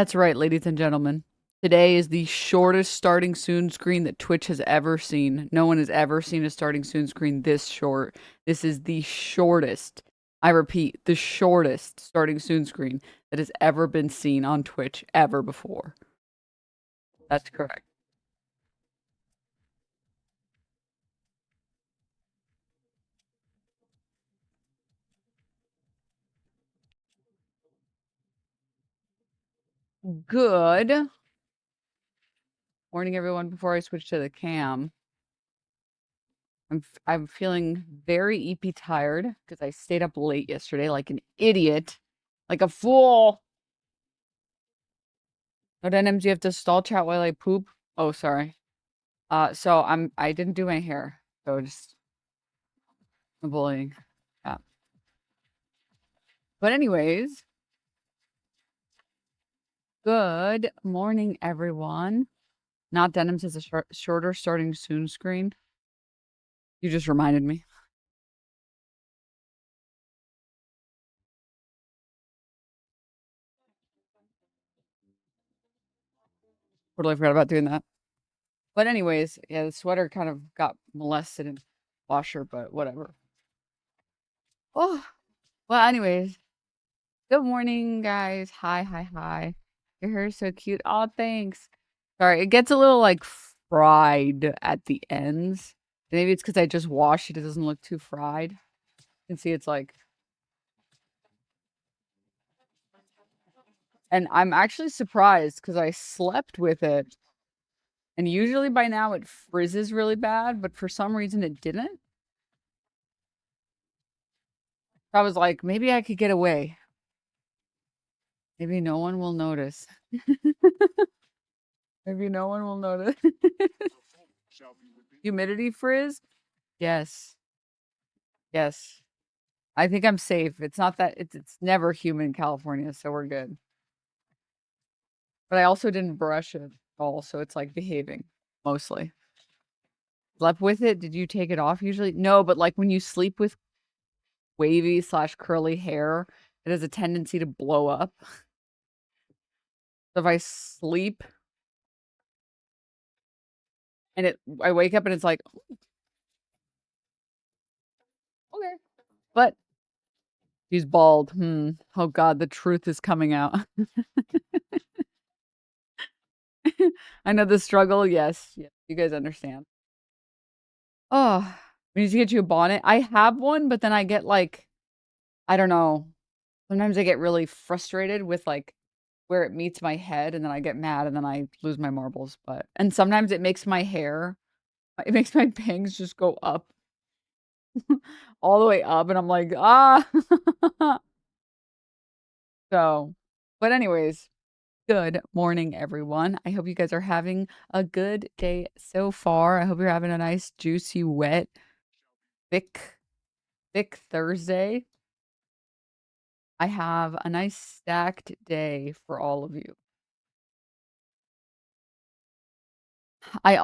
That's right, ladies and gentlemen. Today is the shortest starting soon screen that Twitch has ever seen. No one has ever seen a starting soon screen this short. This is the shortest, I repeat, the shortest starting soon screen that has ever been seen on Twitch ever before. That's correct. Good morning, everyone. Before I switch to the cam, I'm feeling very EP tired because I stayed up late yesterday like an idiot, like a fool. No Denims, you have to stall chat while I poop. Oh, sorry. So I didn't do my hair, so just bullying. Yeah. But anyways, good morning, everyone. Not Denims has a shorter starting soon screen. You just reminded me. Totally forgot about doing that. But anyways, yeah, the sweater kind of got molested in washer, but whatever. Oh, well, anyways, good morning, guys. Hi, hi, hi. Your hair is so cute. Oh, thanks. Sorry, it gets a little like fried at the ends. Maybe it's because I just washed it. It doesn't look too fried. You can see it's like, and I'm actually surprised because I slept with it. And usually by now it frizzes really bad, but for some reason it didn't. I was like, maybe I could get away. Maybe no one will notice. Maybe no one will notice. Humidity frizz? Yes. Yes. I think I'm safe. It's not that it's never humid in California, so we're good. But I also didn't brush it at all, so it's like behaving mostly. Slept with it? Did you take it off usually? No, but like when you sleep with wavy / curly hair, it has a tendency to blow up. So if I sleep and I wake up and it's like, okay. But he's bald. Oh God, the truth is coming out. I know the struggle. Yes. Yes. You guys understand. Oh, we need to get you a bonnet. I have one, but then I get like, I don't know. Sometimes I get really frustrated with like where it meets my head and then I get mad and then I lose my marbles. And sometimes it makes my hair, it makes my bangs just go up all the way up and I'm like, ah. So, but anyways, good morning, everyone. I hope you guys are having a good day so far. I hope you're having a nice, juicy, wet, thick, thick Thursday. I have a nice stacked day for all of you. I'm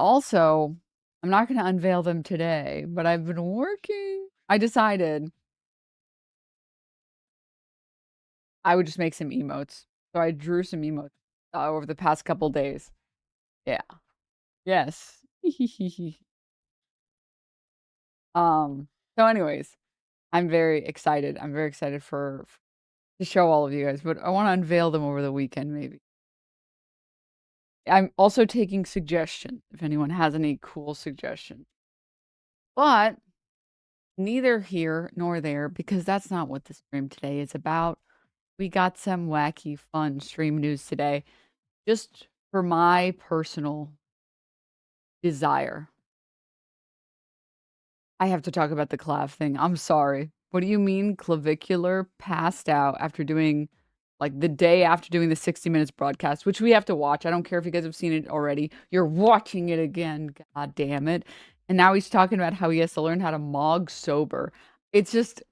not going to unveil them today, but I've been working. I decided I would just make some emotes. So I drew some emotes over the past couple days. Yeah. Yes. So anyways, I'm very excited. I'm very excited to show all of you guys, but I want to unveil them over the weekend maybe. I'm also taking suggestions if anyone has any cool suggestions. But neither here nor there, because that's not what the stream today is about. We got some wacky, fun stream news today, just for my personal desire. I have to talk about the clav thing. I'm sorry. What do you mean clavicular passed out after doing, like, the day after doing the 60 Minutes broadcast, which we have to watch. I don't care if you guys have seen it already. You're watching it again. God damn it. And now he's talking about how he has to learn how to mog sober. It's just,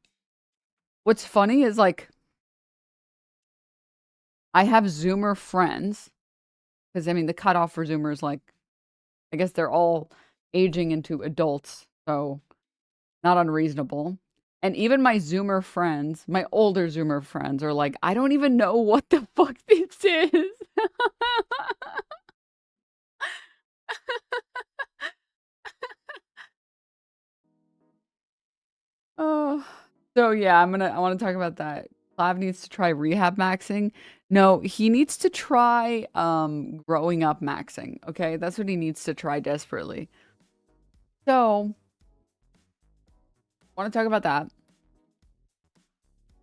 what's funny is, like, I have Zoomer friends, because, I mean, the cutoff for Zoomers, like, I guess they're all aging into adults, so not unreasonable. And even my Zoomer friends, my older Zoomer friends are like, I don't even know what the fuck this is. Oh, so yeah, I want to talk about that. Clav needs to try rehab maxing. No, he needs to try growing up maxing. Okay, that's what he needs to try desperately. So, want to talk about that.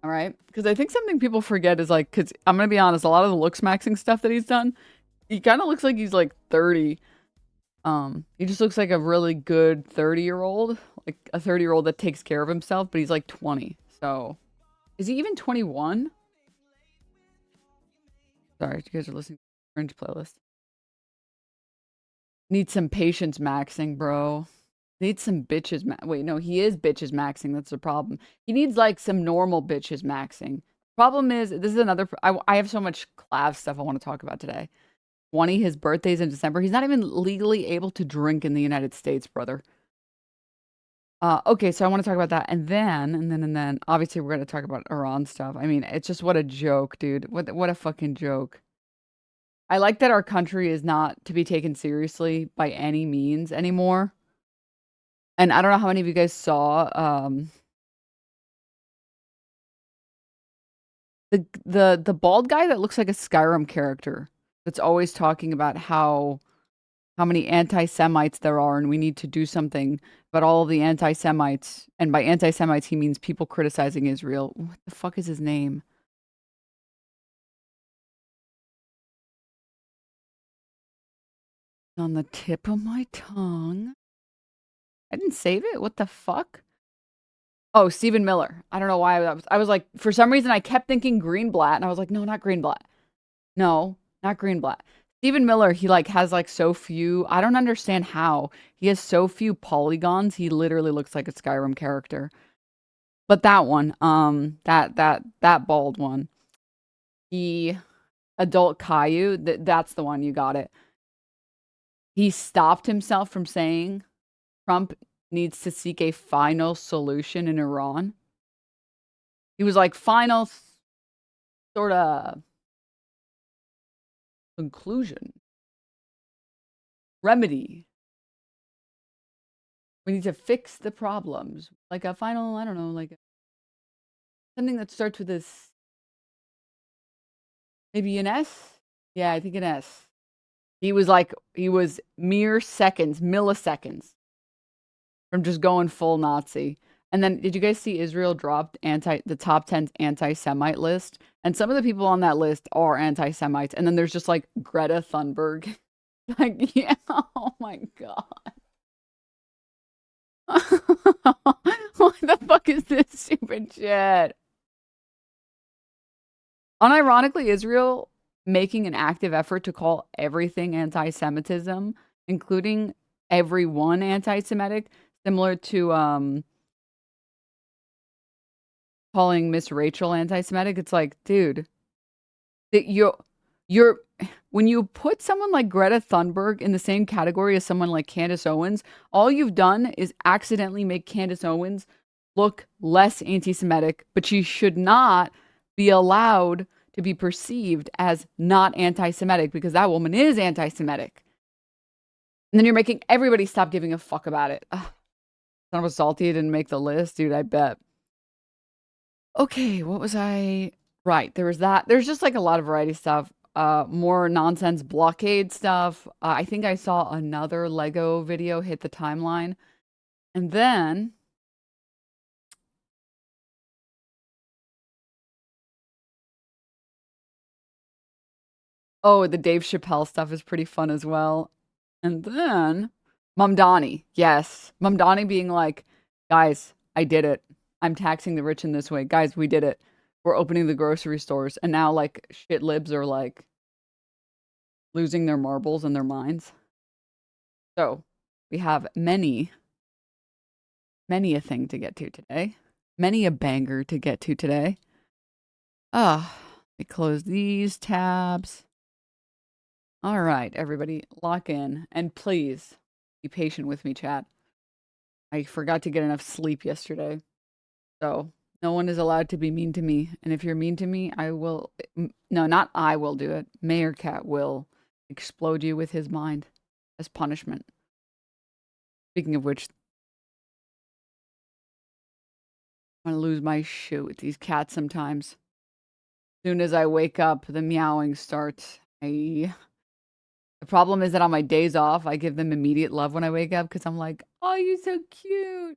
All right, because I think something people forget is like, because I'm gonna be honest, a lot of the looks maxing stuff that he's done, he kind of looks like he's like 30. He just looks like a really good 30-year-old, like a 30-year-old that takes care of himself, but he's like 20. So, is he even 21? Sorry, you guys are listening to the Cringe playlist. Need some patience maxing, bro. Need some bitches wait, no, he is bitches maxing. That's the problem. He needs like some normal bitches maxing. Problem is, this is another. I have so much Clav stuff I want to talk about today. 20, his birthday's in December. He's not even legally able to drink in the United States, brother. Okay, so I want to talk about that, and then, obviously we're gonna talk about Iran stuff. I mean, it's just what a joke, dude. What a fucking joke. I like that our country is not to be taken seriously by any means anymore. And I don't know how many of you guys saw the bald guy that looks like a Skyrim character that's always talking about how many anti-Semites there are and we need to do something about all of the anti-Semites. And by anti-Semites he means people criticizing Israel. What the fuck is his name? On the tip of my tongue. I didn't save it. What the fuck? Oh, Stephen Miller. I don't know why I was like, for some reason I kept thinking Greenblatt, and I was like, no, not Greenblatt. No, not Greenblatt. Stephen Miller, he like has like so few. I don't understand how he has so few polygons. He literally looks like a Skyrim character. But that one, that bald one, he adult Caillou. That's the one. You got it. He stopped himself from saying Trump needs to seek a final solution in Iran. He was like, final sort of conclusion, remedy. We need to fix the problems. Like a final, I don't know, like something that starts with this. Maybe an S? Yeah, I think an S. He was mere seconds, milliseconds from just going full Nazi. And then did you guys see Israel dropped the top 10 anti-Semite list? And some of the people on that list are anti-Semites. And then there's just like Greta Thunberg. Like, yeah, oh my God. What the fuck is this stupid shit? Unironically, Israel making an active effort to call everything anti-Semitism, including everyone anti-Semitic, similar to calling Miss Rachel anti-Semitic. It's like, dude, that you're when you put someone like Greta Thunberg in the same category as someone like Candace Owens, all you've done is accidentally make Candace Owens look less anti-Semitic, but she should not be allowed to be perceived as not anti-Semitic because that woman is anti-Semitic. And then you're making everybody stop giving a fuck about it. Ugh. Son of a salty didn't make the list, dude, I bet. Okay, what was I? Right, there was that. There's just like a lot of variety stuff. More nonsense blockade stuff. I think I saw another Lego video hit the timeline. And then oh, the Dave Chappelle stuff is pretty fun as well. And then Mamdani. Yes. Mamdani being like, guys, I did it. I'm taxing the rich in this way. Guys, we did it. We're opening the grocery stores. And now like shit libs are like losing their marbles and their minds. So we have many a thing to get to today. Many a banger to get to today. Ah, let me close these tabs. All right, everybody, lock in. And please be patient with me, chat. I forgot to get enough sleep yesterday. So no one is allowed to be mean to me. And if you're mean to me, I will. No, not I will do it. Mayor Cat will explode you with his mind as punishment. Speaking of which, I'm gonna lose my shit with these cats sometimes. As soon as I wake up, the meowing starts. The problem is that on my days off, I give them immediate love when I wake up because I'm like, oh, you're so cute.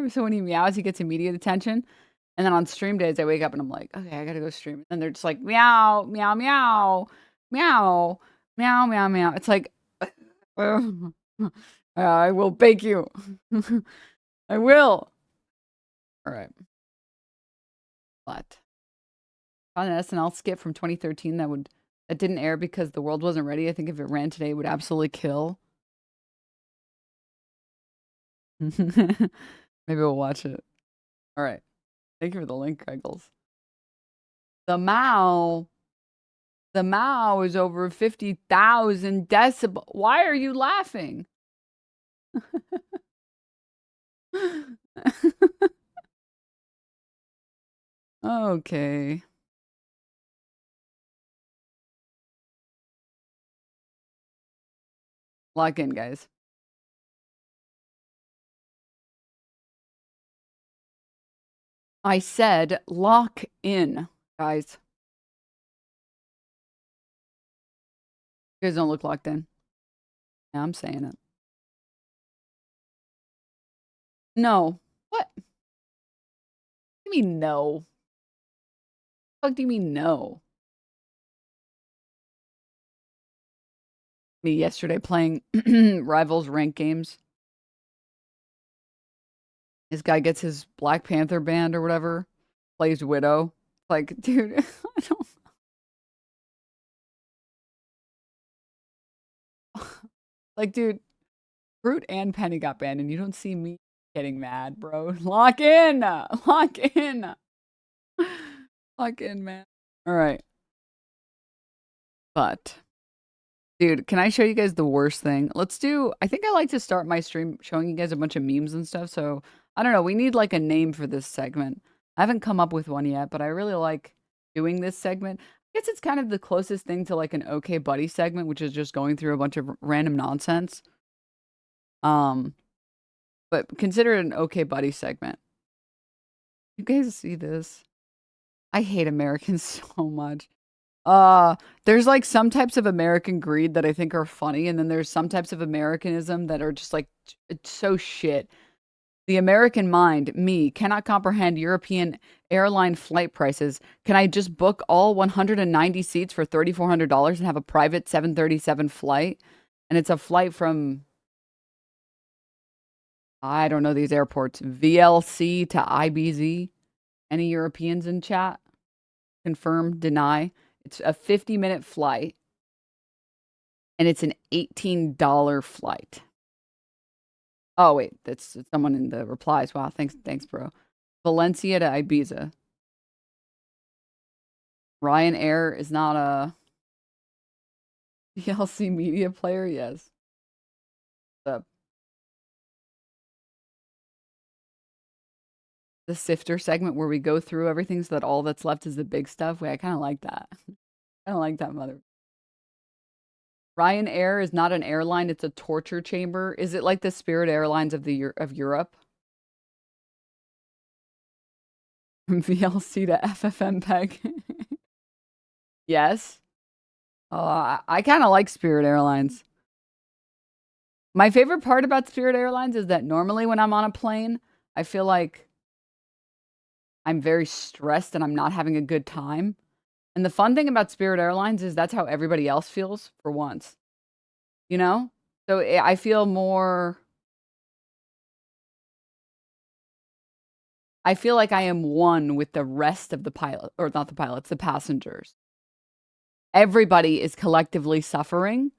So when he meows, he gets immediate attention. And then on stream days, I wake up and I'm like, okay, I gotta go stream. And they're just like, meow, meow, meow, meow, meow, meow, meow. It's like, I will bake you. I will. All right. But on an SNL skit from 2013 that didn't air because the world wasn't ready. I think if it ran today, it would absolutely kill. Maybe we'll watch it. All right. Thank you for the link, Ogles. The Mao is over 50,000 decibels. Why are you laughing? Okay. Lock in, guys. I said lock in, guys. You guys don't look locked in. Yeah, I'm saying it. No. What? What do you mean no? What do you mean no? Me yesterday playing Rivals rank games. This guy gets his Black Panther band or whatever, plays Widow. Like, dude, I don't. Like, dude, Groot and Penny got banned, and you don't see me getting mad, bro. Lock in, lock in, lock in, man. All right, but dude, can I show you guys the worst thing? Let's do. I think I like to start my stream showing you guys a bunch of memes and stuff. So I don't know. We need like a name for this segment. I haven't come up with one yet, but I really like doing this segment. I guess it's kind of the closest thing to like an OK Buddy segment, which is just going through a bunch of random nonsense. Um, but consider it an OK Buddy segment. You guys see this? I hate Americans so much. There's like some types of American greed that I think are funny, and then there's some types of Americanism that are just like it's so shit. The American mind, me, cannot comprehend European airline flight prices. Can I just book all 190 seats for $3,400 and have a private 737 flight? And it's a flight from, I don't know these airports, VLC to IBZ. Any Europeans in chat? Confirm, deny. It's a 50-minute flight, and it's an $18 flight. Oh, wait, that's someone in the replies. Wow, thanks, bro. Valencia to Ibiza. Ryanair is not a DLC media player, yes. The sifter segment where we go through everything so that all that's left is the big stuff. Wait, I kind of like that. I don't like that mother. Ryanair is not an airline, it's a torture chamber. Is it like the Spirit Airlines of Europe? From VLC to FFmpeg. Yes. I kind of like Spirit Airlines. My favorite part about Spirit Airlines is that normally when I'm on a plane, I feel like I'm very stressed and I'm not having a good time. And the fun thing about Spirit Airlines is that's how everybody else feels for once. You know? So I feel more. I feel like I am one with the rest of the pilot, or not the pilots, the passengers. Everybody is collectively suffering,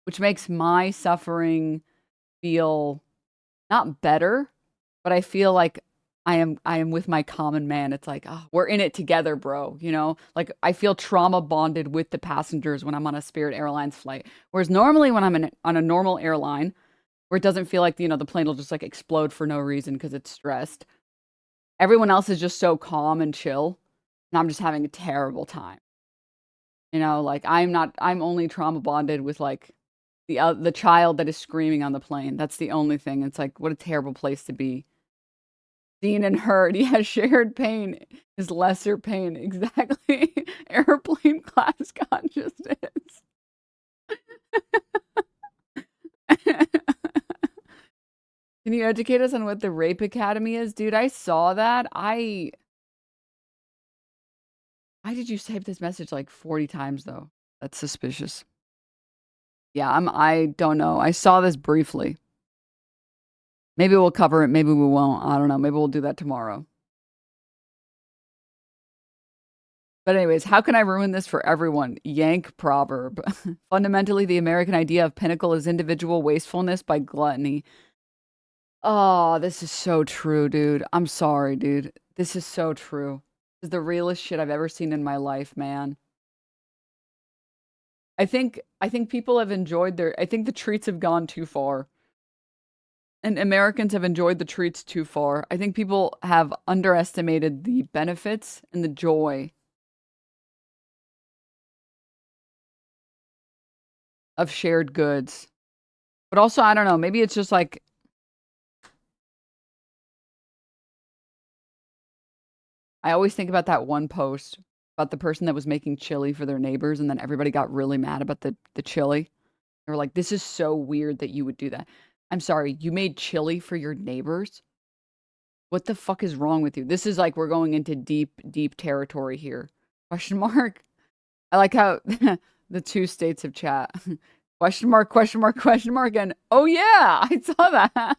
which makes my suffering feel not better, but I feel like I am with my common man. It's like, oh, we're in it together, bro. You know, like I feel trauma bonded with the passengers when I'm on a Spirit Airlines flight. Whereas normally when I'm on a normal airline, where it doesn't feel like, the plane will just like explode for no reason because it's stressed. Everyone else is just so calm and chill, and I'm just having a terrible time. You know, like, I'm only trauma bonded with, like, the child that is screaming on the plane. That's the only thing. It's like, what a terrible place to be. Seen and heard. Yeah, shared pain is lesser pain. Exactly. Airplane class consciousness. Can you educate us on what the Rape Academy is? Dude, I saw that. Why did you save this message like 40 times though? That's suspicious. Yeah, I don't know. I saw this briefly. Maybe we'll cover it, maybe we won't. I don't know. Maybe we'll do that tomorrow. But anyways, how can I ruin this for everyone? Yank proverb. Fundamentally, the American idea of pinnacle is individual wastefulness by gluttony. Oh, this is so true, dude. I'm sorry, dude. This is so true. This is the realest shit I've ever seen in my life, man. I think people have enjoyed I think the treats have gone too far. And Americans have enjoyed the treats too far. I think people have underestimated the benefits and the joy of shared goods. But also, I don't know, maybe it's just like I always think about that one post about the person that was making chili for their neighbors, and then everybody got really mad about the chili. They were like, "This is so weird that you would do that." I'm sorry, you made chili for your neighbors? What the fuck is wrong with you? This is like we're going into deep, deep territory here. Question mark? I like how the two states of chat. Question mark, question mark, question mark, and oh yeah, I saw that.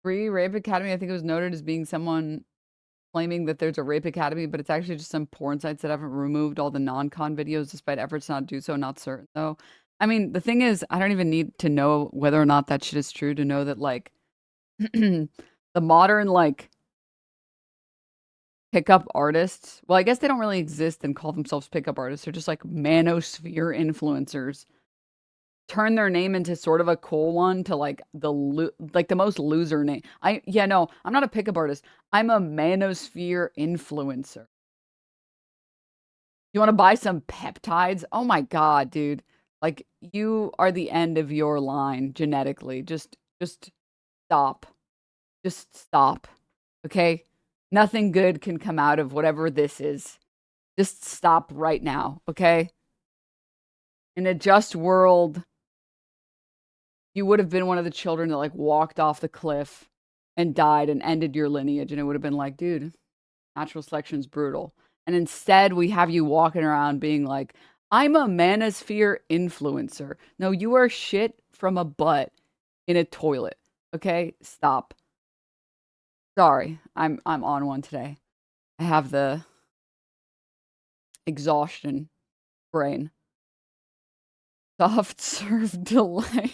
Free Rape Academy, I think it was noted as being someone claiming that there's a Rape Academy, but it's actually just some porn sites that haven't removed all the non-con videos despite efforts not to do so. Not certain though. I mean, the thing is, I don't even need to know whether or not that shit is true to know that like the modern like pickup artists. Well, I guess they don't really exist and call themselves pickup artists. They're just like manosphere influencers. Turn their name into sort of a cool one to like the most loser name. No, I'm not a pickup artist. I'm a manosphere influencer. You want to buy some peptides? Oh my god, dude. Like you are the end of your line genetically. Just stop. Just stop. Okay? Nothing good can come out of whatever this is. Just stop right now, okay? In a just world, you would have been one of the children that like walked off the cliff and died and ended your lineage, and it would have been like, dude, natural selection's brutal. And instead, we have you walking around being like, I'm a manosphere influencer. No, you are shit from a butt in a toilet. Okay? Stop. Sorry. I'm on one today. I have the exhaustion brain. Soft serve delay.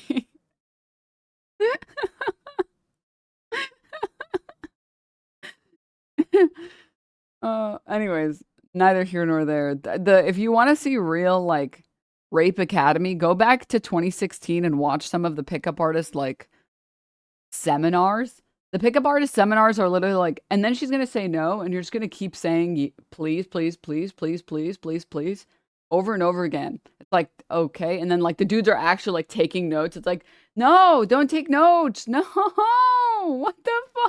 Anyways, neither here nor there. If you want to see real like Rape Academy, go back to 2016 and watch some of the pickup artist like seminars. The pickup artist seminars are literally like, and then she's gonna say no, and you're just gonna keep saying please, please, please, please, please, please, please, over and over again. It's like okay, and then like the dudes are actually like taking notes. It's like no, don't take notes. No, what the fuck?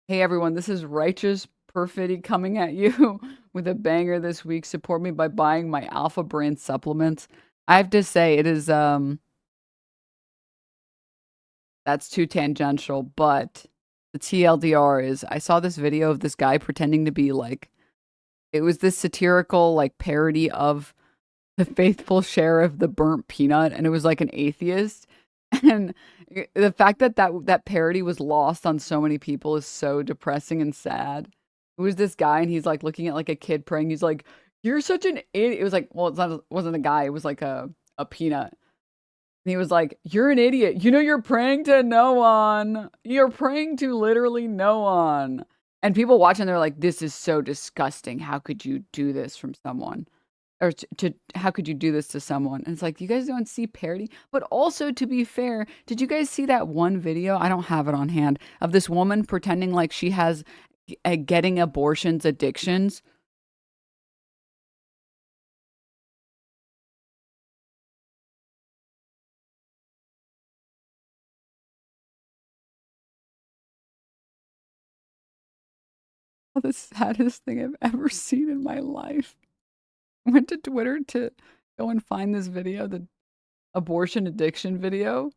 Hey everyone, this is Righteous Perfidy coming at you with a banger this week. Support me by buying my Alpha brand supplements. I have to say it is that's too tangential, but the TLDR is I saw this video of this guy pretending to be like it was this satirical like parody of the faithful sheriff, the burnt peanut, and it was like an atheist. And the fact that that parody was lost on so many people is so depressing and sad. It was this guy, and he's like looking at like a kid praying. He's like, "You're such an idiot." It was like, well, it wasn't a guy. It was like a peanut. And he was like, "You're an idiot. You know, you're praying to no one. You're praying to literally no one." And people watching, they're like, "This is so disgusting. How could you do this from someone?" or to how could you do this to someone? And it's like, you guys don't see parody. But also, to be fair, did you guys see that one video? I don't have it on hand, of this woman pretending like she has getting abortions addictions. Oh, the saddest thing I've ever seen in my life. I went to Twitter to go and find this video, the abortion addiction video.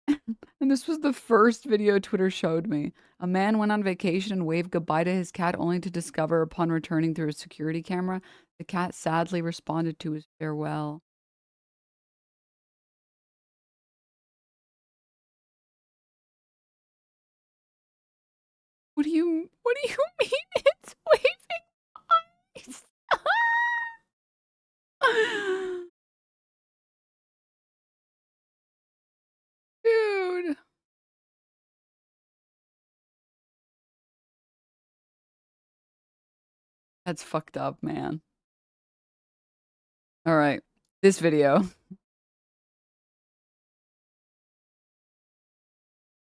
And this was the first video Twitter showed me. A man went on vacation and waved goodbye to his cat only to discover upon returning through a security camera, the cat sadly responded to his farewell. What do you mean it's waving eyes? Dude. That's fucked up, man. All right. This video.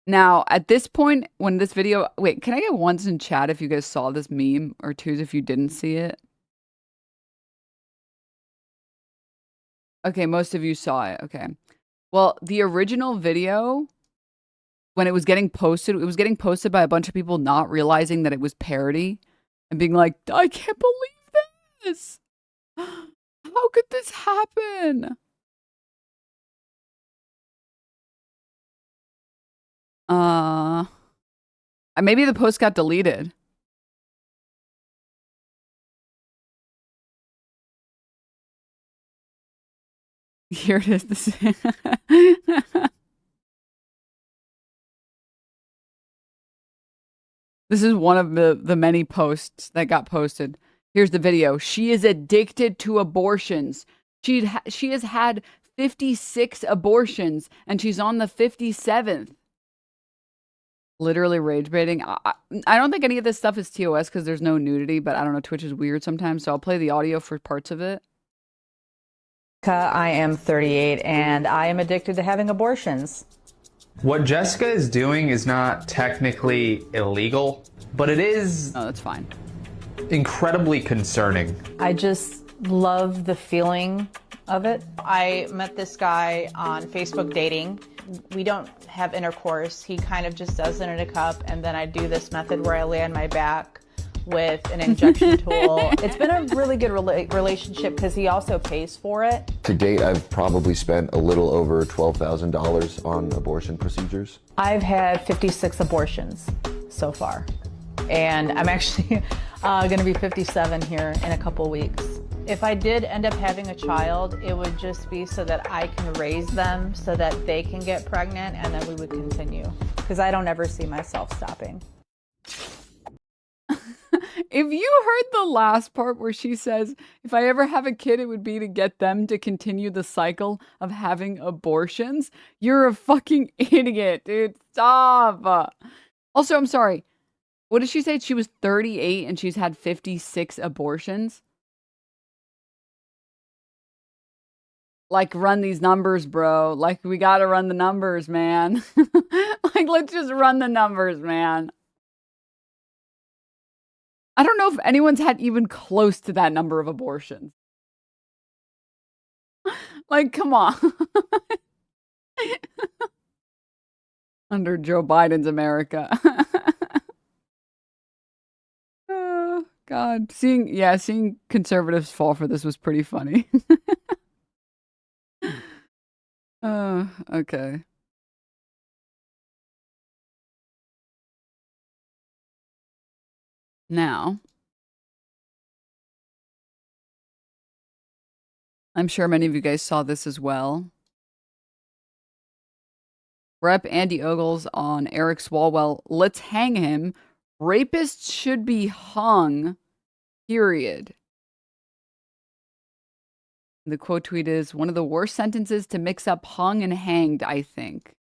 Now, at this point, when this video... Wait, can I get ones in chat if you guys saw this meme? Or twos if you didn't see it? Okay, most of you saw it. Okay. Well, the original video, when it was getting posted by a bunch of people not realizing that it was parody and being like, I can't believe this. How could this happen? Maybe the post got deleted. Here it is. This is one of the many posts that got posted. Here's the video. She is addicted to abortions. She has had 56 abortions, and she's on the 57th. Literally rage baiting. I don't think any of this stuff is TOS because there's no nudity, but I don't know. Twitch is weird sometimes, so I'll play the audio for parts of it. I am 38, and I am addicted to having abortions. What Jessica is doing is not technically illegal, but it is... Oh, that's fine. Incredibly concerning. I just love the feeling of it. I met this guy on Facebook dating. We don't have intercourse. He kind of just does it in a cup, and then I do this method where I lay on my back with an injection tool. It's been a really good relationship because he also pays for it. To date, I've probably spent a little over $12,000 on abortion procedures. I've had 56 abortions so far, and I'm actually going to be 57 here in a couple weeks. If I did end up having a child, it would just be so that I can raise them so that they can get pregnant, and then we would continue, because I don't ever see myself stopping. If you heard the last part where she says, if I ever have a kid, it would be to get them to continue the cycle of having abortions, you're a fucking idiot, dude. Stop. Also, I'm sorry. What did she say? She was 38 and she's had 56 abortions? Like, run these numbers, bro. Like, we gotta run the numbers, man. Like, let's just run the numbers, man. I don't know if anyone's had even close to that number of abortions. Like, come on. Under Joe Biden's America. Oh, God. Seeing conservatives fall for this was pretty funny. Oh, okay. Now, I'm sure many of you guys saw this as well. Rep Andy Ogles on Eric Swalwell. Let's hang him. Rapists should be hung. Period. The quote tweet is, one of the worst sentences to mix up hung and hanged, I think.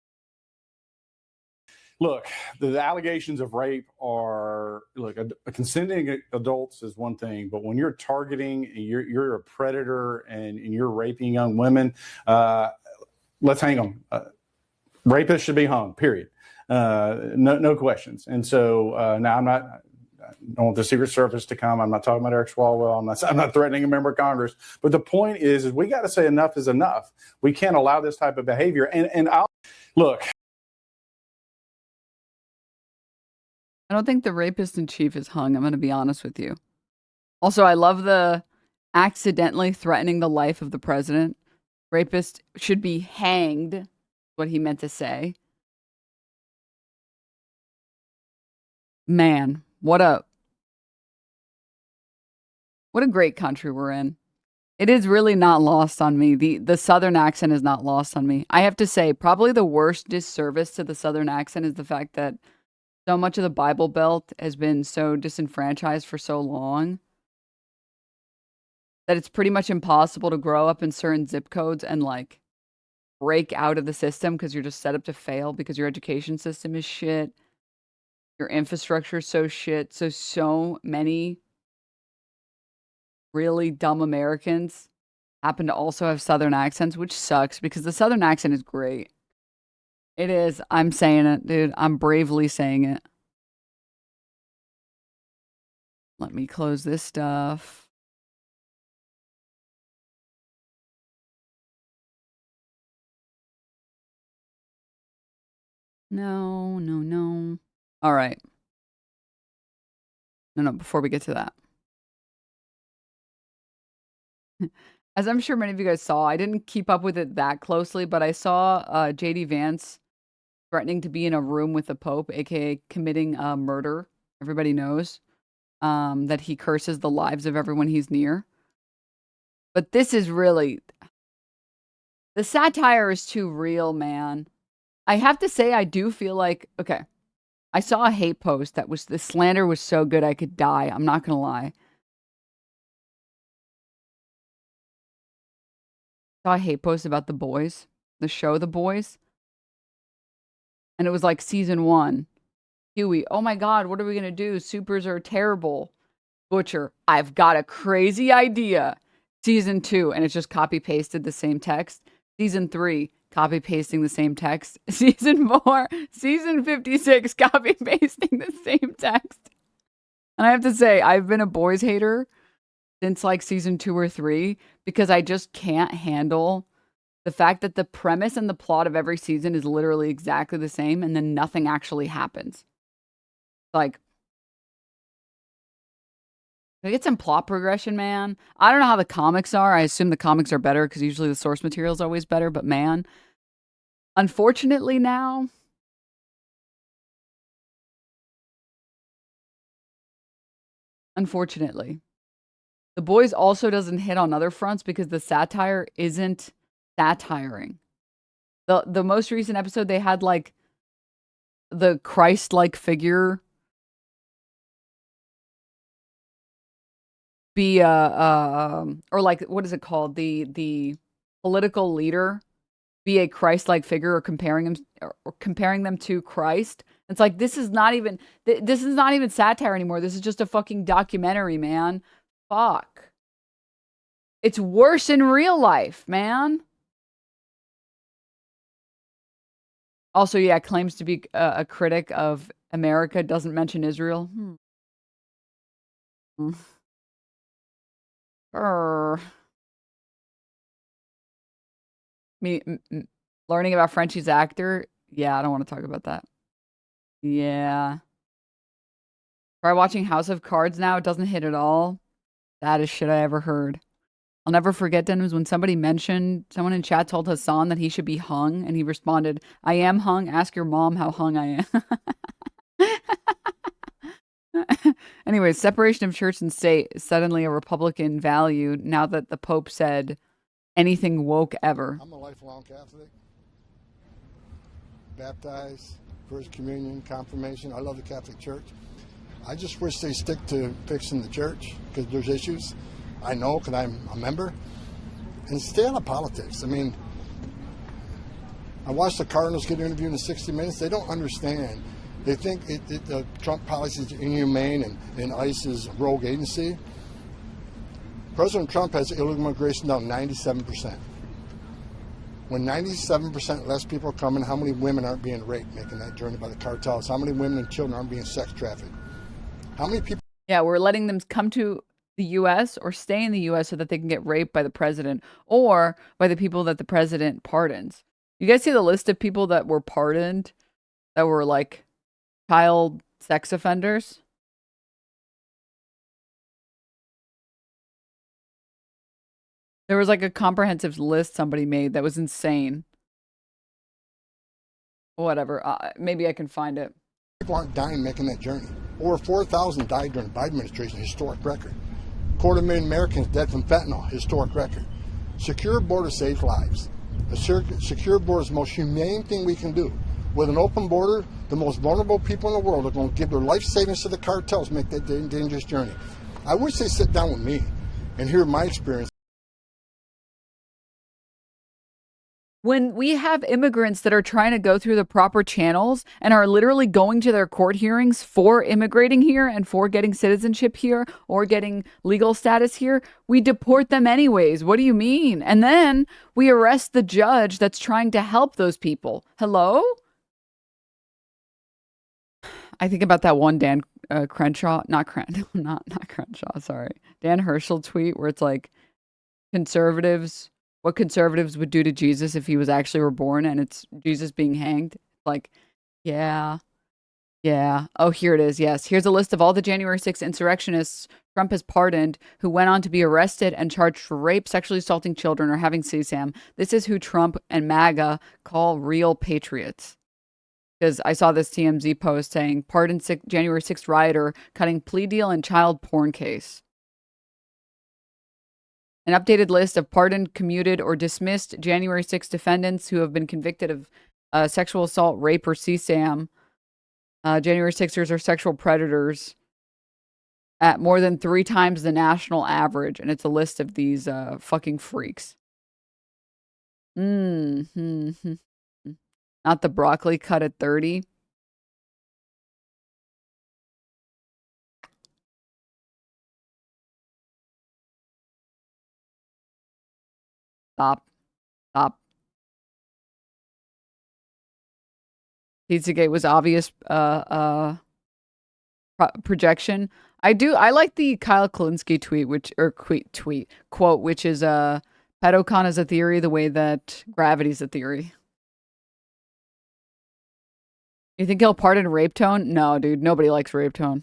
Look, the allegations of rape are, look, a consenting adults is one thing, but when you're targeting, you're a predator and you're raping young women, let's hang them. Rapists should be hung, period. No questions. And so now I don't want the Secret Service to come. I'm not talking about Eric Swalwell. I'm not threatening a member of Congress. But the point is we got to say enough is enough. We can't allow this type of behavior. And look. I don't think the rapist in chief is hung. I'm going to be honest with you. Also, I love the accidentally threatening the life of the president. Rapist should be hanged, what he meant to say. Man, what a great country we're in. It is really not lost on me. The Southern accent is not lost on me. I have to say, probably the worst disservice to the Southern accent is the fact that so much of the Bible Belt has been so disenfranchised for so long that it's pretty much impossible to grow up in certain zip codes and like break out of the system because you're just set up to fail because your education system is shit. Your infrastructure is so shit. So many really dumb Americans happen to also have Southern accents, which sucks because the Southern accent is great. It is. I'm saying it, dude. I'm bravely saying it. Let me close this stuff. No. All right. No, before we get to that. As I'm sure many of you guys saw, I didn't keep up with it that closely, but I saw JD Vance threatening to be in a room with the Pope, aka committing murder. Everybody knows that he curses the lives of everyone he's near. But this is really... The satire is too real, man. I have to say, I do feel like... Okay. I saw a hate post that was... The slander was so good I could die. I'm not going to lie. I saw a hate post about The Boys. The show The Boys. And it was like season 1. Huey, oh my God, what are we going to do? Supers are terrible. Butcher, I've got a crazy idea. Season 2, and it's just copy-pasted the same text. Season 3, copy-pasting the same text. Season 4, season 56, copy-pasting the same text. And I have to say, I've been a Boys hater since like season 2 or 3 because I just can't handle the fact that the premise and the plot of every season is literally exactly the same and then nothing actually happens. Like, can I get some plot progression, man? I don't know how the comics are. I assume the comics are better because usually the source material is always better. But man, unfortunately now, The Boys also doesn't hit on other fronts because the satire isn't satiring. The most recent episode, they had like the Christ-like figure be or like, what is it called? The political leader be a Christ-like figure or comparing them to Christ. It's like, this is not even satire anymore. This is just a fucking documentary, man. Fuck. It's worse in real life, man. Also, yeah, claims to be a critic of America, doesn't mention Israel. Learning about Frenchie's actor. Yeah, I don't want to talk about that. Yeah. Try watching House of Cards now. It doesn't hit at all. That is shit I ever heard. I'll never forget, Denims, when someone in chat told Hassan that he should be hung, and he responded, I am hung. Ask your mom how hung I am. Anyways, separation of church and state is suddenly a Republican value now that the Pope said anything woke ever. I'm a lifelong Catholic. Baptized, First Communion, Confirmation. I love the Catholic Church. I just wish they stick to fixing the church because there's issues. I know because I'm a member. And stay out of politics. I mean, I watched the Cardinals get interviewed in 60 Minutes. They don't understand. They think Trump policy is inhumane and ICE is a rogue agency. President Trump has illegal immigration down 97%. When 97% less people are coming, how many women aren't being raped making that journey by the cartels? How many women and children aren't being sex trafficked? How many people? Yeah, we're letting them come to the U.S. or stay in the U.S. so that they can get raped by the president or by the people that the president pardons. You guys see the list of people that were pardoned that were like child sex offenders? There was like a comprehensive list somebody made that was insane. Whatever. Maybe I can find it. People aren't dying making that journey. Over 4,000 died during the Biden administration, historic record. 250,000 Americans dead from fentanyl, historic record. Secure border saves lives. A secure border is the most humane thing we can do. With an open border, the most vulnerable people in the world are going to give their life savings to the cartels to make that dangerous journey. I wish they sit down with me and hear my experience. When we have immigrants that are trying to go through the proper channels and are literally going to their court hearings for immigrating here and for getting citizenship here or getting legal status here, we deport them anyways. What do you mean? And then we arrest the judge that's trying to help those people. Hello? I think about that one Dan Crenshaw, not Crenshaw, sorry. Dan Herschel tweet where it's like what conservatives would do to Jesus if he was actually reborn, and it's Jesus being hanged. Like, yeah. Oh, here it is. Yes. Here's a list of all the January 6th insurrectionists Trump has pardoned who went on to be arrested and charged for rape, sexually assaulting children, or having CSAM. This is who Trump and MAGA call real patriots. Because I saw this TMZ post saying, pardon January 6th rioter cutting plea deal in child porn case. An updated list of pardoned, commuted, or dismissed January 6 defendants who have been convicted of sexual assault, rape, or CSAM. January 6ers are sexual predators at more than 3 times the national average. And it's a list of these fucking freaks. Mm-hmm. Not the broccoli cut at 30. Stop. Pizzagate was obvious projection. I like the Kyle Kalinske quote, which is pedocon is a theory the way that gravity is a theory. You think he'll pardon Rape Tone? No, dude, nobody likes Rape Tone.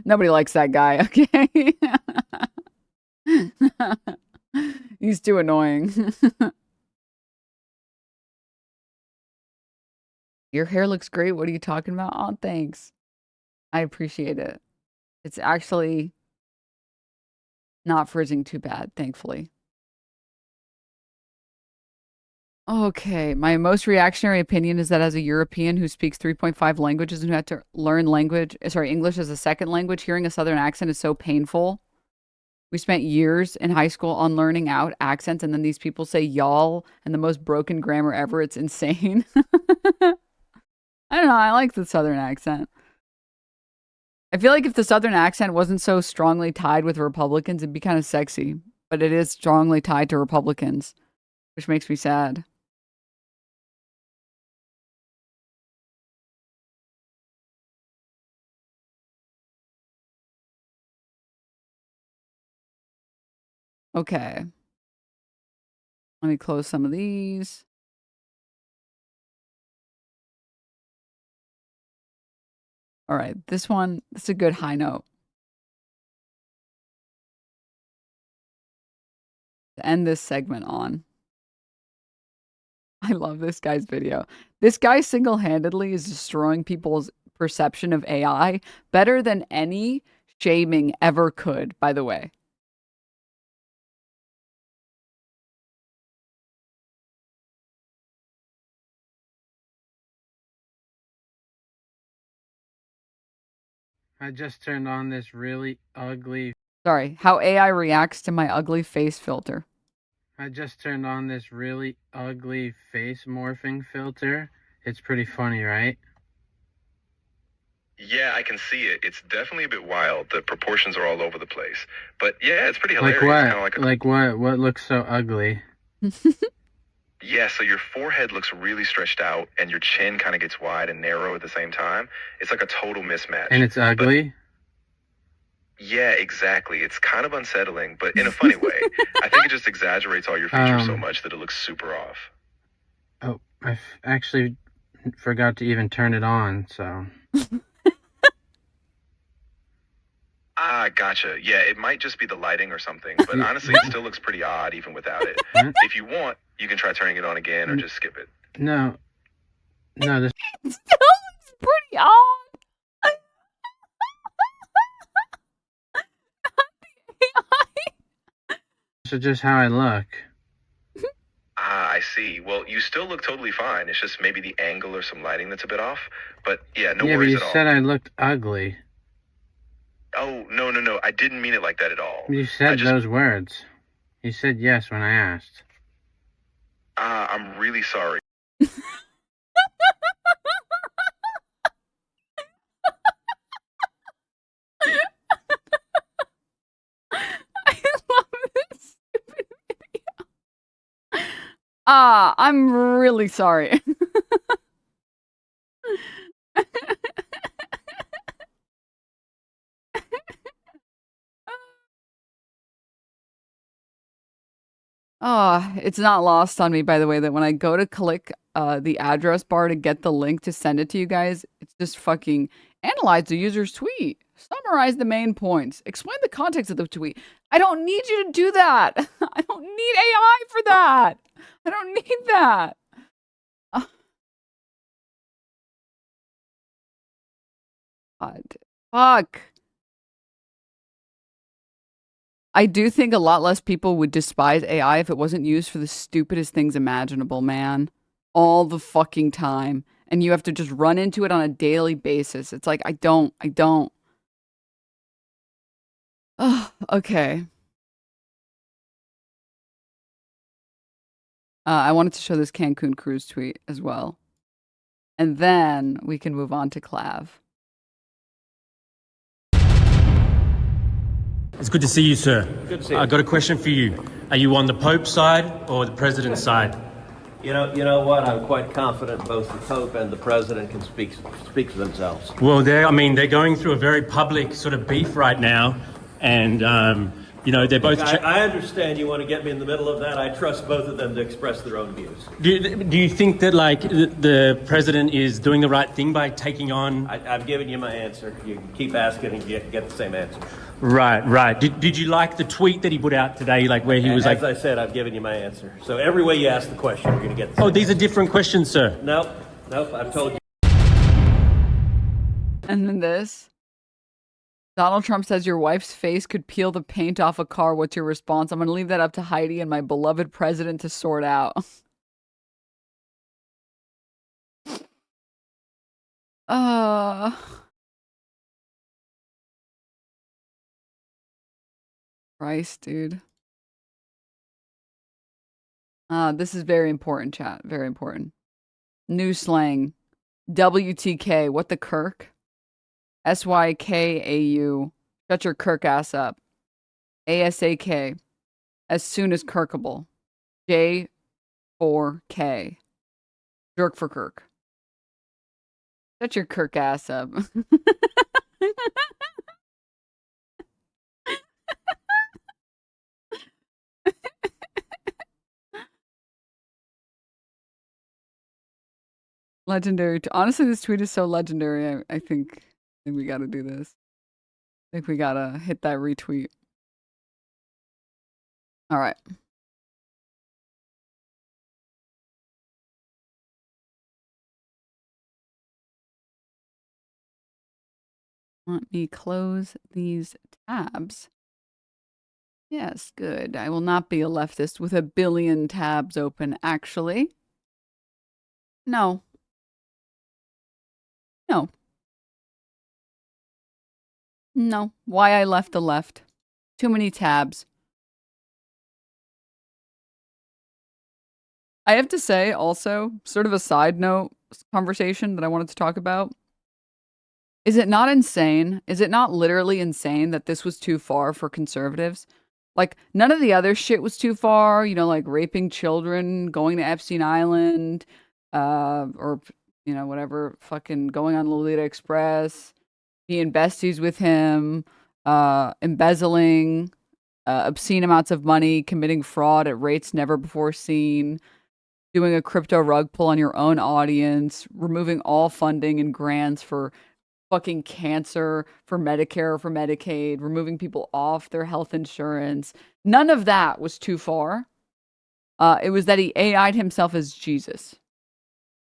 Nobody likes that guy, okay? He's too annoying. Your hair looks great. What are you talking about? Oh, thanks. I appreciate it. It's actually not frizzing too bad, thankfully. Okay, my most reactionary opinion is that as a European who speaks 3.5 languages and who had to learn English as a second language, hearing a Southern accent is so painful. We spent years in high school unlearning out accents, and then these people say y'all and the most broken grammar ever. It's insane. I don't know. I like the Southern accent. I feel like if the Southern accent wasn't so strongly tied with Republicans, it'd be kind of sexy. But it is strongly tied to Republicans, which makes me sad. Okay. Let me close some of these. All right, this is a good high note. To end this segment on. I love this guy's video. This guy single-handedly is destroying people's perception of AI better than any shaming ever could, by the way. I just turned on this really ugly. Sorry, how AI reacts to my ugly face filter. I just turned on this really ugly face morphing filter. It's pretty funny, right? Yeah, I can see it. It's definitely a bit wild. The proportions are all over the place. But yeah, it's pretty hilarious. Like what? Kinda like a... Like what? What looks so ugly? Yeah, so your forehead looks really stretched out, and your chin kind of gets wide and narrow at the same time. It's like a total mismatch. And it's ugly? Yeah, exactly. It's kind of unsettling, but in a funny way. I think it just exaggerates all your features so much that it looks super off. Oh, actually forgot to even turn it on, so... Ah, gotcha. Yeah, it might just be the lighting or something, but honestly, it still looks pretty odd even without it. If you want, you can try turning it on again or just skip it. No, this... It still looks pretty odd. This is just how I look. Ah, I see. Well, you still look totally fine. It's just maybe the angle or some lighting that's a bit off. But yeah, no worries at all. Yeah, but you said I looked ugly. Oh, no. I didn't mean it like that at all. You said those words. You said yes when I asked. Ah, I'm really sorry. I love this stupid video. I'm really sorry. It's not lost on me, by the way, that when I go to click the address bar to get the link to send it to you guys, it's just fucking analyze the user's tweet, summarize the main points, explain the context of the tweet. I don't need you to do that. I don't need AI for that. I don't need that. God. Fuck. I do think a lot less people would despise AI if it wasn't used for the stupidest things imaginable, man. All the fucking time. And you have to just run into it on a daily basis. It's like, I don't. Oh, okay. I wanted to show this Cancun cruise tweet as well. And then we can move on to Clav. It's good to see you, sir. Good to see you. I got a question for you. Are you on the Pope's side or the President's side? You know what? I'm quite confident both the Pope and the President can speak for themselves. Well, they're going through a very public sort of beef right now, and they're both. I understand you want to get me in the middle of that. I trust both of them to express their own views. Do you think that the President is doing the right thing by taking on? I've given you my answer. You can keep asking and get the same answer. Right. Did you like the tweet that he put out today, where he was As I said, I've given you my answer. So every way you ask the question, you're going to get the same these answer. are different questions, sir. Nope, I've told you. And then this. Donald Trump says your wife's face could peel the paint off a car. What's your response? I'm going to leave that up to Heidi and my beloved president to sort out. Christ, dude. This is very important, chat. Very important. New slang. WTK. What the Kirk? SYKAU. Shut your Kirk ass up. ASAK. As soon as Kirkable. J4K. Jerk for Kirk. Shut your Kirk ass up. Legendary. Honestly, this tweet is so legendary. I think we got to do this. I think we got to hit that retweet. All right. Let me close these tabs. Yes, good. I will not be a leftist with a billion tabs open, actually. No. No. Why I left the left. Too many tabs. I have to say also, sort of a side note conversation that I wanted to talk about. Is it not insane? Is it not literally insane that this was too far for conservatives? Like, none of the other shit was too far, you know, like raping children, going to Epstein Island, or, you know, whatever, fucking going on Lolita Express, being besties with him, embezzling obscene amounts of money, committing fraud at rates never before seen, doing a crypto rug pull on your own audience, removing all funding and grants for fucking cancer, for Medicare, for Medicaid, removing people off their health insurance. None of that was too far. It was that he AI'd himself as Jesus,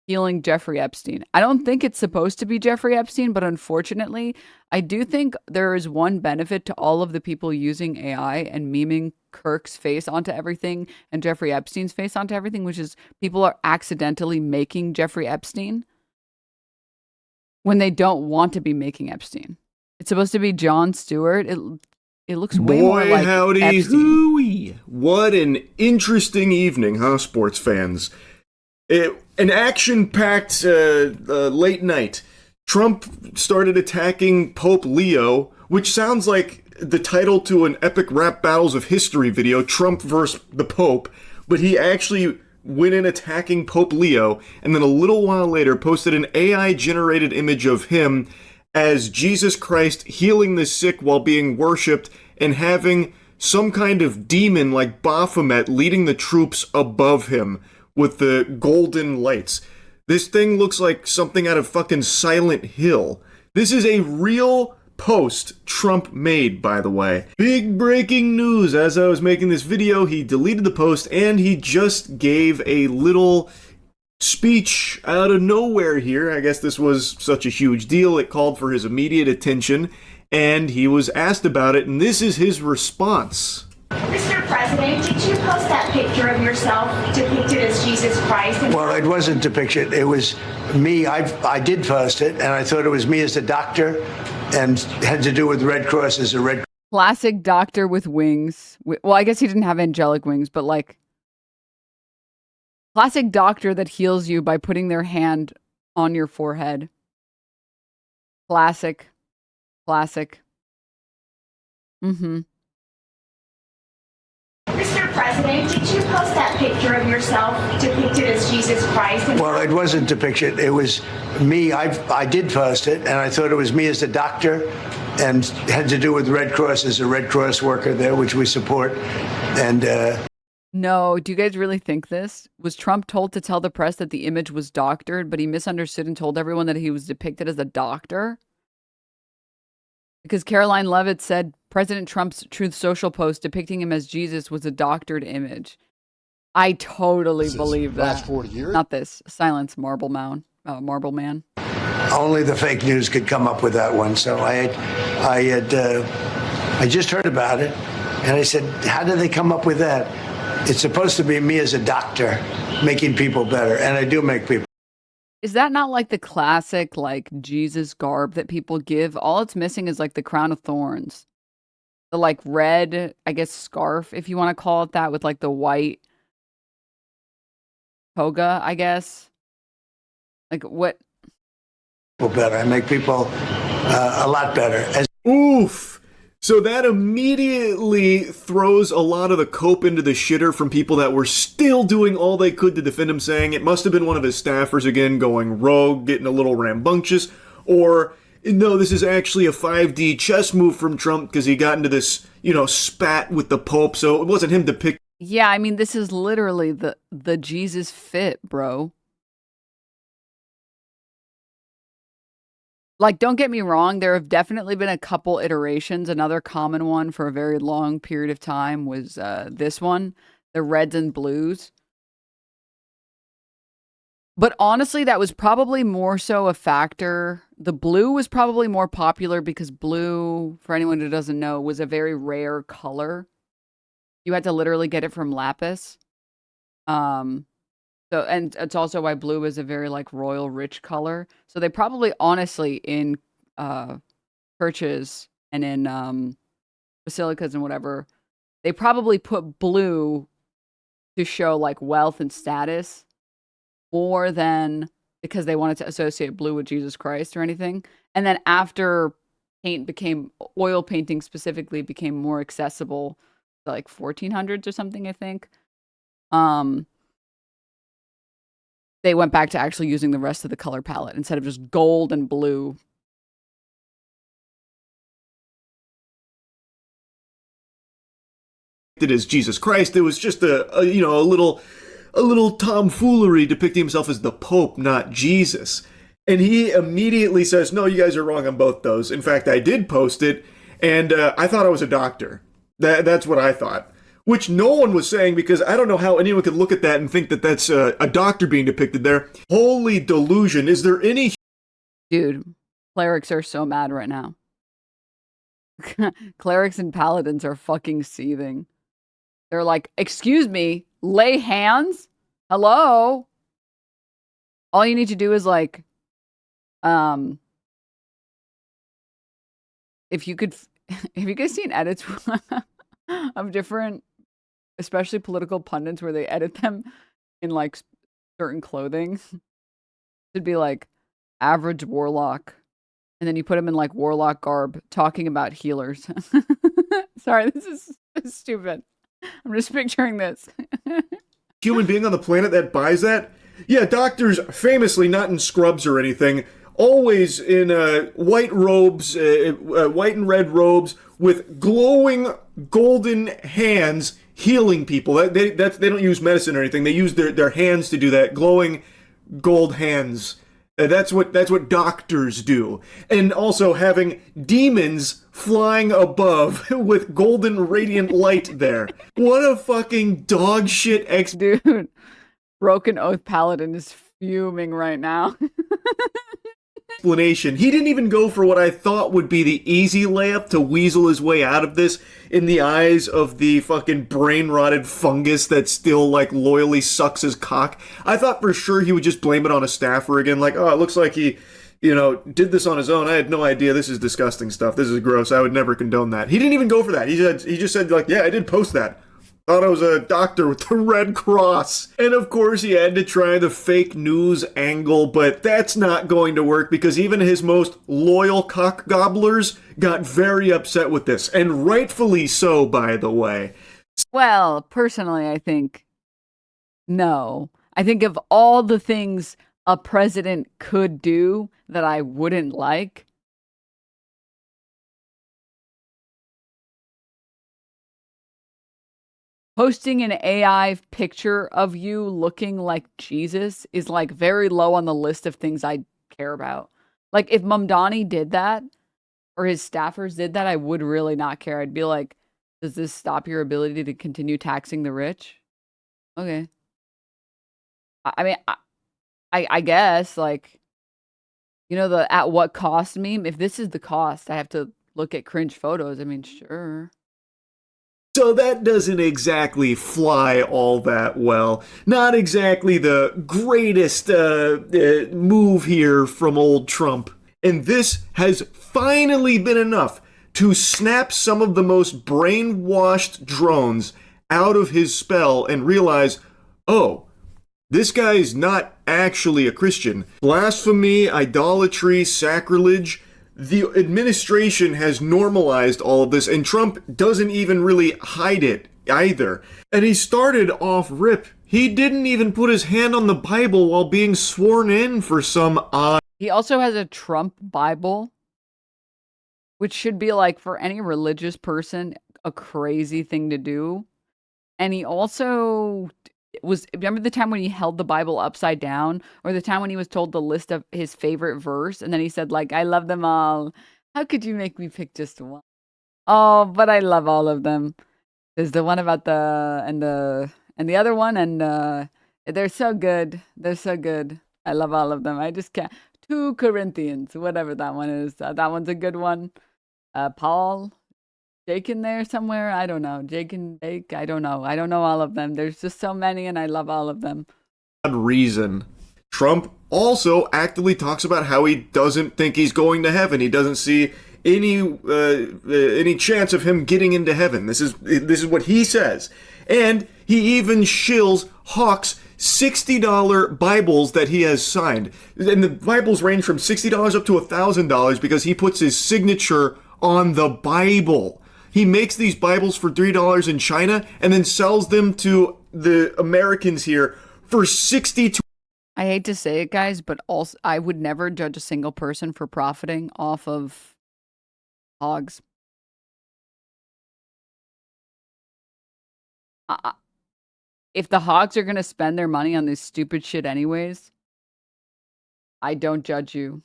healing Jeffrey Epstein. I don't think it's supposed to be Jeffrey Epstein, but unfortunately, I do think there is one benefit to all of the people using AI and memeing Kirk's face onto everything and Jeffrey Epstein's face onto everything, which is people are accidentally making Jeffrey Epstein when they don't want to be making Epstein. It's supposed to be Jon Stewart. It looks way more like howdy Epstein. hooey. What an interesting evening, huh, sports fans? An action-packed late night. Trump started attacking Pope Leo, which sounds like the title to an epic rap battles of history video, Trump versus the Pope, but he actually went in attacking Pope Leo, and then a little while later posted an AI-generated image of him as Jesus Christ healing the sick while being worshipped and having some kind of demon like Baphomet leading the troops above him with the golden lights. This thing looks like something out of fucking Silent Hill. This is a real post Trump made, by the way. Big breaking news. As I was making this video, he deleted the post and he just gave a little speech out of nowhere here. I guess this was such a huge deal. It called for his immediate attention and he was asked about it, and this is his response. Mr. President, did you post that picture of yourself depicted as Jesus Christ? Well, it wasn't depicted. It was me. I did post it, and I thought it was me as a doctor, and had to do with Red Cross as a Red Cross. Classic doctor with wings. Well, I guess he didn't have angelic wings, but like classic doctor that heals you by putting their hand on your forehead. Classic. Mm-hmm. Mr. President, did you post that picture of yourself depicted as Jesus Christ? Well, it wasn't depicted. It was me. I did post it, and I thought it was me as a doctor, and had to do with Red Cross as a Red Cross worker there, which we support. And No, do you guys really think this? Was Trump told to tell the press that the image was doctored, but he misunderstood and told everyone that he was depicted as a doctor? Because Caroline Levitt said President Trump's Truth Social post depicting him as Jesus was a doctored image. I totally believe that. Last 40 years? Not this. Silence, Marble Man. only the fake news could come up with that one. So I just heard about it, and I said, how did they come up with that? It's supposed to be me as a doctor making people better, and I do make people. Is that not like the classic, like, Jesus garb that people give? All it's missing is, like, the crown of thorns. The, like, red, I guess, scarf, if you want to call it that, with, like, the white toga, I guess. Like, what? Better. I make people a lot better. Oof. So that immediately throws a lot of the cope into the shitter from people that were still doing all they could to defend him, saying it must have been one of his staffers again going rogue, getting a little rambunctious, or no, this is actually a 5D chess move from Trump because he got into this, spat with the Pope, so it wasn't him depicting. Yeah, I mean, this is literally the Jesus fit, bro. Like, don't get me wrong, there have definitely been a couple iterations. Another common one for a very long period of time was this one, the reds and blues. But honestly, that was probably more so a factor. The blue was probably more popular because blue, for anyone who doesn't know, was a very rare color. You had to literally get it from lapis. So, and it's also why blue is a very, like, royal rich color. So they probably, honestly, in churches and in basilicas and whatever, they probably put blue to show like wealth and status more than because they wanted to associate blue with Jesus Christ or anything. And then after oil painting specifically became more accessible, like 1400s or something, I think. They went back to actually using the rest of the color palette instead of just gold and blue. As Jesus Christ, it was just a little tomfoolery depicting himself as the Pope, not Jesus. And he immediately says, no, you guys are wrong on both those. In fact, I did post it, and I thought I was a doctor. That's what I thought. Which no one was saying, because I don't know how anyone could look at that and think that that's a doctor being depicted there. Holy delusion. Is there any... Dude, clerics are so mad right now. Clerics and paladins are fucking seething. They're like, excuse me, lay hands? Hello? All you need to do is like, if you guys seen edits of different, especially political pundits, where they edit them in like certain clothing, it'd be like average warlock, and then you put him in like warlock garb talking about healers. Sorry, this is stupid. I'm just picturing this. Human being on the planet that buys that? Yeah, doctors famously not in scrubs or anything, always in white robes, white and red robes with glowing golden hands healing people. They don't use medicine or anything. They use their hands to do that. Glowing gold hands. That's what doctors do. And also having demons flying above with golden radiant light there. What a fucking dog shit Dude, Broken Oath Paladin is fuming right now. explanation. He didn't even go for what I thought would be the easy layup to weasel his way out of this in the eyes of the fucking brain-rotted fungus that still, like, loyally sucks his cock. I thought for sure he would just blame it on a staffer again, like, oh, it looks like he, did this on his own. I had no idea. This is disgusting stuff. This is gross. I would never condone that. He didn't even go for that. He just said, like, yeah, I did post that. Thought I was a doctor with the Red Cross. And of course he had to try the fake news angle, but that's not going to work because even his most loyal cock gobblers got very upset with this. And rightfully so, by the way. Well, personally, I think no. I think of all the things a president could do that I wouldn't like, posting an AI picture of you looking like Jesus is like very low on the list of things I care about. Like if Mamdani did that or his staffers did that, I would really not care. I'd be like, does this stop your ability to continue taxing the rich? Okay. I mean, I guess, like, the at what cost meme? If this is the cost, I have to look at cringe photos. I mean, sure. So that doesn't exactly fly all that well. Not exactly the greatest move here from old Trump. And this has finally been enough to snap some of the most brainwashed drones out of his spell and realize, oh, this guy's not actually a Christian. Blasphemy, idolatry, sacrilege. The administration has normalized all of this, and Trump doesn't even really hide it either. And he started off rip. He didn't even put his hand on the Bible while being sworn in for some odd... He also has a Trump Bible, which should be like, for any religious person, a crazy thing to do. And he also... remember the time when he held the Bible upside down, or the time when he was told the list of his favorite verse and then he said, like, I love them all. How could you make me pick just one? Oh, but I love all of them. There's the one about and the other one, and they're so good. They're so good. I love all of them. I just can't. 2 Corinthians, whatever that one is. That one's a good one. Paul, Jake in there somewhere? I don't know. Jake and Jake? I don't know. I don't know all of them. There's just so many, and I love all of them. Reason. Trump also actively talks about how he doesn't think he's going to heaven. He doesn't see any chance of him getting into heaven. This is what he says. And He even shills Hawks $60 Bibles that he has signed. And the Bibles range from $60 up to $1,000 because he puts his signature on the Bible. He makes these Bibles for $3 in China and then sells them to the Americans here for 62. I hate to say it, guys, but also I would never judge a single person for profiting off of hogs. If the hogs are going to spend their money on this stupid shit anyways, I don't judge you.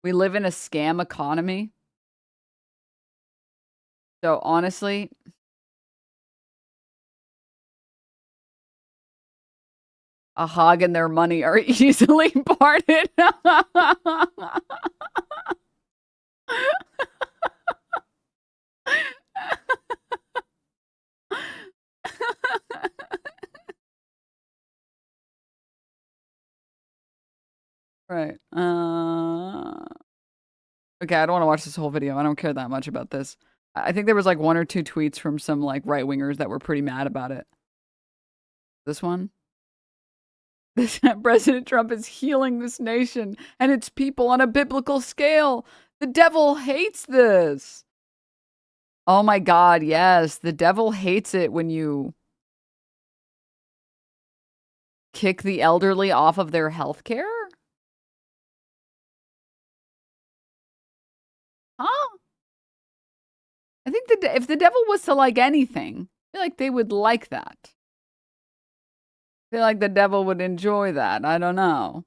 We live in a scam economy. So honestly, a hog and their money are easily parted. Right. Okay, I don't want to watch this whole video. I don't care that much about this. I think there was like 1 or 2 tweets from some like right-wingers that were pretty mad about it. This one? President Trump is healing this nation and its people on a biblical scale. The devil hates this. Oh my God, yes. The devil hates it when you kick the elderly off of their health care. Huh? I think if the devil was to like anything, I feel like they would like that. I feel like the devil would enjoy that. I don't know.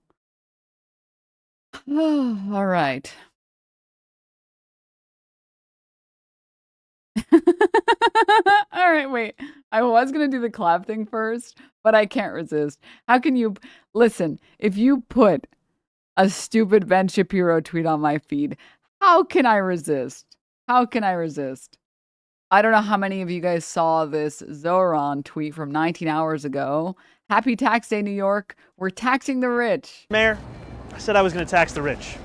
All right. All right, wait. I was going to do the clap thing first, but I can't resist. How can you... Listen, if you put a stupid Ben Shapiro tweet on my feed, how can I resist? How can I resist? I don't know how many of you guys saw this Zohran tweet from 19 hours ago. Happy Tax Day, New York. We're taxing the rich. Mayor, I said I was going to tax the rich.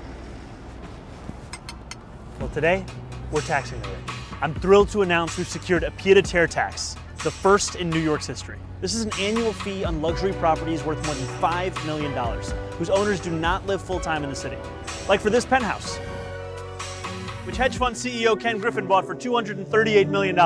Well, today, we're taxing the rich. I'm thrilled to announce we've secured a Pied-à-Terre tax, the first in New York's history. This is an annual fee on luxury properties worth more than $5 million, whose owners do not live full-time in the city. Like for this penthouse, which hedge fund CEO Ken Griffin bought for $238 million.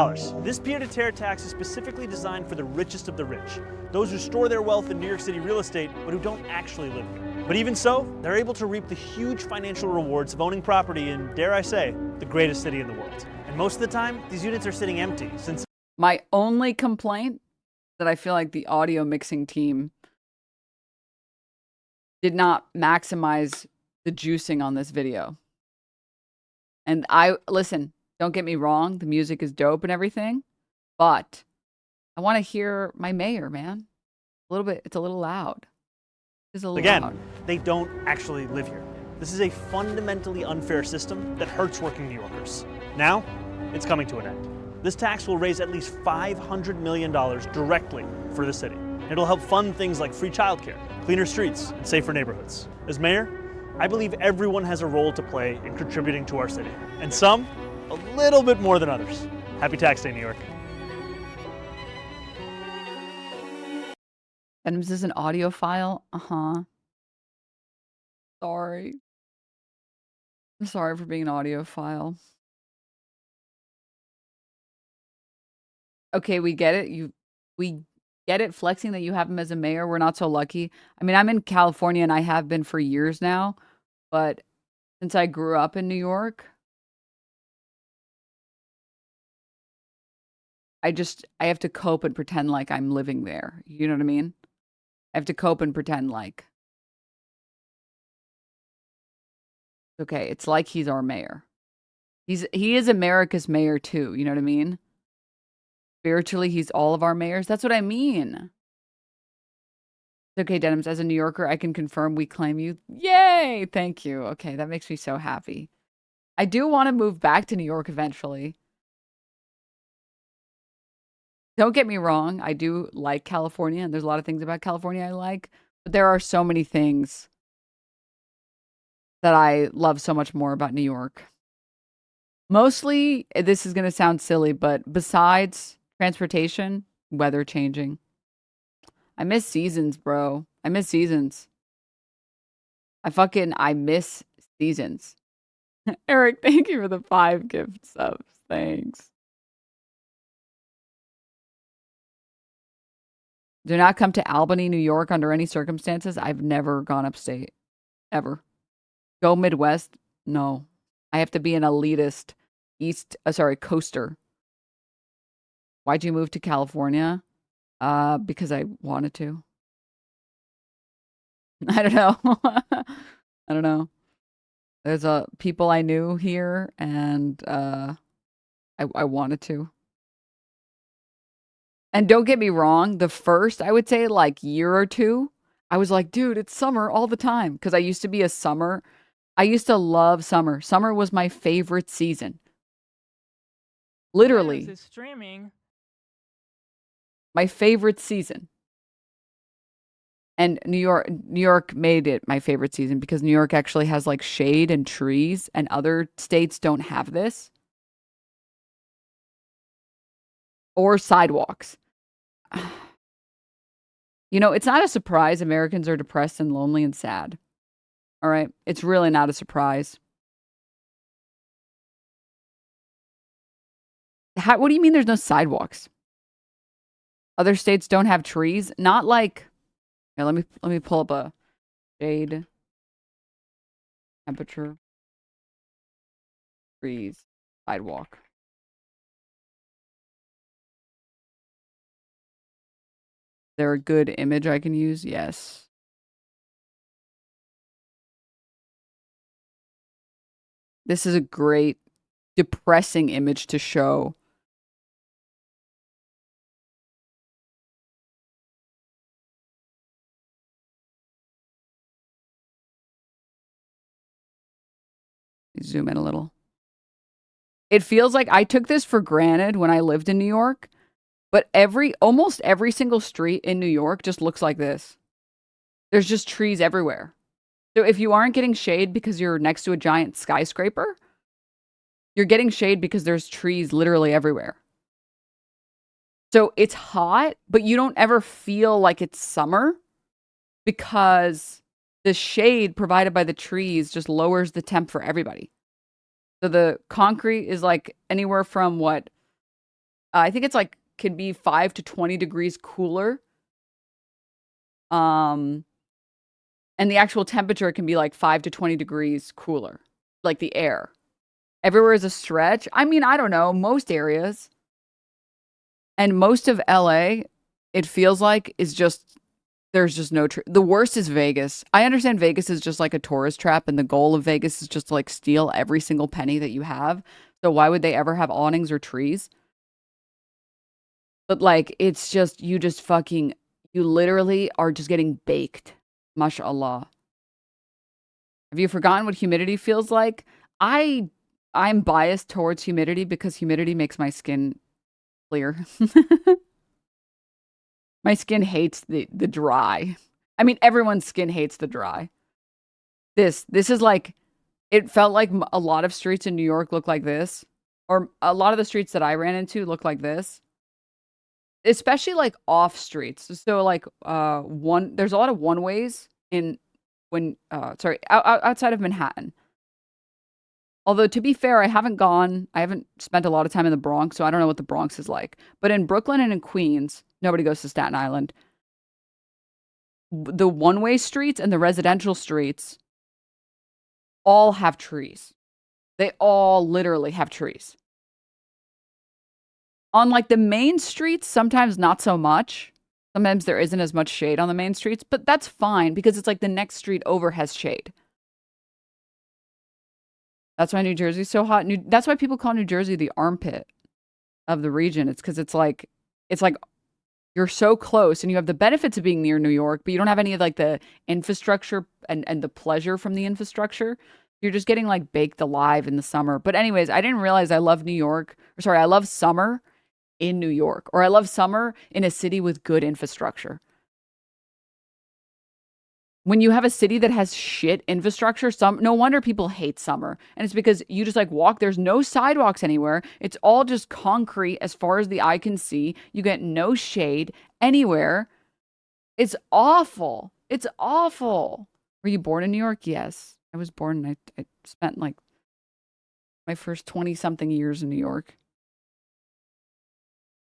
This Pied-à-Terre tax is specifically designed for the richest of the rich, those who store their wealth in New York City real estate, but who don't actually live here. But even so, they're able to reap the huge financial rewards of owning property in, dare I say, the greatest city in the world. And most of the time, these units are sitting empty since... My only complaint that I feel like the audio mixing team did not maximize the juicing on this video. And listen, don't get me wrong, the music is dope and everything, but I want to hear my mayor, man. It's a little loud. It's a little loud. They don't actually live here. This is a fundamentally unfair system that hurts working New Yorkers. Now, it's coming to an end. This tax will raise at least $500 million directly for the city. It'll help fund things like free childcare, cleaner streets, and safer neighborhoods. As mayor, I believe everyone has a role to play in contributing to our city, and some a little bit more than others. Happy Tax Day, New York. Denims is an audio file? Sorry. I'm sorry for being an audio file. Okay, we get it. We get it, flexing that you have him as a mayor. We're not so lucky. I mean, I'm in California and I have been for years now, but since I grew up in New York, I have to cope and pretend like I'm living there. You know what I mean? I have to cope and pretend like. Okay, it's like he's our mayor. He is America's mayor too, you know what I mean? Spiritually, he's all of our mayors. That's what I mean. Okay, Denims, as a New Yorker, I can confirm we claim you. Yay! Thank you. Okay, that makes me so happy. I do want to move back to New York eventually. Don't get me wrong. I do like California, and there's a lot of things about California I like. But there are so many things that I love so much more about New York. Mostly, this is going to sound silly, but besides transportation, weather changing. I miss seasons, bro. I miss seasons. I miss seasons. Eric, thank you for the 5 gift subs. Thanks. Do not come to Albany, New York under any circumstances. I've never gone upstate. Ever. Go Midwest? No. I have to be an elitist coaster. Why'd you move to California? Because I wanted to. I don't know. I don't know. There's people I knew here, and I wanted to. And don't get me wrong, the first, I would say, like, year or two, I was like, dude, it's summer all the time. Because I used to love summer. Summer was my favorite season. Literally. Is streaming. My favorite season. And New York made it my favorite season because New York actually has like shade and trees, and other states don't have this. Or sidewalks. You know, it's not a surprise Americans are depressed and lonely and sad. All right? It's really not a surprise. What do you mean there's no sidewalks? Other states don't have trees? Not like... Here, let me pull up a shade temperature trees sidewalk. Is there a good image I can use? Yes. This is a great depressing image to show. Zoom in a little. It feels like I took this for granted when I lived in New York, but almost every single street in New York just looks like this. There's just trees everywhere. So if you aren't getting shade because you're next to a giant skyscraper, you're getting shade because there's trees literally everywhere. So it's hot, but you don't ever feel like it's summer because the shade provided by the trees just lowers the temp for everybody. So the concrete is like anywhere from what I think it's like could be 5 to 20 degrees cooler. And the actual temperature can be like 5 to 20 degrees cooler, like the air. Everywhere is a stretch. I mean, I don't know, most areas. And most of LA, it feels like, is just, there's just no the worst is Vegas. I understand Vegas is just like a tourist trap, and the goal of Vegas is just to like steal every single penny that you have. So why would they ever have awnings or trees? But like, it's just, you literally are just getting baked. Mashallah. Have you forgotten what humidity feels like? I'm biased towards humidity because humidity makes my skin clear. My skin hates the dry. I mean, everyone's skin hates the dry. This is like, it felt like a lot of streets in New York look like this. Or a lot of the streets that I ran into look like this. Especially like off streets. So like there's a lot of one ways outside of Manhattan. Although, to be fair, I haven't spent a lot of time in the Bronx, so I don't know what the Bronx is like. But in Brooklyn and in Queens, nobody goes to Staten Island. The one-way streets and the residential streets all have trees. They all literally have trees. On like the main streets, sometimes not so much. Sometimes there isn't as much shade on the main streets, but that's fine because it's like the next street over has shade. That's why New Jersey's so hot. That's why people call New Jersey the armpit of the region. It's because it's like you're so close and you have the benefits of being near New York, but you don't have any of like the infrastructure and the pleasure from the infrastructure. You're just getting like baked alive in the summer. But anyways, I didn't realize I love I love summer in New York, or I love summer in a city with good infrastructure. When you have a city that has shit infrastructure, no wonder people hate summer. And it's because you just like walk, there's no sidewalks anywhere. It's all just concrete as far as the eye can see. You get no shade anywhere. It's awful. It's awful. Were you born in New York? Yes. I was born, I spent like my first 20-something years in New York.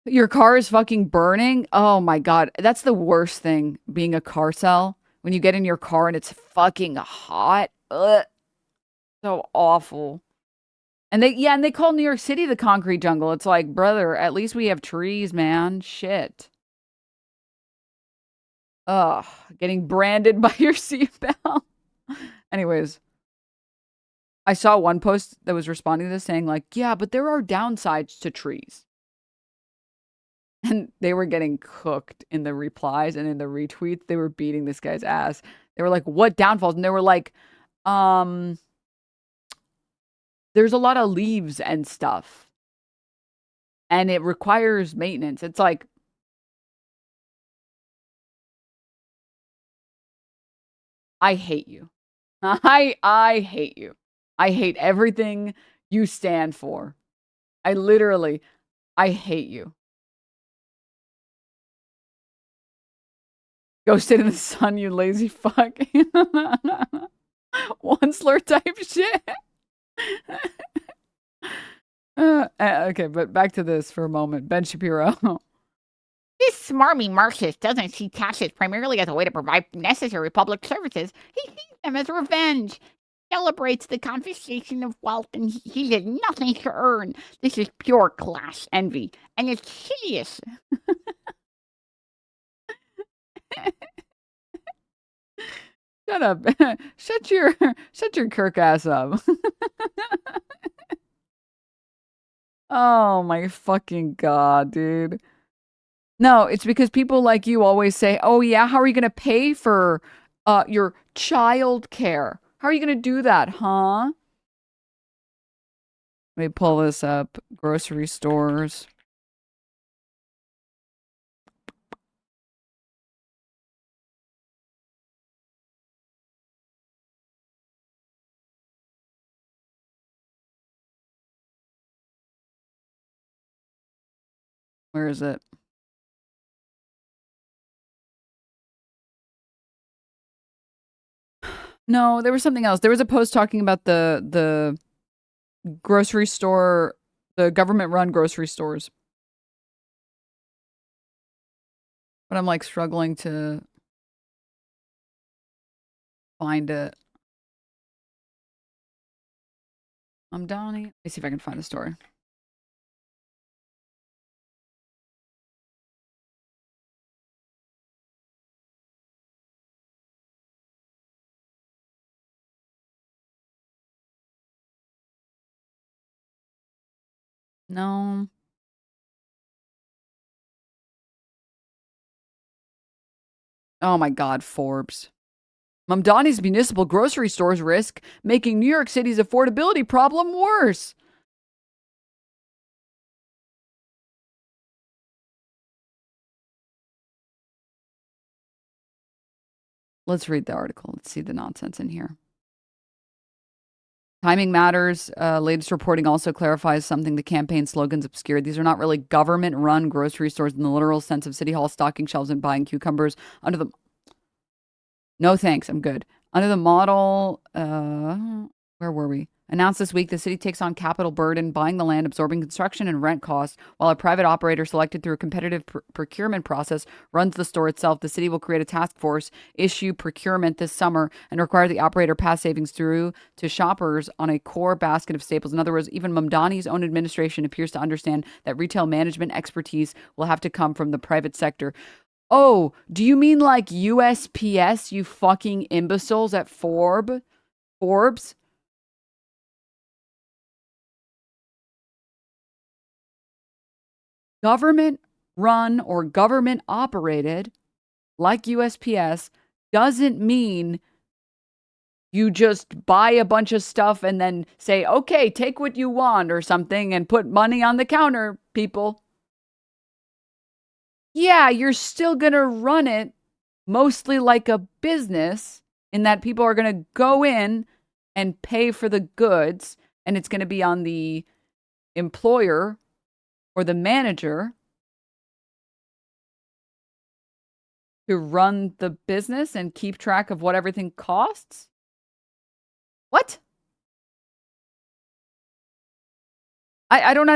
Your car is fucking burning? Oh my God. That's the worst thing, being a car cell. When you get in your car and it's fucking hot. Ugh. So awful. And they call New York City the concrete jungle. It's like, brother, at least we have trees, man. Shit. Ugh. Getting branded by your seatbelt. Anyways. I saw one post that was responding to this saying like, yeah, but there are downsides to trees. And they were getting cooked in the replies and in the retweets. They were beating this guy's ass. They were like, what downfalls? And they were like, there's a lot of leaves and stuff. And it requires maintenance. It's like, I hate you. I hate you. I hate everything you stand for. I hate you. Go sit in the sun, you lazy fuck. One slur type shit. Okay, but back to this for a moment. Ben Shapiro. This smarmy Marxist doesn't see taxes primarily as a way to provide necessary public services. He sees them as revenge. Celebrates the confiscation of wealth, and he has nothing to earn. This is pure class envy, and it's hideous. Shut up. Shut your Kirk ass up. Oh my fucking God, dude. No, it's because people like you always say, oh yeah, how are you going to pay for your child care? How are you going to do that, huh? Let me pull this up. Grocery stores. Where is it? No, there was something else. There was a post talking about the grocery store, the government-run grocery stores. But I'm like struggling to find it. Mamdani. Let me see if I can find the story. No. Oh my God, Forbes. Mamdani's municipal grocery stores risk making New York City's affordability problem worse. Let's read the article. Let's see the nonsense in here. Timing matters. Latest reporting also clarifies something the campaign slogans obscured. These are not really government-run grocery stores in the literal sense of City Hall stocking shelves and buying cucumbers under the... No thanks, I'm good. Under the model, where were we? Announced this week, the city takes on capital burden, buying the land, absorbing construction and rent costs, while a private operator selected through a competitive procurement process runs the store itself. The city will create a task force, issue procurement this summer, and require the operator pass savings through to shoppers on a core basket of staples. In other words, even Mamdani's own administration appears to understand that retail management expertise will have to come from the private sector. Oh, do you mean like USPS, you fucking imbeciles at Forbes? Government run or government operated, like USPS, doesn't mean you just buy a bunch of stuff and then say, okay, take what you want or something and put money on the counter, people. Yeah, you're still going to run it mostly like a business in that people are going to go in and pay for the goods, and it's going to be on the employer or the manager to run the business and keep track of what everything costs? What? I don't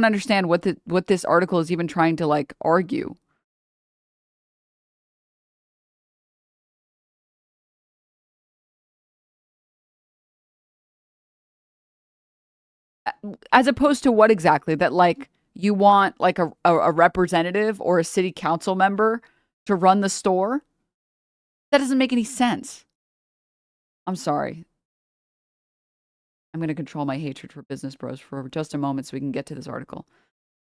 understand what this article is even trying to like argue. As opposed to what exactly? That like you want like a representative or a city council member to run the store? That doesn't make any sense. I'm sorry. I'm going to control my hatred for business bros for just a moment so we can get to this article.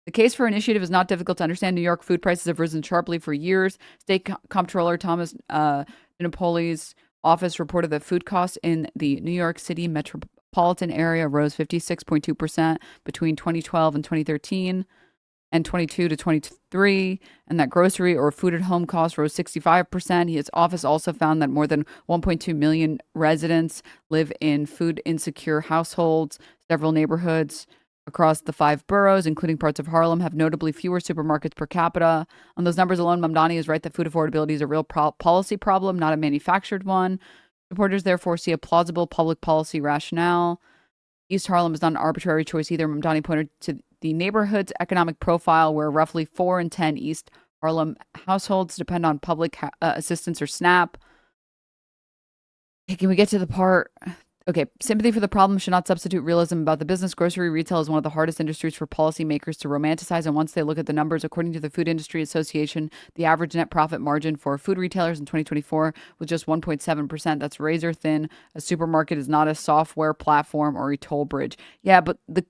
The case for initiative is not difficult to understand. New York food prices have risen sharply for years. State Comptroller Thomas Dinopoli's office reported that food costs in the New York City metropolitan area rose 56.2% between 2012 and 2013 and 22 to 23, and that grocery or food at home costs rose 65%. His office also found that more than 1.2 million residents live in food insecure households. Several neighborhoods across the 5 boroughs, including parts of Harlem, have notably fewer supermarkets per capita. On those numbers alone, Mamdani is right that food affordability is a real policy problem, not a manufactured one. Supporters therefore see a plausible public policy rationale. East Harlem is not an arbitrary choice either. Mamdani pointed to the neighborhood's economic profile, where roughly 4 in 10 East Harlem households depend on public assistance or SNAP. Okay, can we get to the part? Okay, sympathy for the problem should not substitute realism about the business. Grocery retail is one of the hardest industries for policymakers to romanticize, and once they look at the numbers, according to the Food Industry Association, the average net profit margin for food retailers in 2024 was just 1.7%. That's razor thin. A supermarket is not a software platform or a toll bridge. Yeah, but the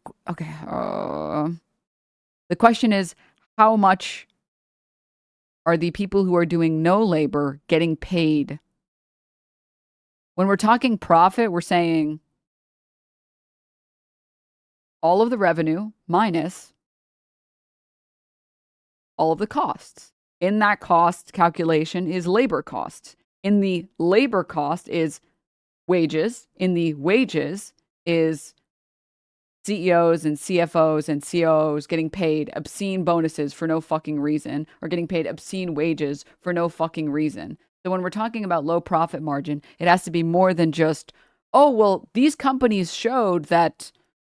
question is, how much are the people who are doing no labor getting paid? When we're talking profit, we're saying all of the revenue minus all of the costs. In that cost calculation is labor costs. In the labor cost is wages. In the wages is CEOs and CFOs and COOs getting paid obscene bonuses for no fucking reason, or getting paid obscene wages for no fucking reason. So when we're talking about low profit margin, it has to be more than just, oh, well, these companies showed that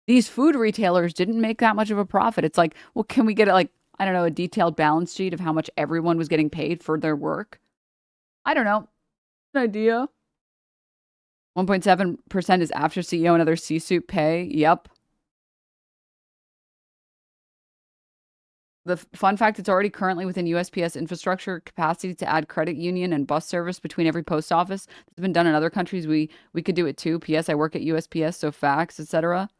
these food retailers didn't make that much of a profit. It's like, well, can we get like, I don't know, a detailed balance sheet of how much everyone was getting paid for their work? I don't know. An idea. 1.7% is after CEO and other C-suite pay. Yep. The fun fact, it's already currently within USPS infrastructure capacity to add credit union and bus service between every post office. It's been done in other countries. We could do it too. PS, I work at USPS, so fax, etc.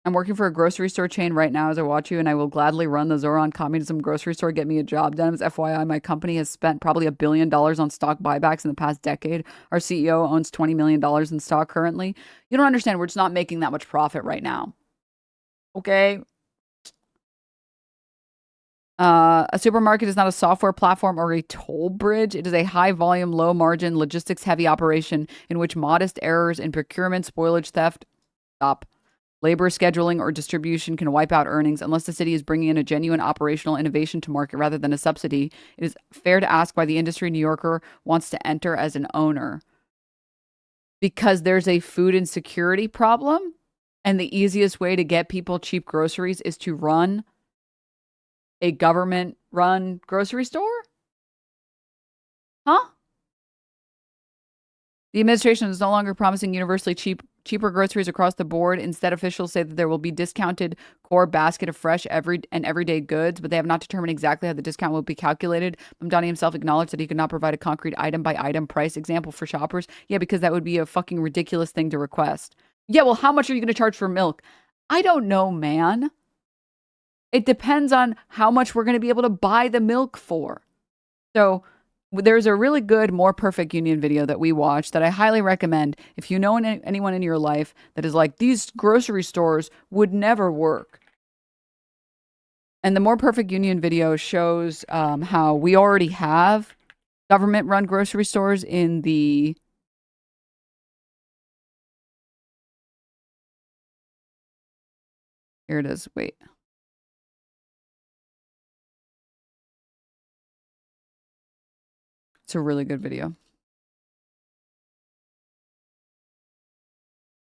I'm working for a grocery store chain right now as I watch you, and I will gladly run the Zohran communism grocery store. Get me a job. Denims, FYI, my company has spent probably $1 billion on stock buybacks in the past decade. Our CEO owns $20 million in stock currently. You don't understand. We're just not making that much profit right now. Okay. A supermarket is not a software platform or a toll bridge. It is a high volume, low margin, logistics heavy operation in which modest errors in procurement, spoilage, theft, labor scheduling, or distribution can wipe out earnings. Unless the city is bringing in a genuine operational innovation to market rather than a subsidy, it is fair to ask why the industry New Yorker wants to enter as an owner. Because there's a food insecurity problem, and the easiest way to get people cheap groceries is to run a government-run grocery store? Huh? The administration is no longer promising universally cheaper groceries across the board. Instead, officials say that there will be discounted core basket of fresh everyday goods, but they have not determined exactly how the discount will be calculated. Mamdani himself acknowledged that he could not provide a concrete item-by-item price example for shoppers. Yeah, because that would be a fucking ridiculous thing to request. Yeah, well, how much are you going to charge for milk? I don't know, man. It depends on how much we're going to be able to buy the milk for. So there's a really good More Perfect Union video that we watched that I highly recommend if you know anyone in your life that is like, these grocery stores would never work. And the More Perfect Union video shows how we already have government-run grocery stores in the... Here it is. Wait. It's a really good video.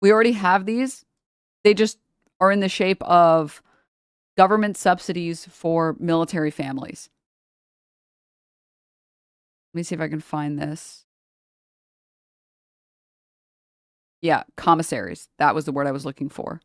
We already have these. They just are in the shape of government subsidies for military families. Let me see if I can find this. Yeah, commissaries. That was the word I was looking for.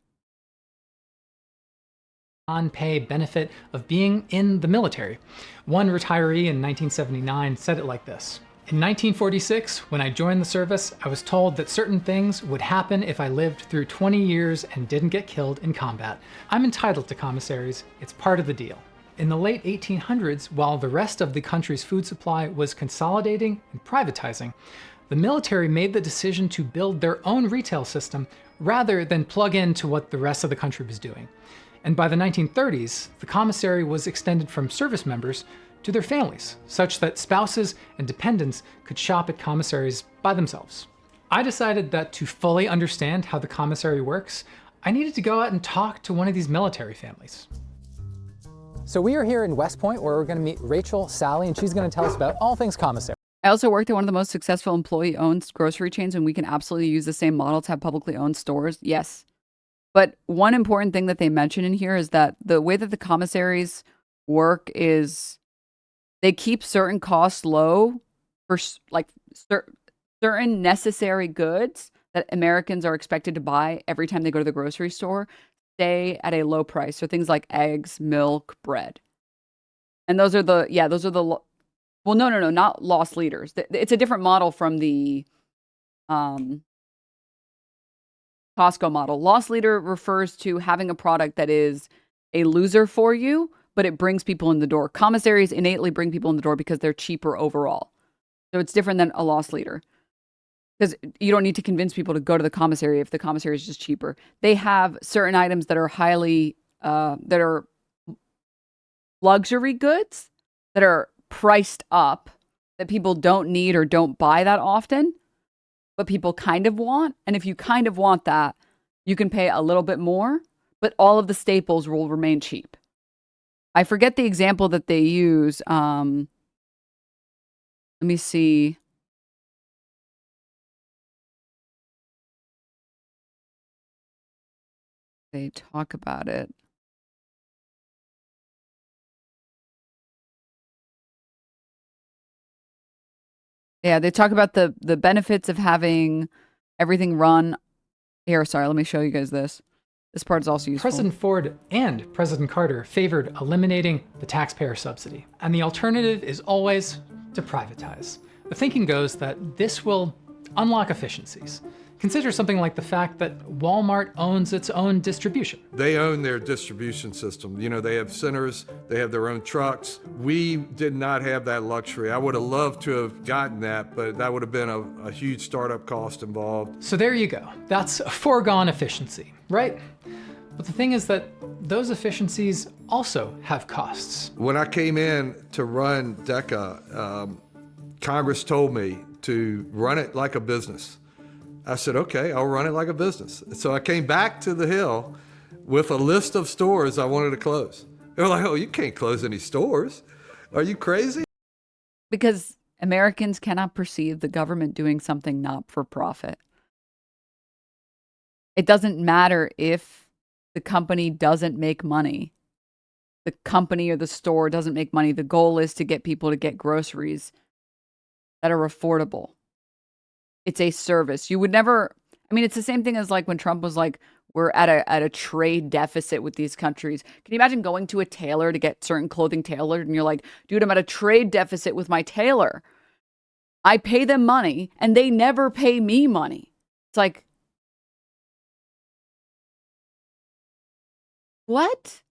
On-pay benefit of being in the military. One retiree in 1979 said it like this. In 1946, when I joined the service, I was told that certain things would happen if I lived through 20 years and didn't get killed in combat. I'm entitled to commissaries. It's part of the deal. In the late 1800s, while the rest of the country's food supply was consolidating and privatizing, the military made the decision to build their own retail system rather than plug into what the rest of the country was doing. And by the 1930s, the commissary was extended from service members to their families, such that spouses and dependents could shop at commissaries by themselves. I decided that to fully understand how the commissary works, I needed to go out and talk to one of these military families. So we are here in West Point where we're going to meet Rachel Sally, and she's going to tell us about all things commissary. I also worked at one of the most successful employee-owned grocery chains, and we can absolutely use the same model to have publicly owned stores. Yes. But one important thing that they mention in here is that the way that the commissaries work is they keep certain costs low for like certain necessary goods that Americans are expected to buy every time they go to the grocery store, stay at a low price. So things like eggs, milk, bread. And those are the, well, no, not loss leaders. It's a different model from the Costco model. Loss leader refers to having a product that is a loser for you, but it brings people in the door. Commissaries innately bring people in the door because they're cheaper overall. So it's different than a loss leader. Because you don't need to convince people to go to the commissary if the commissary is just cheaper. They have certain items that are highly, that are luxury goods that are priced up that people don't need or don't buy that often, but people kind of want. And if you kind of want that, you can pay a little bit more, but all of the staples will remain cheap. I forget the example that they use. Let me see. They talk about it. Yeah, they talk about the benefits of having everything run. Here, sorry, let me show you guys this. This part is also useful. President Ford and President Carter favored eliminating the taxpayer subsidy, and the alternative is always to privatize. The thinking goes that this will unlock efficiencies. Consider something like the fact that Walmart owns its own distribution. They own their distribution system. You know, they have centers, they have their own trucks. We did not have that luxury. I would have loved to have gotten that, but that would have been a huge startup cost involved. So there you go. That's a foregone efficiency, right? But the thing is that those efficiencies also have costs. When I came in to run DECA, Congress told me to run it like a business. I said, okay, I'll run it like a business. So I came back to the Hill with a list of stores I wanted to close. They were like, oh, you can't close any stores. Are you crazy? Because Americans cannot perceive the government doing something not for profit. It doesn't matter if the company doesn't make money. The company or the store doesn't make money. The goal is to get people to get groceries that are affordable. It's a service. You would never, I mean, it's the same thing as like when Trump was like, we're at a trade deficit with these countries. Can you imagine going to a tailor to get certain clothing tailored and you're like, dude, I'm at a trade deficit with my tailor. I pay them money and they never pay me money. It's like, what?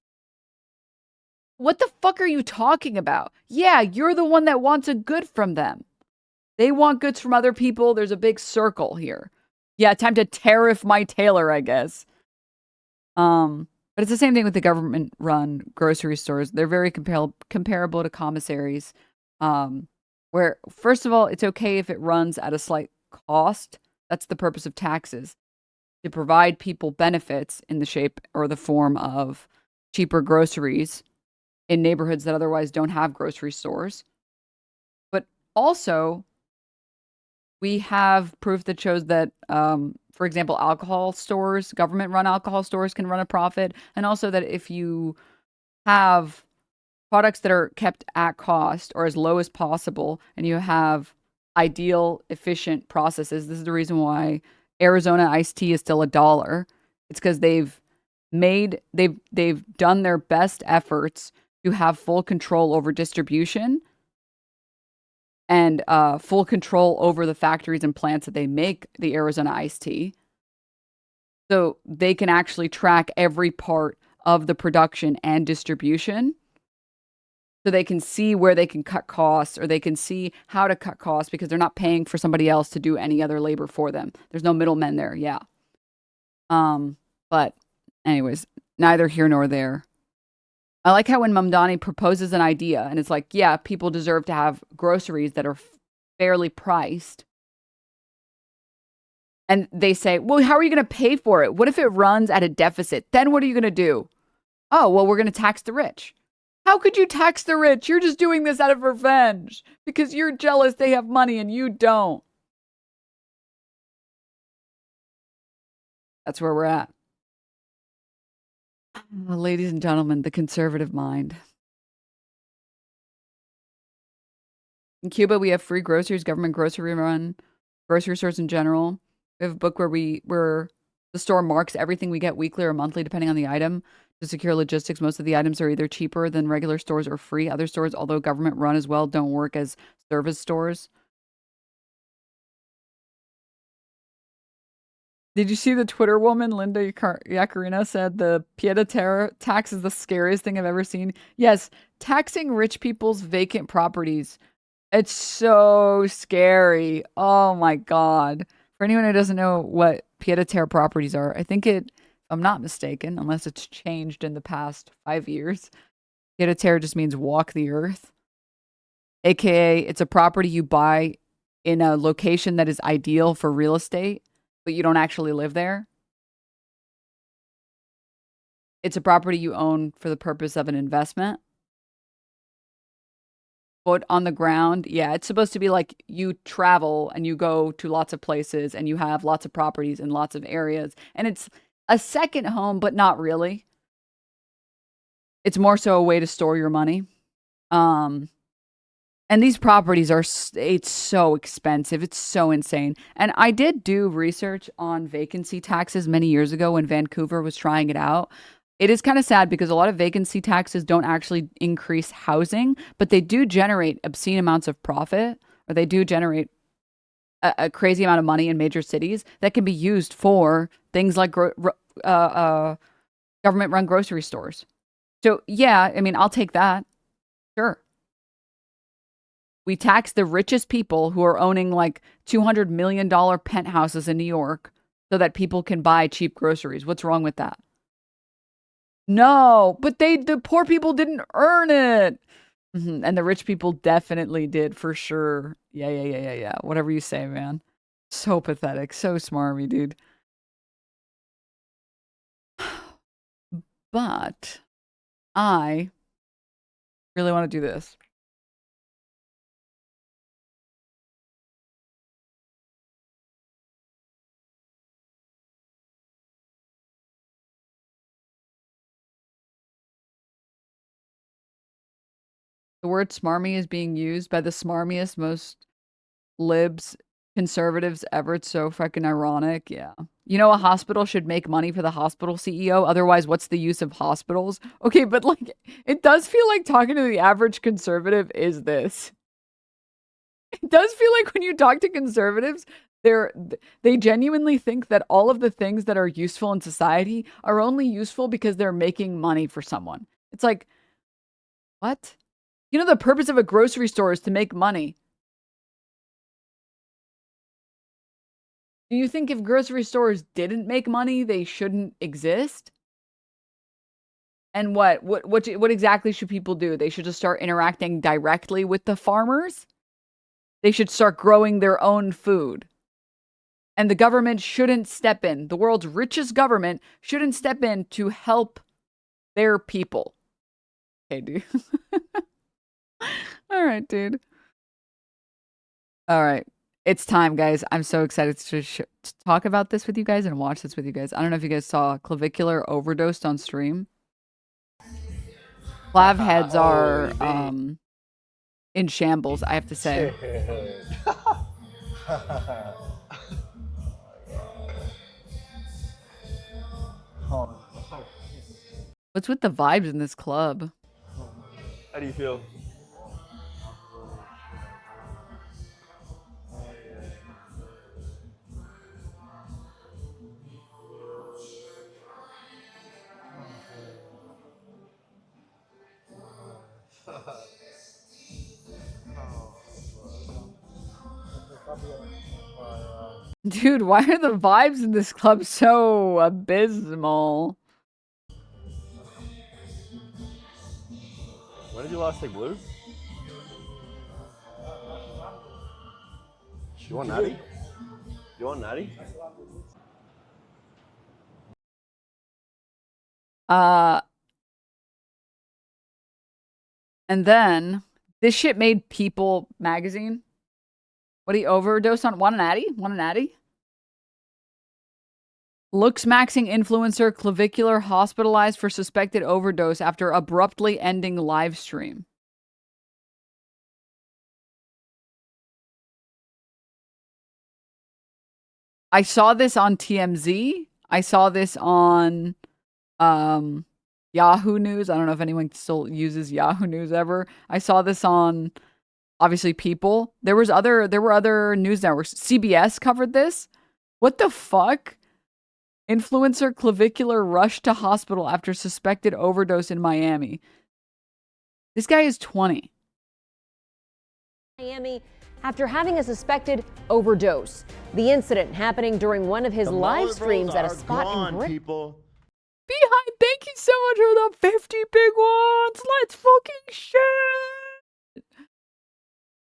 What the fuck are you talking about? Yeah, you're the one that wants a good from them. They want goods from other people. There's a big circle here. Yeah, time to tariff my tailor, I guess. But it's the same thing with the government-run grocery stores. They're very comparable to commissaries, where, first of all, it's okay if it runs at a slight cost. That's the purpose of taxes, to provide people benefits in the shape or the form of cheaper groceries in neighborhoods that otherwise don't have grocery stores. But Also, we have proof that shows that, for example, alcohol stores, government-run alcohol stores can run a profit. And also that if you have products that are kept at cost or as low as possible, and you have ideal, efficient processes, this is the reason why Arizona iced tea is still $1. It's because they've done their best efforts to have full control over distribution and full control over the factories and plants that they make the Arizona iced tea. So they can actually track every part of the production and distribution. So they can see where they can cut costs, or they can see how to cut costs because they're not paying for somebody else to do any other labor for them. There's no middlemen there. Yeah. But anyways, neither here nor there. I like how when Mamdani proposes an idea and it's like, yeah, people deserve to have groceries that are fairly priced. And they say, well, how are you going to pay for it? What if it runs at a deficit? Then what are you going to do? Oh, well, we're going to tax the rich. How could you tax the rich? You're just doing this out of revenge because you're jealous they have money and you don't. That's where we're at. Ladies and gentlemen, the conservative mind. In Cuba, we have free groceries, government grocery run, grocery stores in general. We have a book where the store marks everything we get weekly or monthly, depending on the item. To secure logistics, most of the items are either cheaper than regular stores or free. Other stores, although government run as well, don't work as service stores. Did you see the Twitter woman, Linda Yacarina, said the Pied-à-Terre tax is the scariest thing I've ever seen? Yes, taxing rich people's vacant properties. It's so scary. Oh my God. For anyone who doesn't know what Pied-à-Terre properties are, I think if I'm not mistaken, unless it's changed in the past 5 years, Pied-à-Terre just means walk the earth. AKA, it's a property you buy in a location that is ideal for real estate, but you don't actually live there. It's a property you own for the purpose of an investment. But on the ground, yeah, it's supposed to be like you travel and you go to lots of places and you have lots of properties in lots of areas. And it's a second home, but not really. It's more so a way to store your money. And these properties it's so expensive. It's so insane. And I did do research on vacancy taxes many years ago when Vancouver was trying it out. It is kind of sad because a lot of vacancy taxes don't actually increase housing, but they do generate obscene amounts of profit, or they do generate a crazy amount of money in major cities that can be used for things like government-run grocery stores. So, yeah, I mean, I'll take that. Sure. We tax the richest people who are owning like $200 million penthouses in New York so that people can buy cheap groceries. What's wrong with that? No, but the poor people didn't earn it. And the rich people definitely did, for sure. Yeah. Whatever you say, man. So pathetic. So smarmy, dude. But I really want to do this. The word smarmy is being used by the smarmiest, most libs, conservatives ever. It's so fucking ironic. Yeah. You know, a hospital should make money for the hospital CEO. Otherwise, what's the use of hospitals? Okay, but like, it does feel like talking to the average conservative is this. It does feel like when you talk to conservatives, they genuinely think that all of the things that are useful in society are only useful because they're making money for someone. It's like, what? You know, the purpose of a grocery store is to make money. Do you think if grocery stores didn't make money, they shouldn't exist? And what exactly should people do? They should just start interacting directly with the farmers? They should start growing their own food. And the government shouldn't step in. The world's richest government shouldn't step in to help their people. Okay, dude. All right, dude. All right. It's time, guys. I'm so excited to talk about this with you guys and watch this with you guys. I don't know if you guys saw Clavicular Overdose on stream. Clav heads are in shambles, I have to say. What's with the vibes in this club? How do you feel? Dude, why are the vibes in this club so abysmal? When did you last take blue? You want natty? You want natty? And then this shit made People magazine. What he overdosed on? Want an Addy? Want an Addy? Looks maxing influencer clavicular hospitalized for suspected overdose after abruptly ending live stream. I saw this on TMZ. I saw this on Yahoo News. I don't know if anyone still uses Yahoo News ever. I saw this on obviously People. There were other news networks. CBS covered this. What the fuck? Influencer clavicular rushed to hospital after suspected overdose in Miami. This guy is 20. Miami after having a suspected overdose. The incident happening during one of his live streams at a spot in Greta. Behind, thank you so much for the 50 big ones. Let's fucking shit.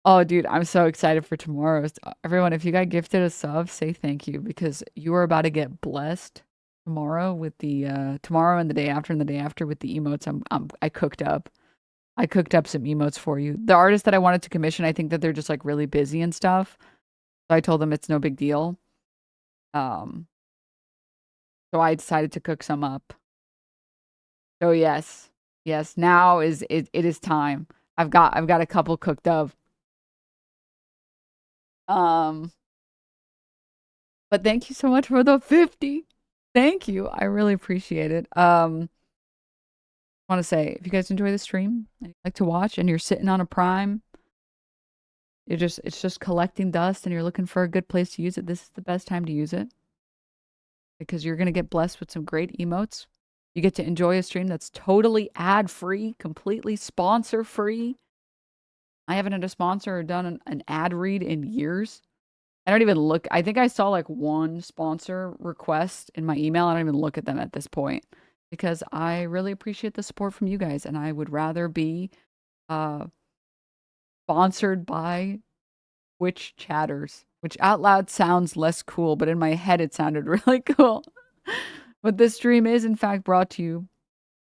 Oh, dude, I'm so excited for tomorrow's. Everyone, if you got gifted a sub, say thank you because you are about to get blessed tomorrow with the tomorrow and the day after and the day after with the emotes. I cooked up. I cooked up some emotes for you. The artists that I wanted to commission, I think that they're just like really busy and stuff. So I told them it's no big deal. So I decided to cook some up. So yes, now it is time. I've got a couple cooked up. But thank you so much for the 50. Thank you. I really appreciate it. I want to say, if you guys enjoy the stream and you like to watch and you're sitting on a Prime, it's just collecting dust and you're looking for a good place to use it, this is the best time to use it. Because you're going to get blessed with some great emotes. You get to enjoy a stream that's totally ad-free, completely sponsor-free. I haven't had a sponsor or done an ad read in years. I don't even look. I think I saw like one sponsor request in my email. I don't even look at them at this point because I really appreciate the support from you guys. And I would rather be sponsored by Twitch chatters, which out loud sounds less cool, but in my head it sounded really cool. But this stream is in fact brought to you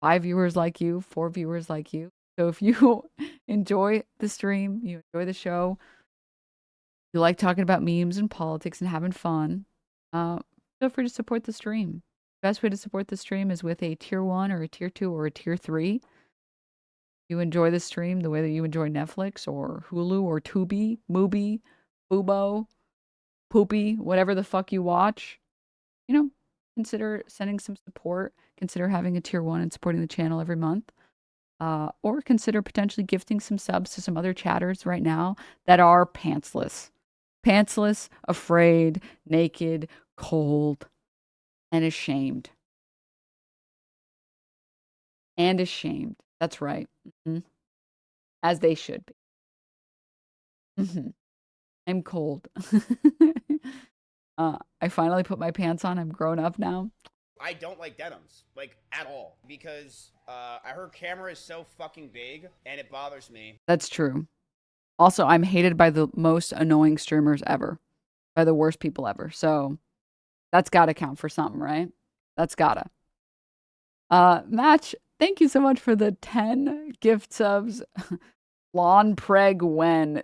by viewers like you, for viewers like you. So if you enjoy the stream, you enjoy the show, you like talking about memes and politics and having fun, feel free to support the stream. Best way to support the stream is with a tier 1 or a tier 2 or a tier 3. You enjoy the stream the way that you enjoy Netflix or Hulu or Tubi, Mubi, Fubo, Poopy, whatever the fuck you watch. You know, consider sending some support. Consider having a tier 1 and supporting the channel every month. Or consider potentially gifting some subs to some other chatters right now that are pantsless. Pantsless, afraid, naked, cold, and ashamed. And ashamed. That's right. As they should be. I'm cold. I finally put my pants on. I'm grown up now. I don't like denims, like, at all, because her camera is so fucking big, and it bothers me. That's true. Also, I'm hated by the most annoying streamers ever. By the worst people ever. So, that's gotta count for something, right? That's gotta. Match, thank you so much for the 10 gift subs. Lawn Preg Wen.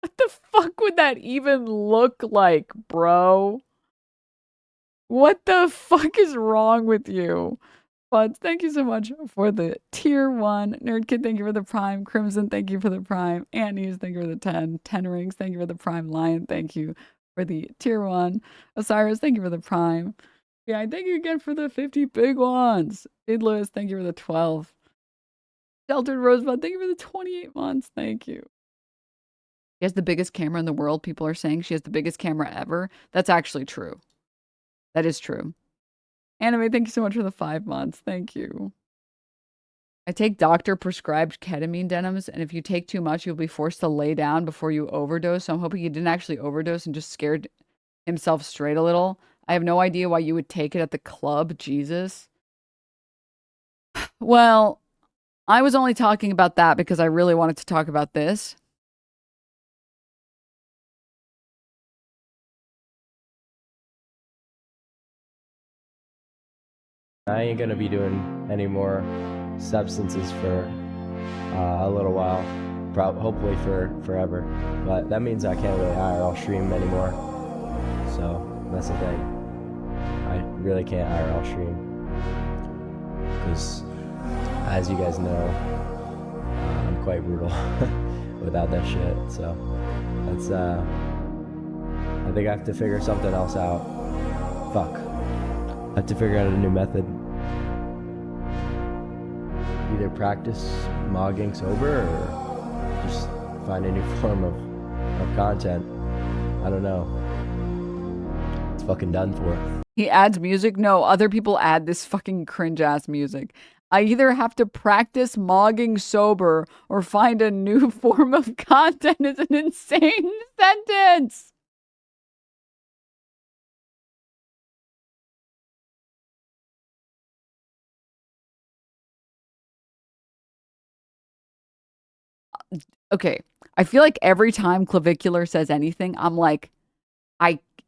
What the fuck would that even look like, bro? What the fuck is wrong with you? But thank you so much for the tier 1. Nerd Kid, thank you for the prime. Crimson, thank you for the prime. Annie's, thank you for the 10. 10 rings, thank you for the prime. Lion, thank you for the tier 1. Osiris, thank you for the prime. Yeah, thank you again for the 50 big ones. Id Lewis, thank you for the 12. Sheltered Rosebud, thank you for the 28 months. Thank you. She has the biggest camera in the world. People are saying she has the biggest camera ever. That's actually true. That is true. Anime, thank you so much for the 5 months. Thank you. I take doctor-prescribed ketamine denims, and if you take too much, you'll be forced to lay down before you overdose. So I'm hoping you didn't actually overdose and just scared himself straight a little. I have no idea why you would take it at the club. Jesus. Well, I was only talking about that because I really wanted to talk about this. I ain't gonna be doing any more substances for a little while, hopefully for forever. But that means I can't really IRL stream anymore. So that's the thing. I really can't IRL stream because, as you guys know, I'm quite brutal without that shit. So that's I think I have to figure something else out. Fuck. I have to figure out a new method. Either practice mogging sober or just find a new form of content. I don't know. It's fucking done for. He adds music? No, other people add this fucking cringe-ass music. I either have to practice mogging sober or find a new form of content. Is an insane sentence. Okay, I feel like every time Clavicular says anything, I'm like,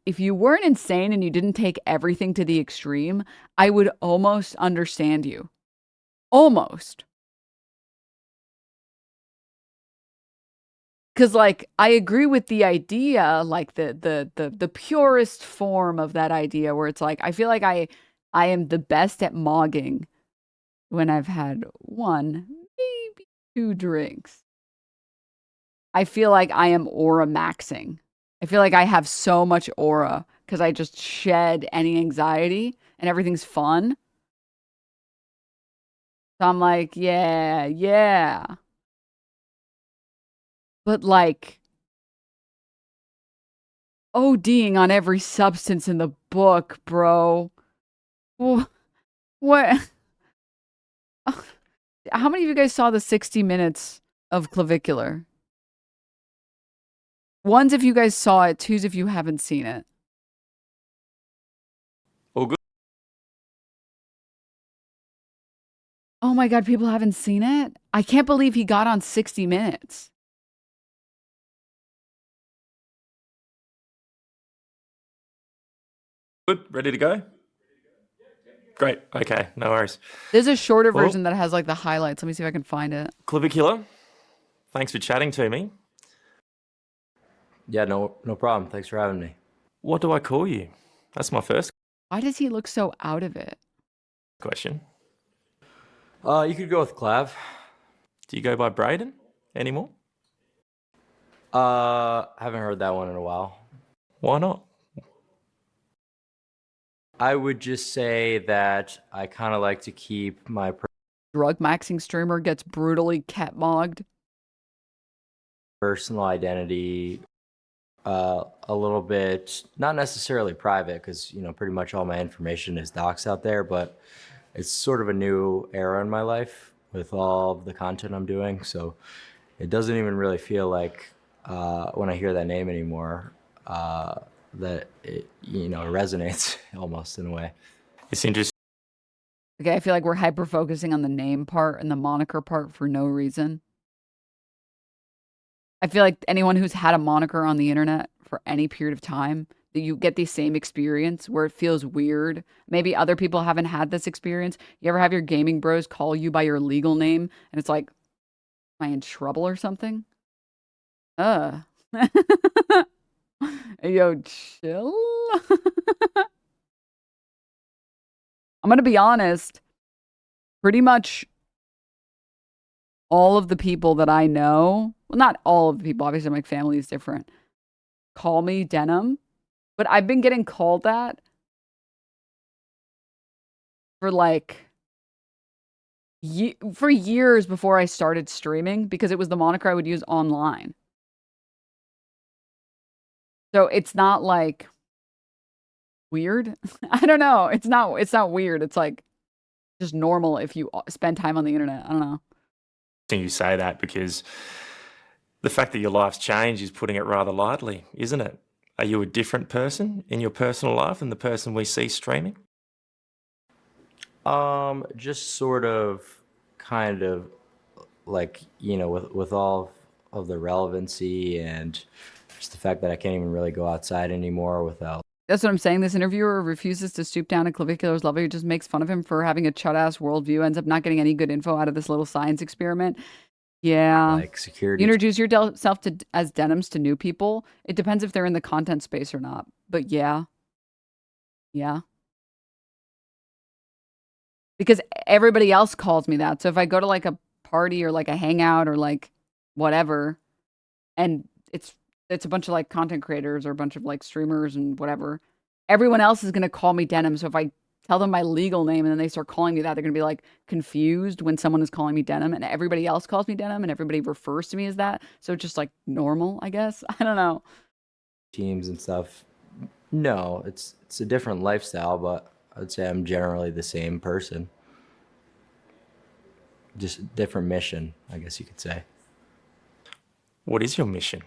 if you weren't insane and you didn't take everything to the extreme, I would almost understand you. Almost. Because, like, I agree with the idea, like the purest form of that idea, where it's like, I feel like I am the best at mogging when I've had 1, maybe 2 drinks. I feel like I am aura maxing. I feel like I have so much aura because I just shed any anxiety and everything's fun. So I'm like, yeah, yeah. But like, ODing on every substance in the book, bro. What? How many of you guys saw the 60 minutes of Clavicular? 1's if you guys saw it, 2's if you haven't seen it. All good. Oh my god, people haven't seen it? I can't believe he got on 60 minutes. Good. Ready to go? Great. Okay. No worries. There's a shorter Well, version that has like the highlights. Let me see if I can find it. Clavicular, thanks for chatting to me. Yeah, no problem. Thanks for having me. What do I call you? That's my first Why does he look so out of it? question. You could go with Clav. Do you go by Braden anymore? Haven't heard that one in a while. Why not? I would just say that I kind of like to keep my Drug maxing streamer gets brutally cat mogged. personal identity a little bit, not necessarily private, because pretty much all my information is docs out there, but it's sort of a new era in my life with all of the content I'm doing, so it doesn't even really feel like when I hear that name anymore that it resonates almost in a way. It's interesting. Okay, I feel like we're hyper focusing on the name part and the moniker part for no reason. I feel like anyone who's had a moniker on the internet for any period of time, that you get the same experience where it feels weird. Maybe other people haven't had this experience. You ever have your gaming bros call you by your legal name and it's like, am I in trouble or something? Yo, chill. I'm gonna be honest. Pretty much all of the people that I know, well, not all of the people, obviously my family is different, call me Denim. But I've been getting called that for like for years before I started streaming because it was the moniker I would use online. So it's not like weird. I don't know. It's not weird. It's like just normal if you spend time on the internet. I don't know. You say that because the fact that your life's changed is putting it rather lightly, isn't it? Are you a different person in your personal life than the person we see streaming? Just sort of, kind of, like, you know, with all of the relevancy and just the fact that I can't even really go outside anymore without. That's what I'm saying. This interviewer refuses to stoop down to Clavicular's level. He just makes fun of him for having a chud-ass worldview, ends up not getting any good info out of this little science experiment. Yeah. Like security. You introduce yourself as Denims to new people. It depends if they're in the content space or not. But yeah. Yeah. Because everybody else calls me that. So if I go to like a party or like a hangout or like whatever, and it's a bunch of like content creators or a bunch of like streamers and whatever, everyone else is going to call me Denim. So if I tell them my legal name and then they start calling me that, they're going to be like confused when someone is calling me Denim, and everybody else calls me Denim and everybody refers to me as that. So it's just like normal, I guess. I don't know. Teams and stuff. No, it's a different lifestyle, but I would say I'm generally the same person. Just a different mission, I guess you could say. What is your mission?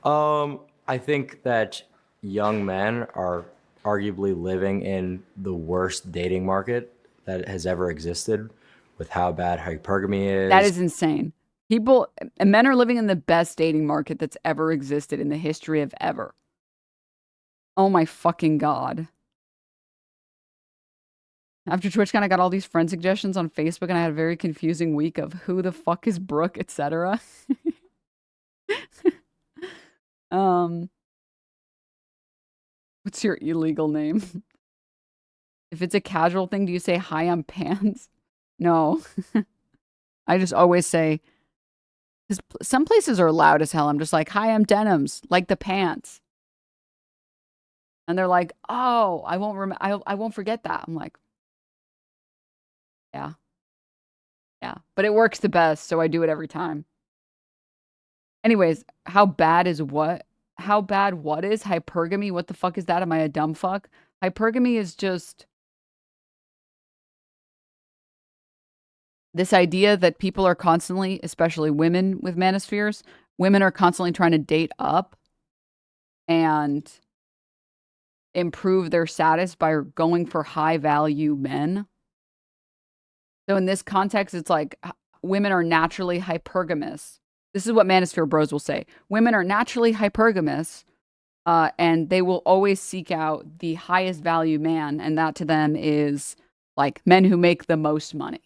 I think that young men are arguably living in the worst dating market that has ever existed with how bad hypergamy is. That is insane. Men are living in the best dating market that's ever existed in the history of ever. Oh my fucking God. After TwitchCon, I got all these friend suggestions on Facebook and I had a very confusing week of who the fuck is Brooke, etc. What's your illegal name? If it's a casual thing, do you say, hi, I'm Pants? No. I just always say, because some places are loud as hell. I'm just like, hi, I'm Denims, like the pants. And they're like, oh, I won't forget that. I'm like, yeah. Yeah. But it works the best, so I do it every time. Anyways, how bad is what? How bad what is hypergamy? What the fuck is that? Am I a dumb fuck? Hypergamy is just this idea that people are constantly, especially women with manospheres, women are constantly trying to date up and improve their status by going for high value men. So in this context, it's like women are naturally hypergamous. This is what manosphere bros will say. Women are naturally hypergamous, and they will always seek out the highest value man, and that to them is like men who make the most money.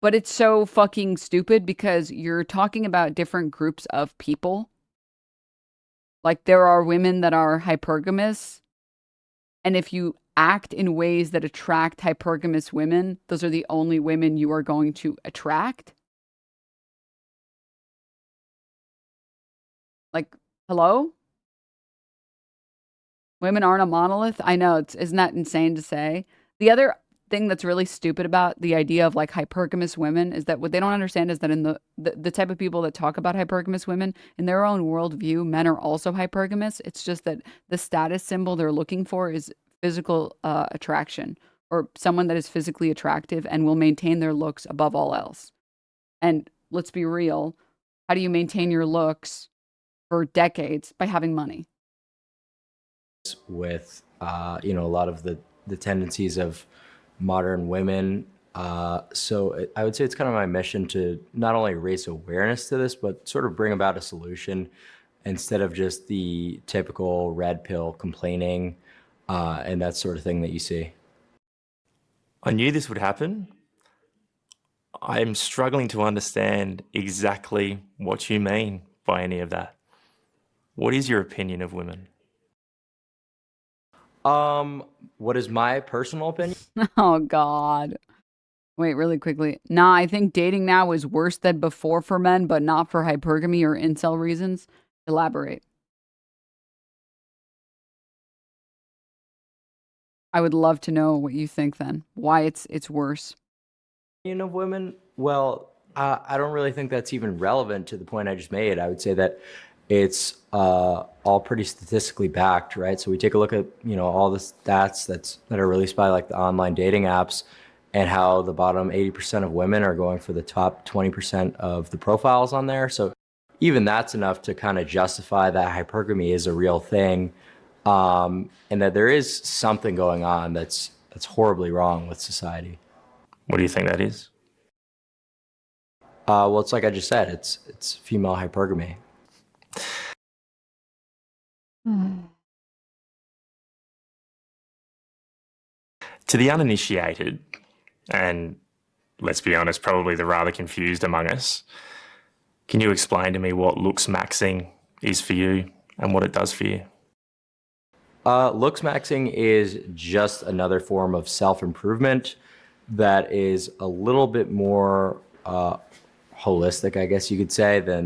But it's so fucking stupid because you're talking about different groups of people. Like there are women that are hypergamous, and if you act in ways that attract hypergamous women, those are the only women you are going to attract. Like, hello? Women aren't a monolith? I know, isn't that insane to say? The other thing that's really stupid about the idea of like hypergamous women is that what they don't understand is that in the type of people that talk about hypergamous women, in their own worldview, men are also hypergamous. It's just that the status symbol they're looking for is physical attraction, or someone that is physically attractive and will maintain their looks above all else. And let's be real, how do you maintain your looks for decades? By having money. With you know, a lot of the tendencies of modern women. So I would say it's kind of my mission to not only raise awareness to this, but sort of bring about a solution instead of just the typical red pill complaining and that sort of thing that you see. I knew this would happen. I'm struggling to understand exactly what you mean by any of that. What is your opinion of women? What is my personal opinion? Oh God. Wait, really quickly. Nah, I think dating now is worse than before for men, but not for hypergamy or incel reasons. Elaborate. I would love to know what you think then. Why it's worse. Of women? Well, I don't really think that's even relevant to the point I just made. I would say that it's all pretty statistically backed, right? So we take a look at all the stats that are released by like the online dating apps, and how the bottom 80% of women are going for the top 20% of the profiles on there. So even that's enough to kind of justify that hypergamy is a real thing, and that there is something going on that's horribly wrong with society. What do you think that is? Well, it's like I just said, it's female hypergamy. To the uninitiated, and let's be honest, probably the rather confused among us, can you explain to me what looks maxing is for you and what it does for you? Looks maxing is just another form of self-improvement that is a little bit more holistic, I guess you could say, than...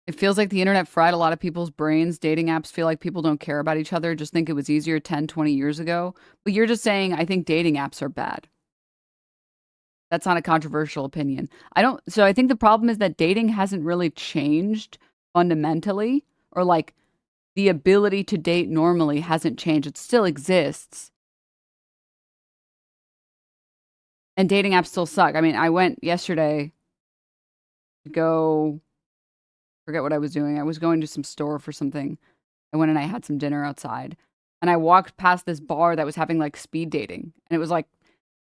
It feels like the internet fried a lot of people's brains. Dating apps feel like people don't care about each other, just think it was easier 10, 20 years ago. But you're just saying, I think dating apps are bad. That's not a controversial opinion. So I think the problem is that dating hasn't really changed fundamentally, or like the ability to date normally hasn't changed. It still exists. And dating apps still suck. I mean, I went yesterday to go... forget what I was doing. I was going to some store for something. I went and I had some dinner outside. And I walked past this bar that was having like speed dating. And it was like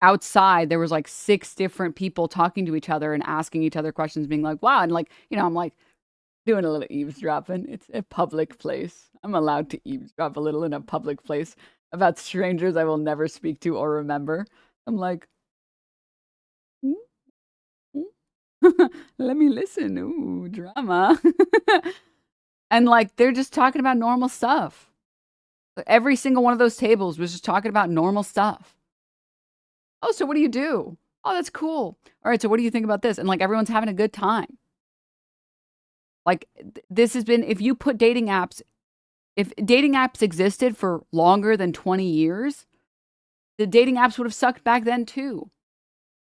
outside, there was like 6 different people talking to each other and asking each other questions, being like, wow. And like, I'm like doing a little eavesdropping. It's a public place. I'm allowed to eavesdrop a little in a public place about strangers I will never speak to or remember. I'm like, let me listen. Ooh, drama. And like, they're just talking about normal stuff. Every single one of those tables was just talking about normal stuff. Oh, so what do you do? Oh, that's cool. All right, so what do you think about this? And like, everyone's having a good time. Like, this has been, if dating apps existed for longer than 20 years, the dating apps would have sucked back then too.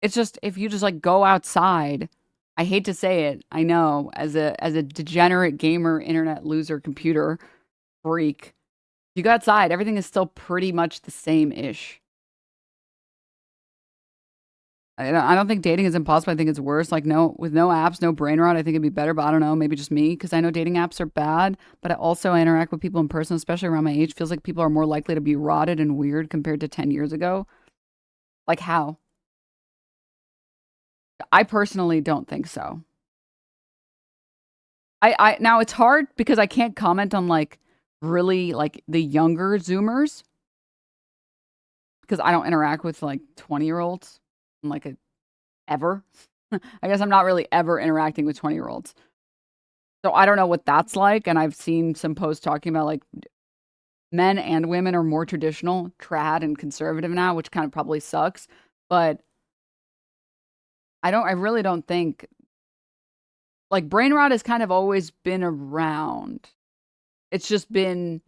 It's just, if you just like go outside, I hate to say it, I know, as a degenerate gamer, internet loser, computer freak, you go outside, everything is still pretty much the same-ish. I don't think dating is impossible. I think it's worse. Like, with no apps, no brain rot, I think it'd be better, but I don't know, maybe just me, because I know dating apps are bad, but I interact with people in person, especially around my age. Feels like people are more likely to be rotted and weird compared to 10 years ago. Like, how? I personally don't think so. Now it's hard because I can't comment on like really like the younger Zoomers, because I don't interact with like 20-year-olds like ever. I guess I'm not really ever interacting with 20-year-olds. So I don't know what that's like. And I've seen some posts talking about like men and women are more traditional, trad and conservative now, which kind of probably sucks. But I really don't think, like, brain rot has kind of always been around. It's just been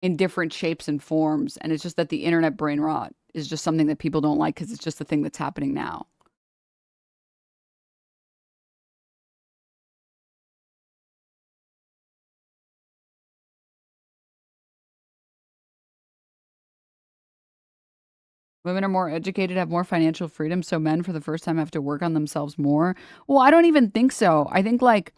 in different shapes and forms. And it's just that the internet brain rot is just something that people don't like because it's just the thing that's happening now. Women are more educated, have more financial freedom, so men for the first time have to work on themselves more. Well, I don't even think so. I think like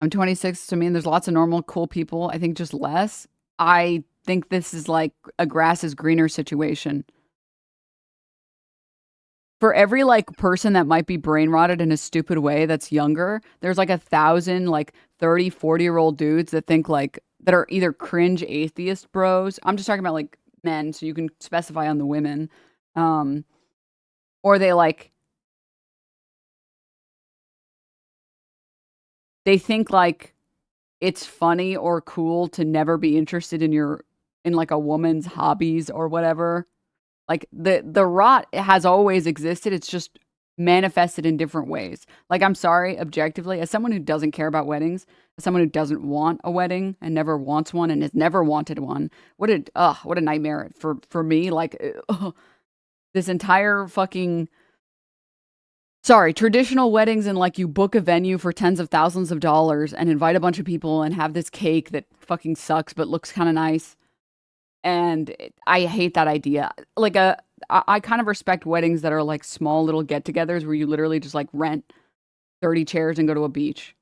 I'm 26, to me, and there's lots of normal, cool people. I think just less. I think this is like a grass is greener situation. For every like person that might be brain rotted in a stupid way that's younger, there's like 1,000 like 30, 40-year-old dudes that think like that are either cringe atheist bros. I'm just talking about like men, so you can specify on the women, Or they think like it's funny or cool to never be interested in like a woman's hobbies or whatever. Like the rot has always existed. It's just manifested in different ways. Like, I'm sorry, objectively, as someone who doesn't care about weddings, as someone who doesn't want a wedding and never wants one and has never wanted one, what a nightmare for me. Like, this entire fucking, sorry, traditional weddings, and like you book a venue for tens of thousands of dollars and invite a bunch of people and have this cake that fucking sucks but looks kind of nice. And I hate that idea. Like, I kind of respect weddings that are like small little get-togethers where you literally just like rent 30 chairs and go to a beach.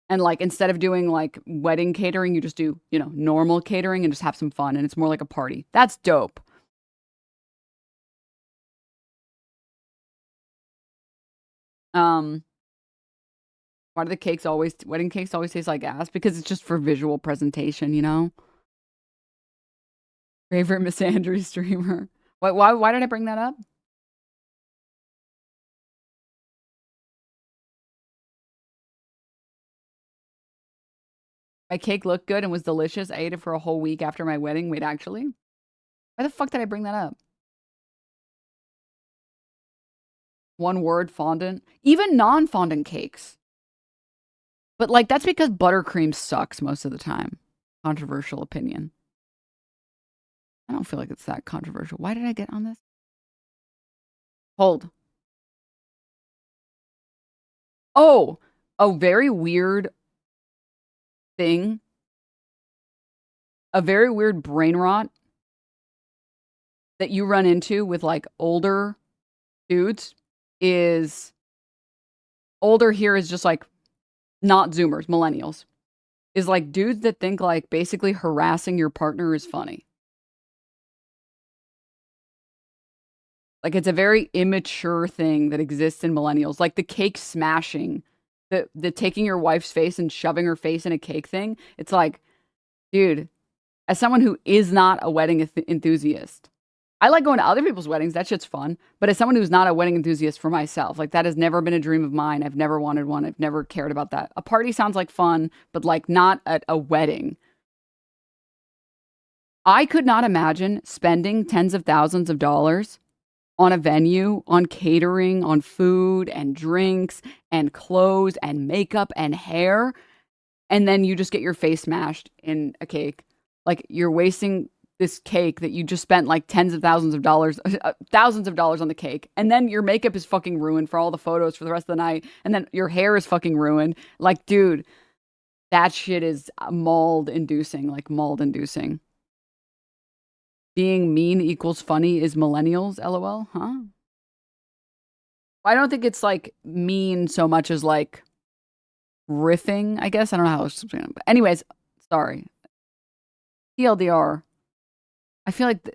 And like, instead of doing like wedding catering, you just do, normal catering and just have some fun. And it's more like a party. That's dope. Why do wedding cakes always taste like ass? Because it's just for visual presentation, Favorite Miss Andrews streamer. Why did I bring that up? My cake looked good and was delicious. I ate it for a whole week after my wedding. Wait, actually? Why the fuck did I bring that up? One word, fondant. Even non-fondant cakes. But like, that's because buttercream sucks most of the time. Controversial opinion. I don't feel like it's that controversial. Why did I get on this? Hold. Oh, a very weird thing. A very weird brain rot that you run into with like older dudes is, older here is just like not Zoomers, millennials. Is like dudes that think like basically harassing your partner is funny. Like, it's a very immature thing that exists in millennials. Like the cake smashing, the taking your wife's face and shoving her face in a cake thing. It's like, dude, as someone who is not a wedding enthusiast, I like going to other people's weddings. That shit's fun. But as someone who's not a wedding enthusiast for myself, like that has never been a dream of mine. I've never wanted one. I've never cared about that. A party sounds like fun, but like not at a wedding. I could not imagine spending tens of thousands of dollars on a venue, on catering, on food and drinks and clothes and makeup and hair, and then you just get your face smashed in a cake. Like, you're wasting this cake that you just spent like tens of thousands of dollars on the cake, and then your makeup is fucking ruined for all the photos for the rest of the night, and then your hair is fucking ruined. Like, dude, that shit is mold inducing. Being mean equals funny is millennials, LOL, huh? I don't think it's like mean so much as like riffing, I guess. I don't know how else to explain it. But anyways, sorry. TLDR. I feel like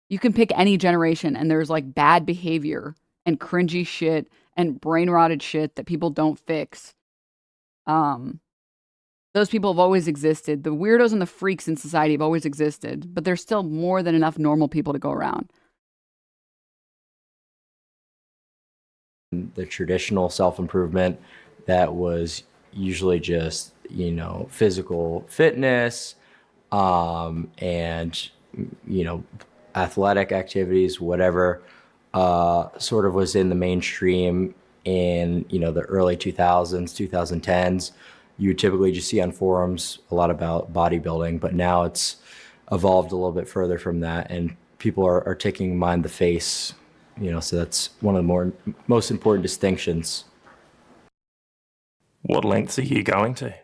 you can pick any generation and there's like bad behavior and cringy shit and brain rotted shit that people don't fix. Those people have always existed. The weirdos and the freaks in society have always existed, but there's still more than enough normal people to go around. The traditional self-improvement that was usually just, physical fitness, and, athletic activities, whatever, sort of was in the mainstream in, the early 2000s, 2010s. You typically just see on forums a lot about bodybuilding, but now it's evolved a little bit further from that, and people are taking mind the face, so that's one of the most important distinctions. What lengths are you going to?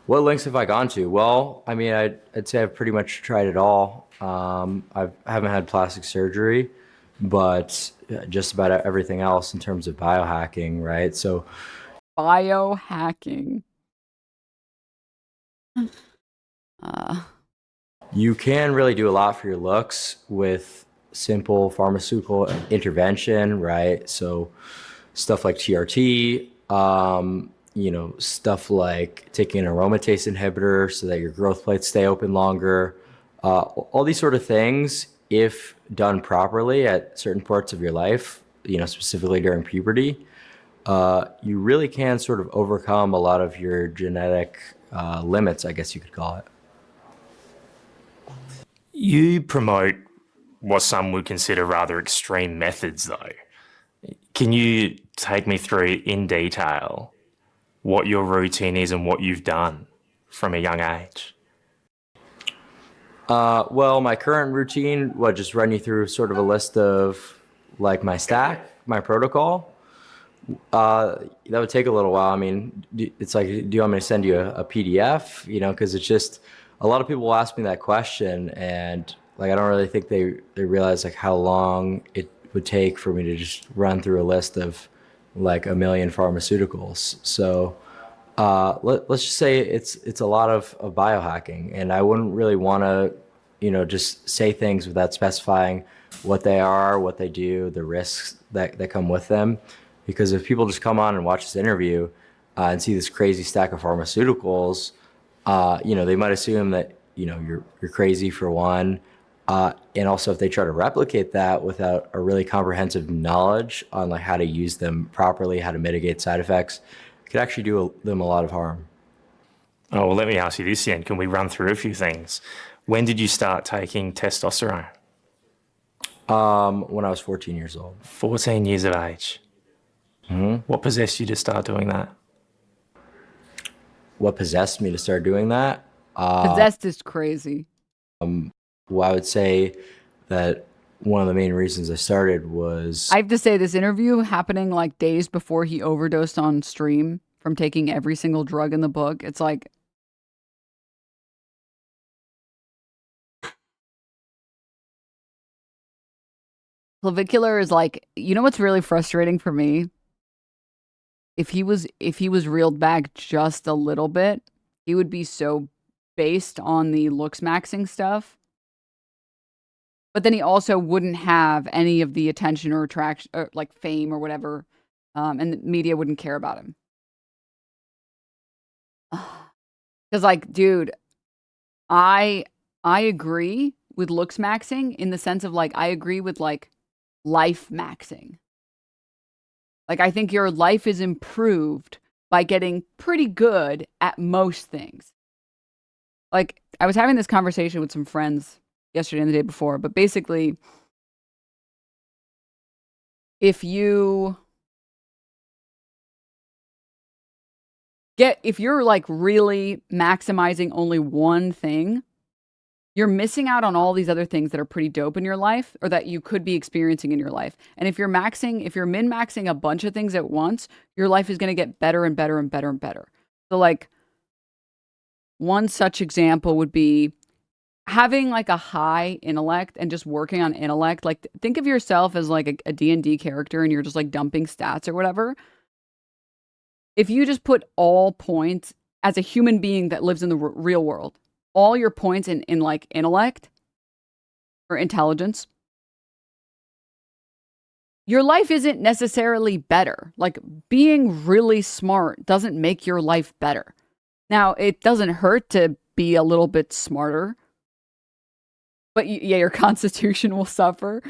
What lengths have I gone to? Well, I mean, I'd say I've pretty much tried it all. I haven't had plastic surgery, but just about everything else in terms of biohacking, right? So biohacking. You can really do a lot for your looks with simple pharmaceutical intervention, right? So stuff like TRT, stuff like taking an aromatase inhibitor so that your growth plates stay open longer, All these sort of things, if done properly at certain parts of your life, specifically during puberty, you really can sort of overcome a lot of your genetic limits, I guess you could call it. You promote what some would consider rather extreme methods, though. Can you take me through in detail what your routine is and what you've done from a young age? Well, my current routine, just run you through sort of a list of like my stack, my protocol. That would take a little while. I mean, it's like, do you want me to send you a PDF? Because it's just, a lot of people will ask me that question, and like, I don't really think they realize like how long it would take for me to just run through a list of like a million pharmaceuticals. So let's just say it's a lot of biohacking, and I wouldn't really want to, just say things without specifying what they are, what they do, the risks that come with them. Because if people just come on and watch this interview and see this crazy stack of pharmaceuticals, they might assume that you're crazy, for one, and also if they try to replicate that without a really comprehensive knowledge on like how to use them properly, how to mitigate side effects, it could actually do them a lot of harm. Oh, well, let me ask you this then. Can we run through a few things? When did you start taking testosterone? When I was 14 years old. 14 years of age. Mm-hmm. What possessed you to start doing that? What possessed me to start doing that? Possessed is crazy. Well, I would say that one of the main reasons I started was... I have to say, this interview happening like days before he overdosed on stream from taking every single drug in the book. It's like... Clavicular is like, what's really frustrating for me? If he was reeled back just a little bit, he would be so based on the looks maxing stuff. But then he also wouldn't have any of the attention or attraction, or like fame or whatever, and the media wouldn't care about him. Because, like, dude, I agree with looks maxing in the sense of like I agree with like life maxing. Like, I think your life is improved by getting pretty good at most things. Like, I was having this conversation with some friends yesterday and the day before, but basically, if you're like really maximizing only one thing, you're missing out on all these other things that are pretty dope in your life, or that you could be experiencing in your life. And if you're min-maxing a bunch of things at once, your life is going to get better and better and better and better. So like, one such example would be having like a high intellect and just working on intellect. Like, think of yourself as like a D&D character and you're just like dumping stats or whatever. If you just put all points as a human being that lives in the real world, all your points in like intellect or intelligence, your life isn't necessarily better. Like, being really smart doesn't make your life better. Now, it doesn't hurt to be a little bit smarter, but yeah, your constitution will suffer.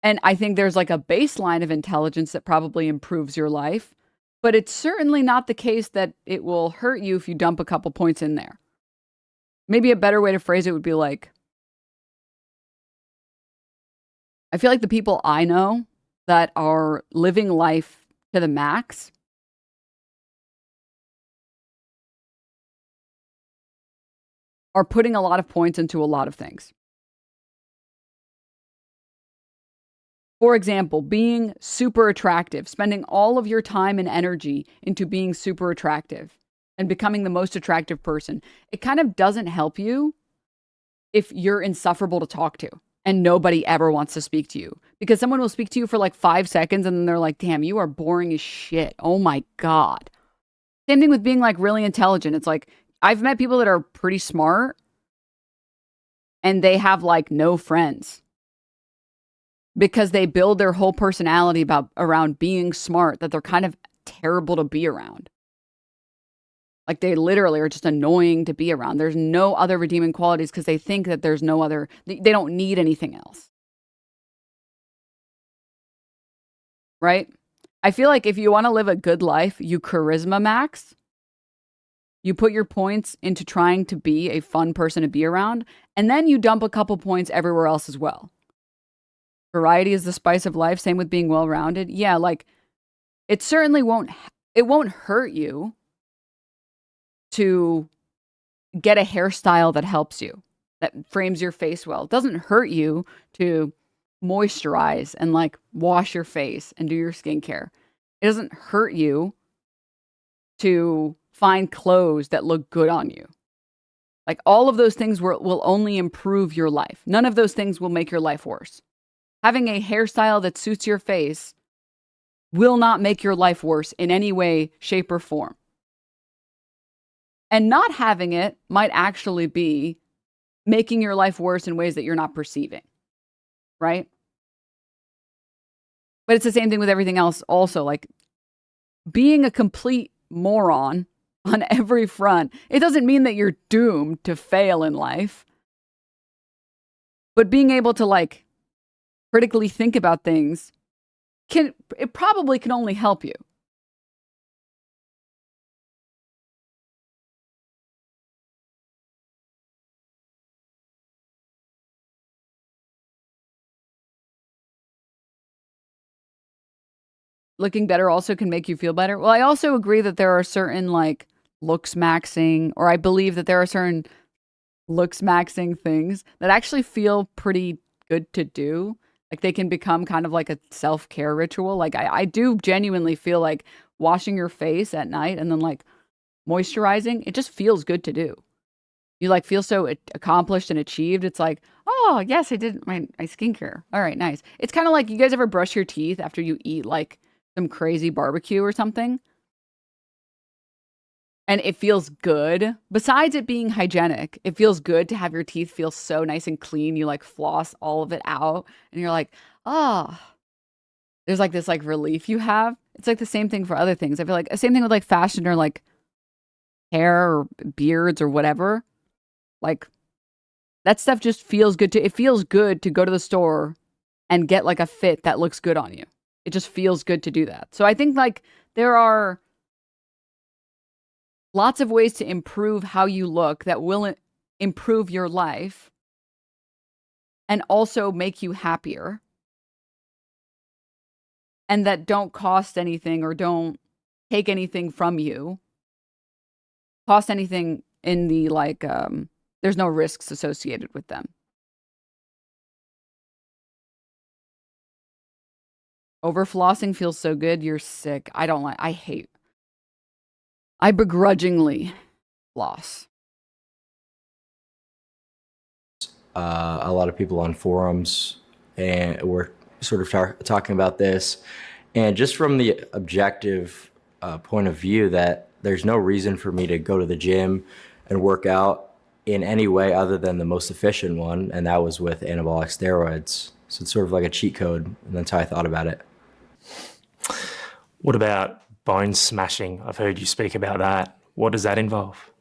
And I think there's like a baseline of intelligence that probably improves your life, but it's certainly not the case that it will hurt you if you dump a couple points in there. Maybe a better way to phrase it would be like, I feel like the people I know that are living life to the max are putting a lot of points into a lot of things. For example, being super attractive, spending all of your time and energy into being super attractive and becoming the most attractive person. It kind of doesn't help you if you're insufferable to talk to and nobody ever wants to speak to you, because someone will speak to you for like 5 seconds and then they're like, damn, you are boring as shit. Oh my God. Same thing with being like really intelligent. It's like, I've met people that are pretty smart and they have like no friends because they build their whole personality around being smart, that they're kind of terrible to be around. Like they literally are just annoying to be around. There's no other redeeming qualities because they think that there's no other, they don't need anything else. Right? I feel like if you want to live a good life, you charisma max. You put your points into trying to be a fun person to be around, and then you dump a couple points everywhere else as well. Variety is the spice of life. Same with being well-rounded. Yeah, like it certainly won't hurt you to get a hairstyle that helps you, that frames your face well. It doesn't hurt you to moisturize and like wash your face and do your skincare. It doesn't hurt you to find clothes that look good on you. Like all of those things will only improve your life. None of those things will make your life worse. Having a hairstyle that suits your face will not make your life worse in any way, shape, or form. And not having it might actually be making your life worse in ways that you're not perceiving. Right? But it's the same thing with everything else also. Like being a complete moron on every front, it doesn't mean that you're doomed to fail in life. But being able to like critically think about things it probably can only help you. Looking better also can make you feel better. Well, I also agree that there are certain like looks maxing, or I believe that there are certain looks maxing things that actually feel pretty good to do. Like they can become kind of like a self-care ritual. Like I do genuinely feel like washing your face at night and then like moisturizing, it just feels good to do. You like feel so accomplished and achieved. It's like, oh yes, I did my skincare. All right, nice. It's kind of like, you guys ever brush your teeth after you eat like some crazy barbecue or something? And it feels good. Besides it being hygienic, it feels good to have your teeth feel so nice and clean. You like floss all of it out and you're like, oh, there's like this like relief you have. It's like the same thing for other things. I feel like the same thing with like fashion or like hair or beards or whatever. Like that stuff just feels good it feels good to go to the store and get like a fit that looks good on you. It just feels good to do that. So I think like there are lots of ways to improve how you look that will improve your life and also make you happier, and that don't cost anything or don't take anything from you, cost anything in the like, there's no risks associated with them. Over flossing feels so good. You're sick. I begrudgingly floss. A lot of people on forums and were sort of talking about this, and just from the objective point of view that there's no reason for me to go to the gym and work out in any way other than the most efficient one, and that was with anabolic steroids. So it's sort of like a cheat code, and that's how I thought about it. What about bone smashing? I've heard you speak about that. What does that involve?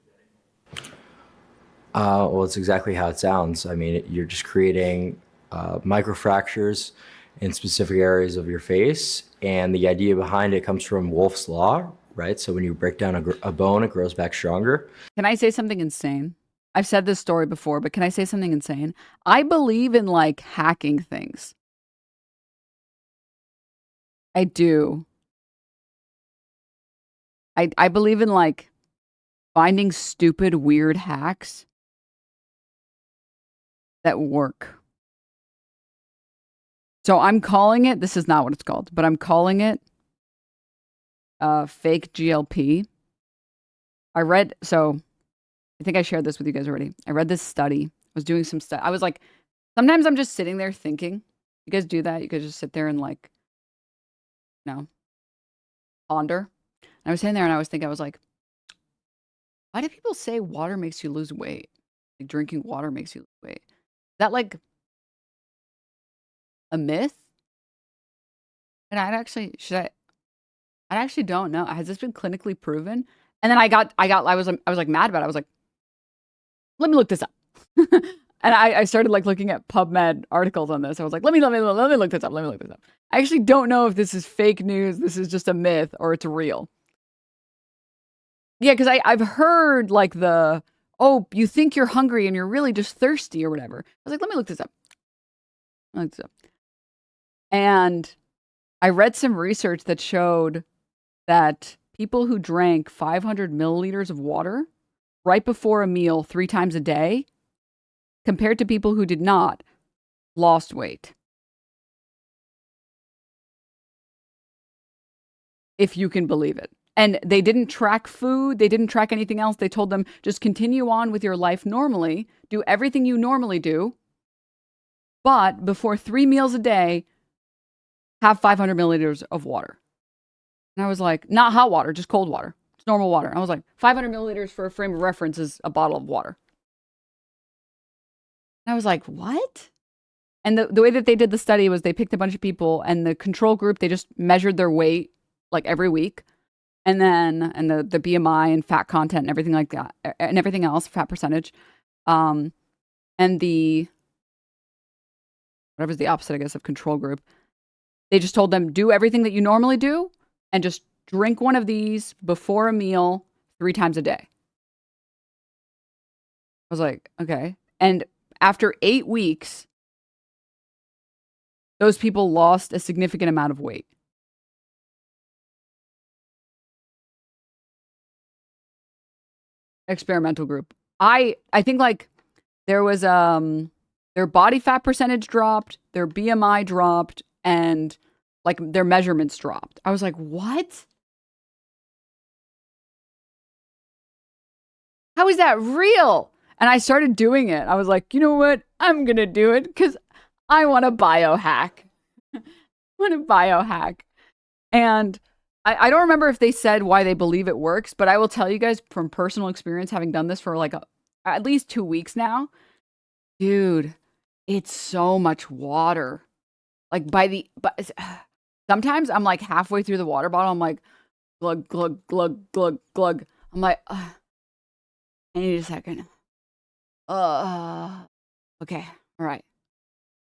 Well, it's exactly how it sounds. I mean, you're just creating microfractures in specific areas of your face, and the idea behind it comes from Wolff's Law, right? So when you break down a bone, it grows back stronger. Can I say something insane? I've said this story before, but can I say something insane? I believe in like hacking things. I do. I believe in like finding stupid, weird hacks that work. So I'm calling it, this is not what it's called, but I'm calling it fake GLP. I think I shared this with you guys already. I read this study. I was doing some stuff. I was like, sometimes I'm just sitting there thinking. You guys do that? You guys just sit there and like, ponder. And I was sitting there and I was thinking, I was like, why do people say water makes you lose weight? Like drinking water makes you lose weight. Is that like a myth? And I actually don't know. Has this been clinically proven? And then I was like mad about it. I was like, let me look this up. And I started like looking at PubMed articles on this. I was like, let me look this up. Let me look this up. I actually don't know if this is fake news, this is just a myth, or it's real. Yeah, because I've heard like you think you're hungry and you're really just thirsty or whatever. I was like, let me look this up. And I read some research that showed that people who drank 500 milliliters of water right before a meal 3 times a day, compared to people who did not, lost weight. If you can believe it. And they didn't track food. They didn't track anything else. They told them, just continue on with your life normally. Do everything you normally do. But before 3 meals a day, have 500 milliliters of water. And I was like, not hot water, just cold water. It's normal water. I was like, 500 milliliters for a frame of reference is a bottle of water. And I was like, what? And the way that they did the study was they picked a bunch of people, and the control group, they just measured their weight like every week. And then, and the BMI and fat content and everything like that, and everything else, fat percentage. And whatever's the opposite, I guess, of control group. They just told them, do everything that you normally do and just drink one of these before a meal 3 times a day. I was like, okay. And after 8 weeks, those people lost a significant amount of weight. Experimental group. I think like there was their body fat percentage dropped, their BMI dropped, and like their measurements dropped. I was like, what? How is that real? And I started doing it. I was like, you know what? I'm going to do it because I want to biohack. I want to biohack. And I don't remember if they said why they believe it works, but I will tell you guys from personal experience, having done this for like at least 2 weeks now, dude, it's so much water. Like sometimes I'm like halfway through the water bottle. I'm like, glug, glug, glug, glug, glug. I'm like, I need a second. Okay. All right.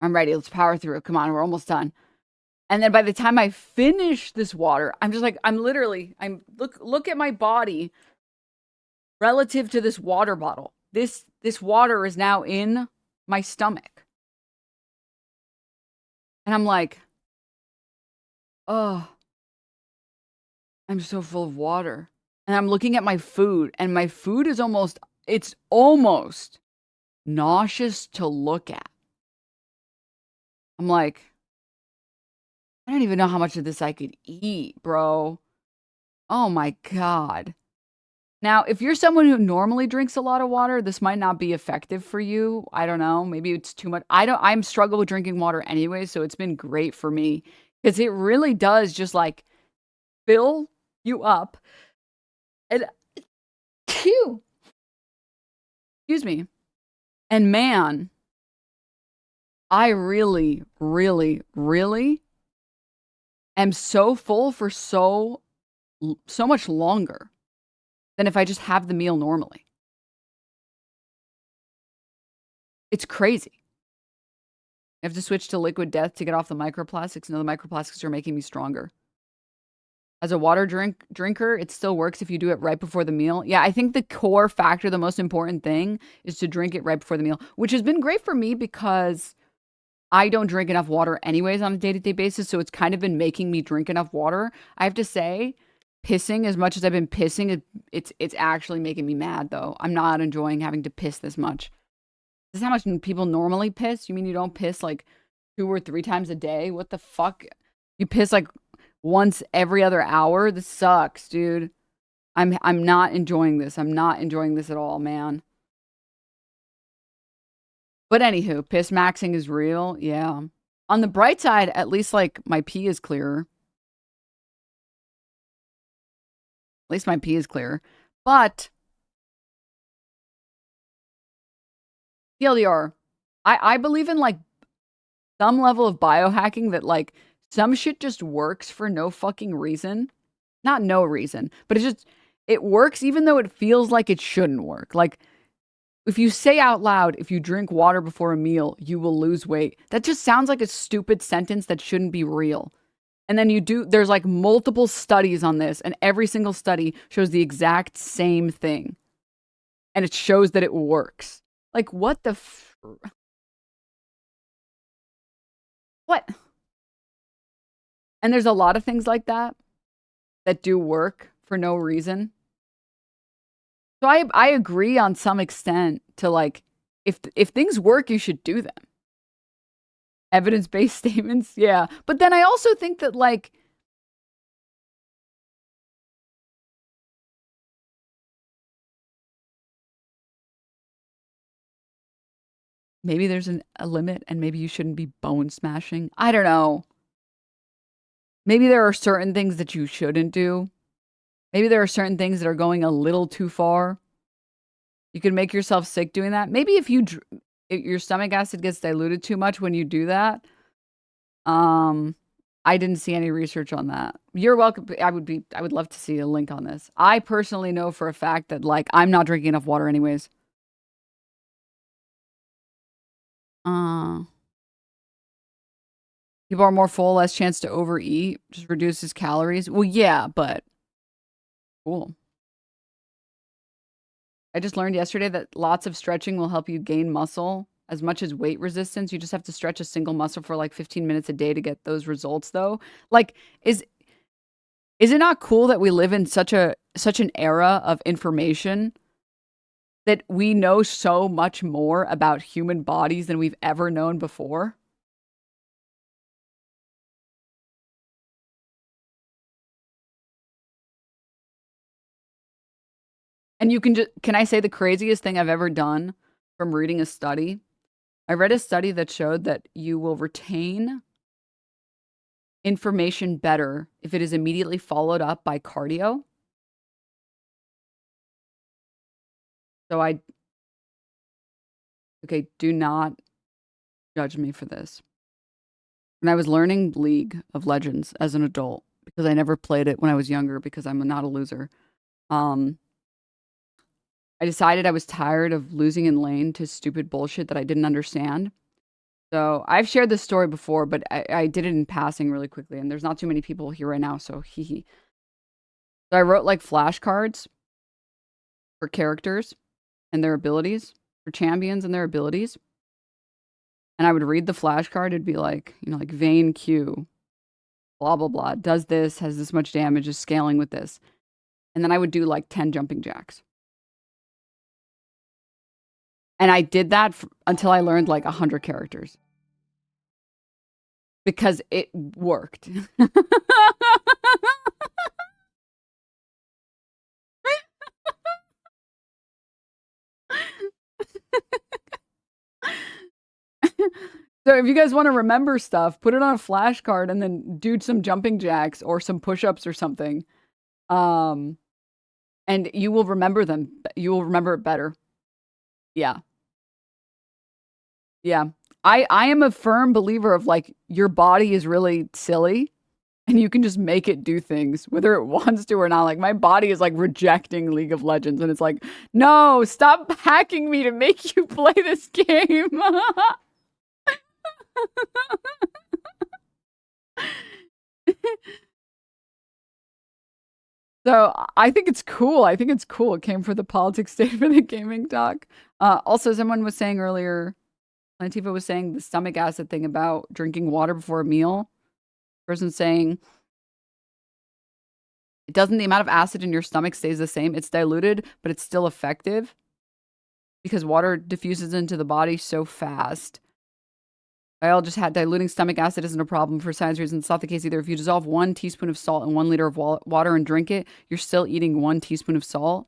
I'm ready. Let's power through. Come on. We're almost done. And then by the time I finish this water, I'm just like, look at my body relative to this water bottle. This water is now in my stomach. And I'm like, oh, I'm so full of water. And I'm looking at my food, and my food is almost nauseous to look at. I'm like, I don't even know how much of this I could eat, bro. Oh my God. Now, if you're someone who normally drinks a lot of water, this might not be effective for you. I don't know. Maybe it's too much. I'm struggle with drinking water anyway, so it's been great for me because it really does just like fill you up. And excuse me. And man, I really, really, really am so full for so much longer than if I just have the meal normally. It's crazy. I have to switch to liquid death to get off the microplastics. No, the microplastics are making me stronger. As a water drinker, it still works if you do it right before the meal. Yeah, I think the core factor, the most important thing, is to drink it right before the meal, which has been great for me because I don't drink enough water anyways on a day-to-day basis, so it's kind of been making me drink enough water. I have to say, pissing, as much as I've been pissing, it's actually making me mad, though. I'm not enjoying having to piss this much. This is how much people normally piss? You mean you don't piss like 2 or 3 times a day? What the fuck? You piss like once every other hour? This sucks, dude. I'm not enjoying this. I'm not enjoying this at all, man. But anywho, piss maxing is real. Yeah. On the bright side, at least like my pee is clearer. At least my pee is clearer. But TLDR, I believe in like some level of biohacking that like some shit just works for no fucking reason. Not no reason, but it works even though it feels like it shouldn't work. Like, if you say out loud, if you drink water before a meal, you will lose weight. That just sounds like a stupid sentence that shouldn't be real. And then there's like multiple studies on this, and every single study shows the exact same thing. And it shows that it works. Like, what the what? And there's a lot of things like that do work for no reason. So I agree on some extent to, like, if things work, you should do them. Evidence-based statements, yeah. But then I also think that, like, maybe there's a limit and maybe you shouldn't be bone smashing. I don't know. Maybe there are certain things that you shouldn't do. Maybe there are certain things that are going a little too far. You can make yourself sick doing that. Maybe if your stomach acid gets diluted too much when you do that. I didn't see any research on that. You're welcome. I would love to see a link on this. I personally know for a fact that, like, I'm not drinking enough water anyways. People are more full, less chance to overeat, just reduces calories. Well, yeah, but cool. I just learned yesterday that lots of stretching will help you gain muscle as much as weight resistance. You just have to stretch a single muscle for like 15 minutes a day to get those results, though. Like, is it not cool that we live in such an era of information that we know so much more about human bodies than we've ever known before? And you can I say the craziest thing I've ever done from reading a study? I read a study that showed that you will retain information better if it is immediately followed up by cardio. So okay, do not judge me for this. When I was learning League of Legends as an adult, because I never played it when I was younger because I'm not a loser, I decided I was tired of losing in lane to stupid bullshit that I didn't understand. So I've shared this story before, but I did it in passing really quickly, and there's not too many people here right now, so hee. So I wrote like flashcards for characters and their abilities, for champions and their abilities. And I would read the flashcard, it'd be like, like Vayne Q, blah, blah, blah, does this, has this much damage, is scaling with this. And then I would do like 10 jumping jacks. And I did that until I learned like 100 characters. Because it worked. So if you guys want to remember stuff, put it on a flashcard and then do some jumping jacks or some push-ups or something. And you will remember them. You will remember it better. Yeah. Yeah. I am a firm believer of, like, your body is really silly and you can just make it do things whether it wants to or not. Like, my body is like rejecting League of Legends and it's like, no, stop hacking me to make you play this game. So I think it's cool. It came for the politics state for the gaming talk. Also, someone was saying earlier, Latifah was saying the stomach acid thing about drinking water before a meal. Person saying the amount of acid in your stomach stays the same. It's diluted, but it's still effective because water diffuses into the body so fast. I just had diluting stomach acid isn't a problem for science reasons. It's not the case either. If you dissolve 1 teaspoon of salt in 1 liter of water and drink it, you're still eating 1 teaspoon of salt.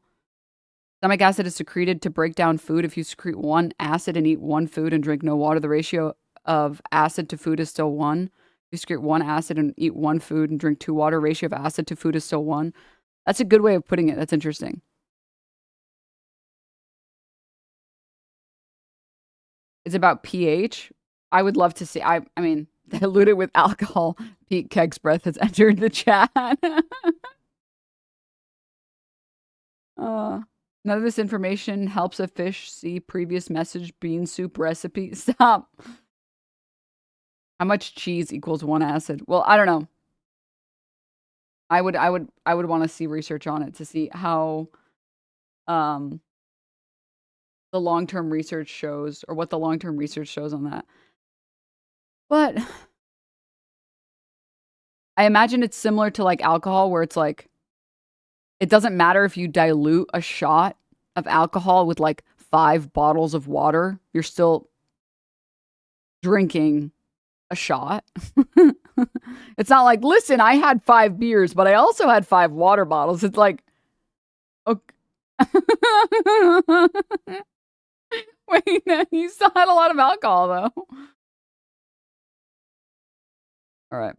Stomach acid is secreted to break down food. If you secrete 1 acid and eat 1 food and drink no water, the ratio of acid to food is still 1. If you secrete 1 acid and eat 1 food and drink 2 water, ratio of acid to food is still 1. That's a good way of putting it. That's interesting. It's about pH. I would love to see. I mean, diluted with alcohol. Pete Keg's breath has entered the chat. None of this information helps a fish see previous message bean soup recipe. Stop. How much cheese equals 1 acid? Well, I don't know. I would want to see research on it to see how the long-term research shows, or what the long-term research shows on that. But I imagine it's similar to like alcohol, where it's like, it doesn't matter if you dilute a shot of alcohol with like 5 bottles of water, you're still drinking a shot. It's not like, listen, I had 5 beers, but I also had 5 water bottles. It's like, okay. Wait, you still had a lot of alcohol though. All right.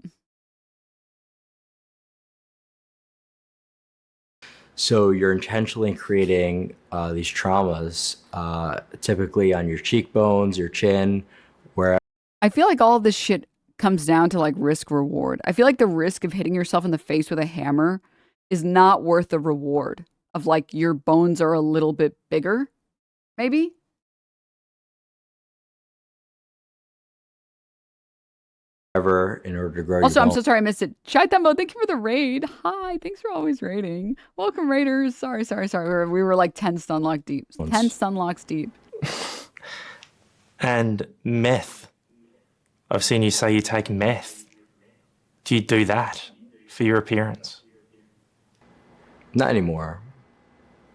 So you're intentionally creating these traumas, typically on your cheekbones, your chin, where I feel like all of this shit comes down to like risk reward. I feel like the risk of hitting yourself in the face with a hammer is not worth the reward of like your bones are a little bit bigger, maybe. ever in order to grow your Also, I'm bones. so sorry I missed it. Shaitambo, thank you for the raid. Hi, thanks for always raiding. Welcome, raiders. Sorry. We were like 10 stunlock deep. 10 stunlocks deep. And meth. I've seen you say you take meth. Do you do that for your appearance? Not anymore,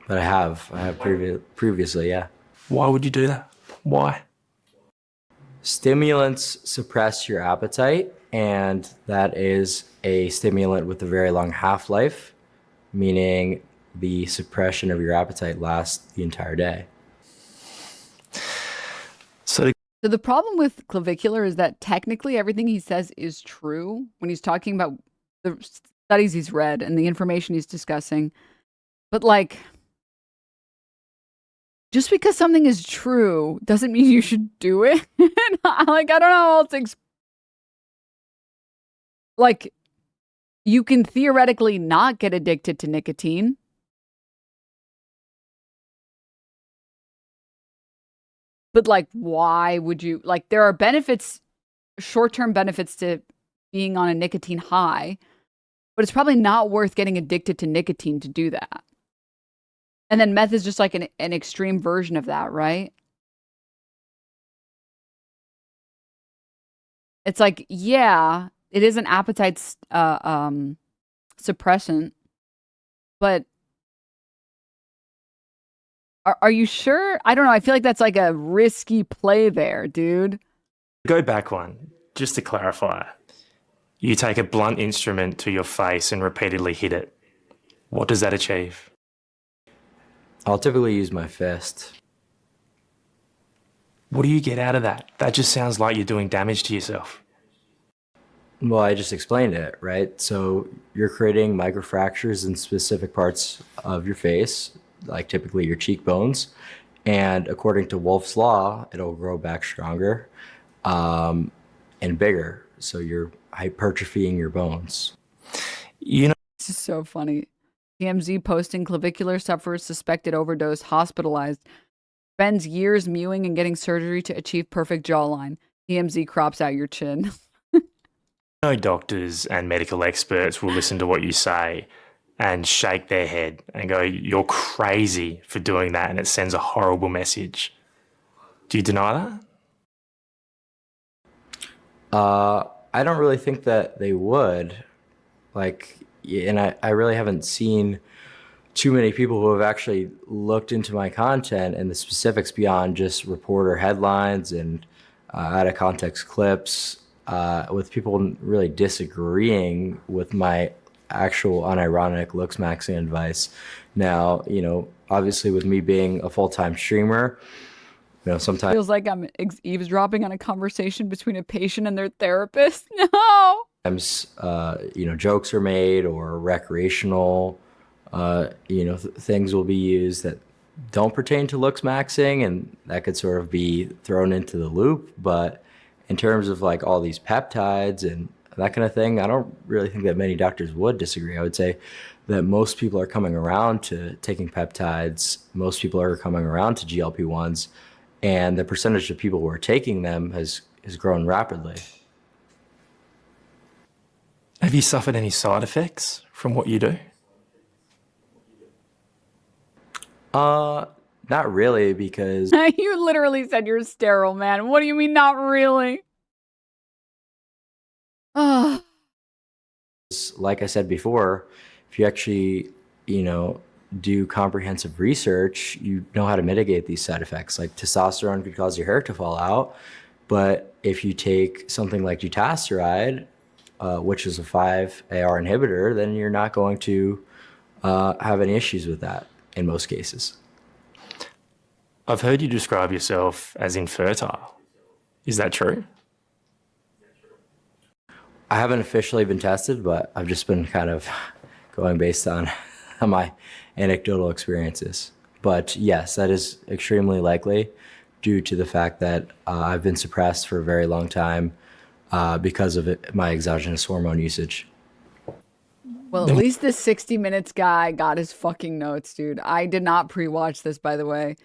but I have previously, yeah. Why would you do that? Why? Stimulants suppress your appetite, and that is a stimulant with a very long half-life, meaning the suppression of your appetite lasts the entire day. So the problem with Clavicular is that technically everything he says is true when he's talking about the studies he's read and the information he's discussing. But like, just because something is true doesn't mean you should do it. Like, I don't know how else to like, you can theoretically not get addicted to nicotine. But like, why would you? Like, there are benefits, short-term benefits to being on a nicotine high, but it's probably not worth getting addicted to nicotine to do that. And then meth is just like an extreme version of that, right? It's like, yeah, it is an appetite suppressant, but are you sure? I don't know. I feel like that's like a risky play there, dude. Go back one, just to clarify. You take a blunt instrument to your face and repeatedly hit it. What does that achieve? I'll typically use my fist. What do you get out of that? That just sounds like you're doing damage to yourself. Well, I just explained it, right? So you're creating microfractures in specific parts of your face, like typically your cheekbones. And according to Wolff's Law, it'll grow back stronger and bigger. So you're hypertrophying your bones. You know, this is so funny. TMZ posting clavicular sufferers suspected overdose hospitalized. Spends years mewing and getting surgery to achieve perfect jawline. TMZ crops out your chin. no doctors and medical experts will listen to what you say and shake their head and go, you're crazy for doing that, and it sends a horrible message. Do you deny that? I don't really think that they would. Like, and I really haven't seen too many people who have actually looked into my content and the specifics beyond just reporter headlines and out of context clips, with people really disagreeing with my actual unironic looks maxing advice. Now, you know, obviously with me being a full-time streamer, you know, sometimes feels like I'm eavesdropping on a conversation between a patient and their therapist. No. Sometimes, you know, jokes are made or recreational, you know, things will be used that don't pertain to looks maxing, and that could sort of be thrown into the loop. But in terms of like all these peptides and that kind of thing, I don't really think that many doctors would disagree. I would say that most people are coming around to taking peptides. Most people are coming around to GLP-1s, and the percentage of people who are taking them has grown rapidly. Have you suffered any side effects from what you do? Not really, because You literally said you're sterile, man. What do you mean, not really? Ugh. like I said before, if you actually, do comprehensive research, you know how to mitigate these side effects. Like testosterone could cause your hair to fall out, but if you take something like dutasteride, which is a 5-AR inhibitor, then you're not going to have any issues with that in most cases. I've heard you describe yourself as infertile. Is that true? I haven't officially been tested, but I've just been kind of going based on my anecdotal experiences. But yes, that is extremely likely due to the fact that I've been suppressed for a very long time because of my exogenous hormone usage. Well, at least this 60 Minutes guy got his fucking notes, dude. I did not pre-watch this, by the way.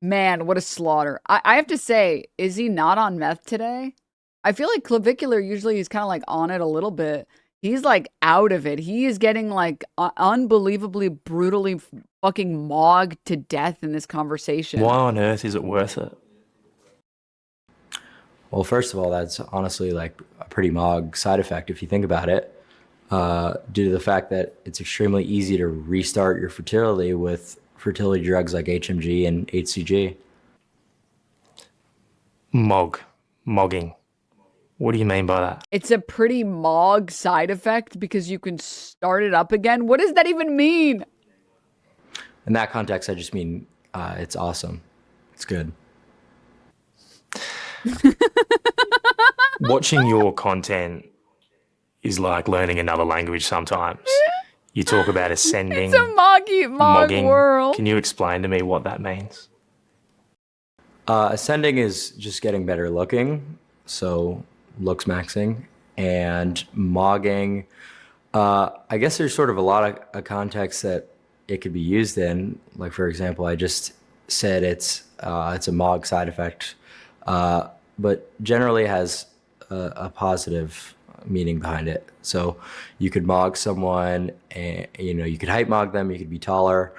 Man, what a slaughter. I have to say, is he not on meth today? I feel like Clavicular usually is kind of like on it a little bit. He's like out of it. He is getting like unbelievably brutally fucking mogged to death in this conversation. Why on earth is it worth it? Well, first of all, that's honestly like a pretty mog side effect if you think about it, due to the fact that it's extremely easy to restart your fertility with fertility drugs like HMG and HCG. Mogging. What do you mean by that? It's a pretty mog side effect because you can start it up again. What does that even mean? In that context, I just mean it's awesome. It's good. Watching your content is like learning another language sometimes. You talk about ascending. It's a mog mogging. world. Can you explain to me what that means? Ascending is just getting better looking, so looks maxing, and mogging. I guess there's sort of a lot of contexts that it could be used in. Like for example, I just said it's a mog side effect, but generally has a positive meaning behind it. So you could mog someone, and you could height mog them. You could be taller.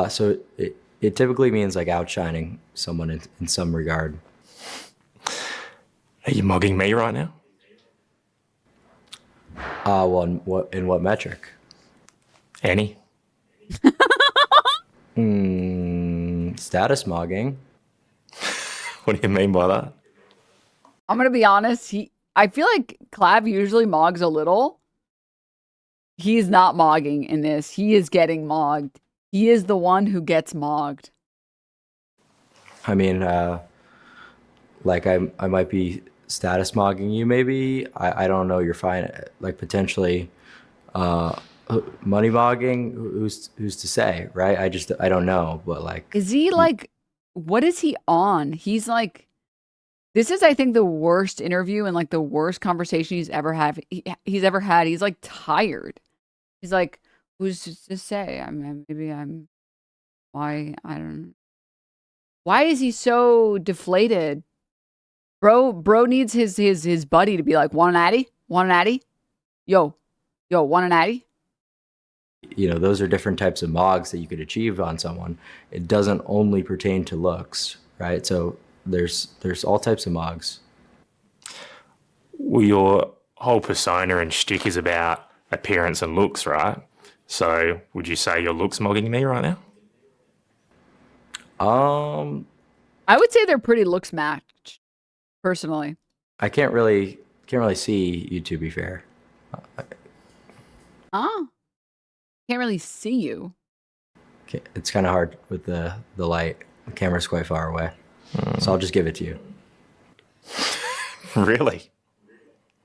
So it typically means like outshining someone in some regard. Are you mogging me right now? Well, in what metric? Any? Status mogging. What do you mean by that? I'm going to be honest. I feel like Clav usually mogs a little. He's not mogging in this. He is getting mogged. He is the one who gets mogged. I mean, like I might be status mogging you maybe. I don't know. You're fine. Like potentially money mogging. Who's to say, right? I don't know. But like, is he like, what is he on? He's like, this is, I think, the worst interview and like the worst conversation he's ever had. He's ever had. He's like tired. He's like, who's to say? I mean, maybe I'm. Why? I don't know. Why is he so deflated? Bro needs his buddy to be like, want an addy? Want an addy? Yo, want an addy? Those are different types of mogs that you could achieve on someone. It doesn't only pertain to looks, right? So there's all types of mogs. Well, your whole persona and shtick is about appearance and looks, right? So would you say your looks mogging me right now? I would say they're pretty looks matched, personally. I can't really see you, to be fair. Can't really see you. It's kind of hard with the light. The camera's quite far away. So I'll just give it to you. Really?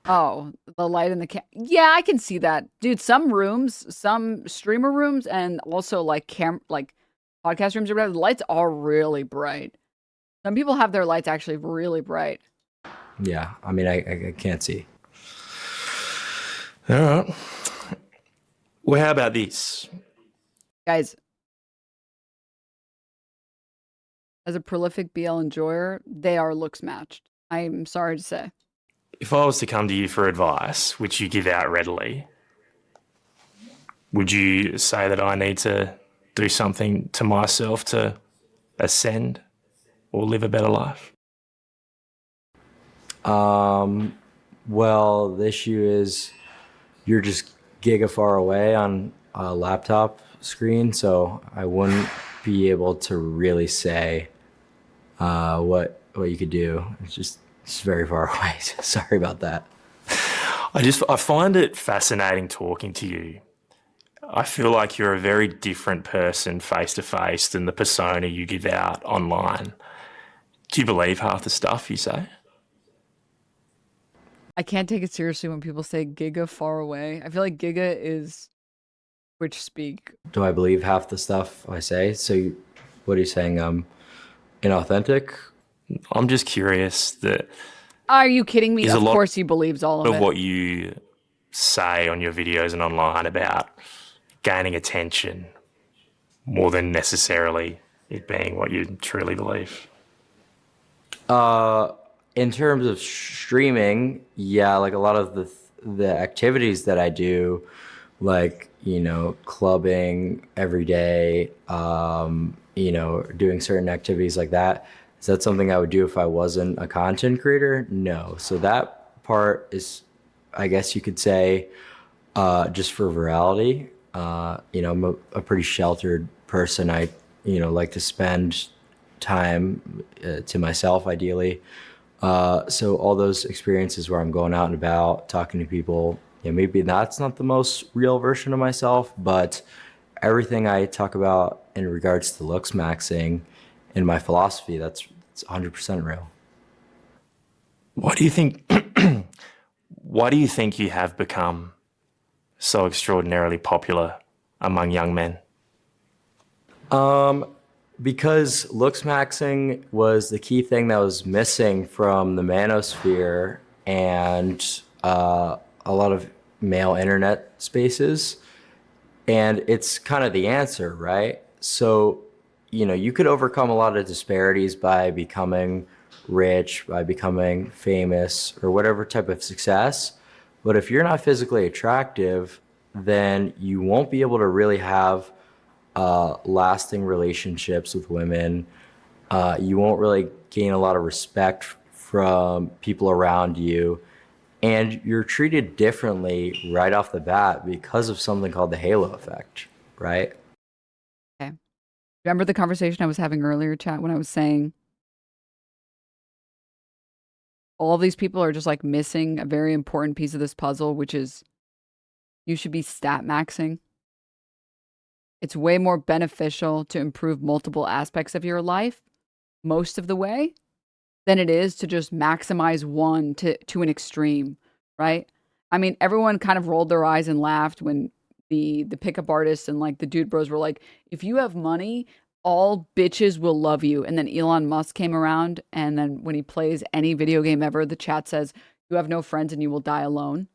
Oh, the light in the yeah, I can see that. Dude, some rooms, some streamer rooms, and also like podcast rooms or whatever, the lights are really bright. Some people have their lights actually really bright. Yeah, I mean, I can't see. All right. Well, how about this? Guys, as a prolific BL enjoyer, they are looks matched. I'm sorry to say. If I was to come to you for advice, which you give out readily, would you say that I need to do something to myself to ascend or live a better life? Well, the issue is you're just giga far away on a laptop screen, so I wouldn't be able to really say what you could do. It's very far away. Sorry about that. I find it fascinating talking to you. I feel like you're a very different person face to face than the persona you give out online. Do you believe half the stuff you say? I can't take it seriously when people say giga far away. I feel like giga is Twitch speak. Do I believe half the stuff I say? So what are you saying? Inauthentic? I'm just curious that... Are you kidding me? Is Of a lot course he believes all of it. what you say on your videos and online about gaining attention more than necessarily it being what you truly believe. In terms of streaming, yeah, like a lot of the activities that I do, like, you know, clubbing every day, you know, doing certain activities like that. Is that something I would do if I wasn't a content creator? No. So that part is, I guess you could say, just for virality. You know, I'm a pretty sheltered person. I, you know, like to spend time to myself, ideally. So all those experiences where I'm going out and about, talking to people, yeah, maybe that's not the most real version of myself, but everything I talk about in regards to looks maxing and my philosophy, it's 100% real. Why do you think you have become so extraordinarily popular among young men? Because looks maxing was the key thing that was missing from the manosphere and a lot of male internet spaces. And it's kind of the answer, right? So, you know, you could overcome a lot of disparities by becoming rich, by becoming famous, or whatever type of success. But if you're not physically attractive, then you won't be able to really have lasting relationships with women. You won't really gain a lot of respect from people around you. And you're treated differently right off the bat because of something called the halo effect, right? Okay. Remember the conversation I was having earlier, chat, when I was saying all these people are just like missing a very important piece of this puzzle, which is you should be stat maxing. It's way more beneficial to improve multiple aspects of your life most of the way than it is to just maximize one to an extreme, right? I mean, everyone kind of rolled their eyes and laughed when the pickup artists and like the dude bros were like, if you have money, all bitches will love you. And then Elon Musk came around, and then when he plays any video game ever, the chat says, you have no friends and you will die alone.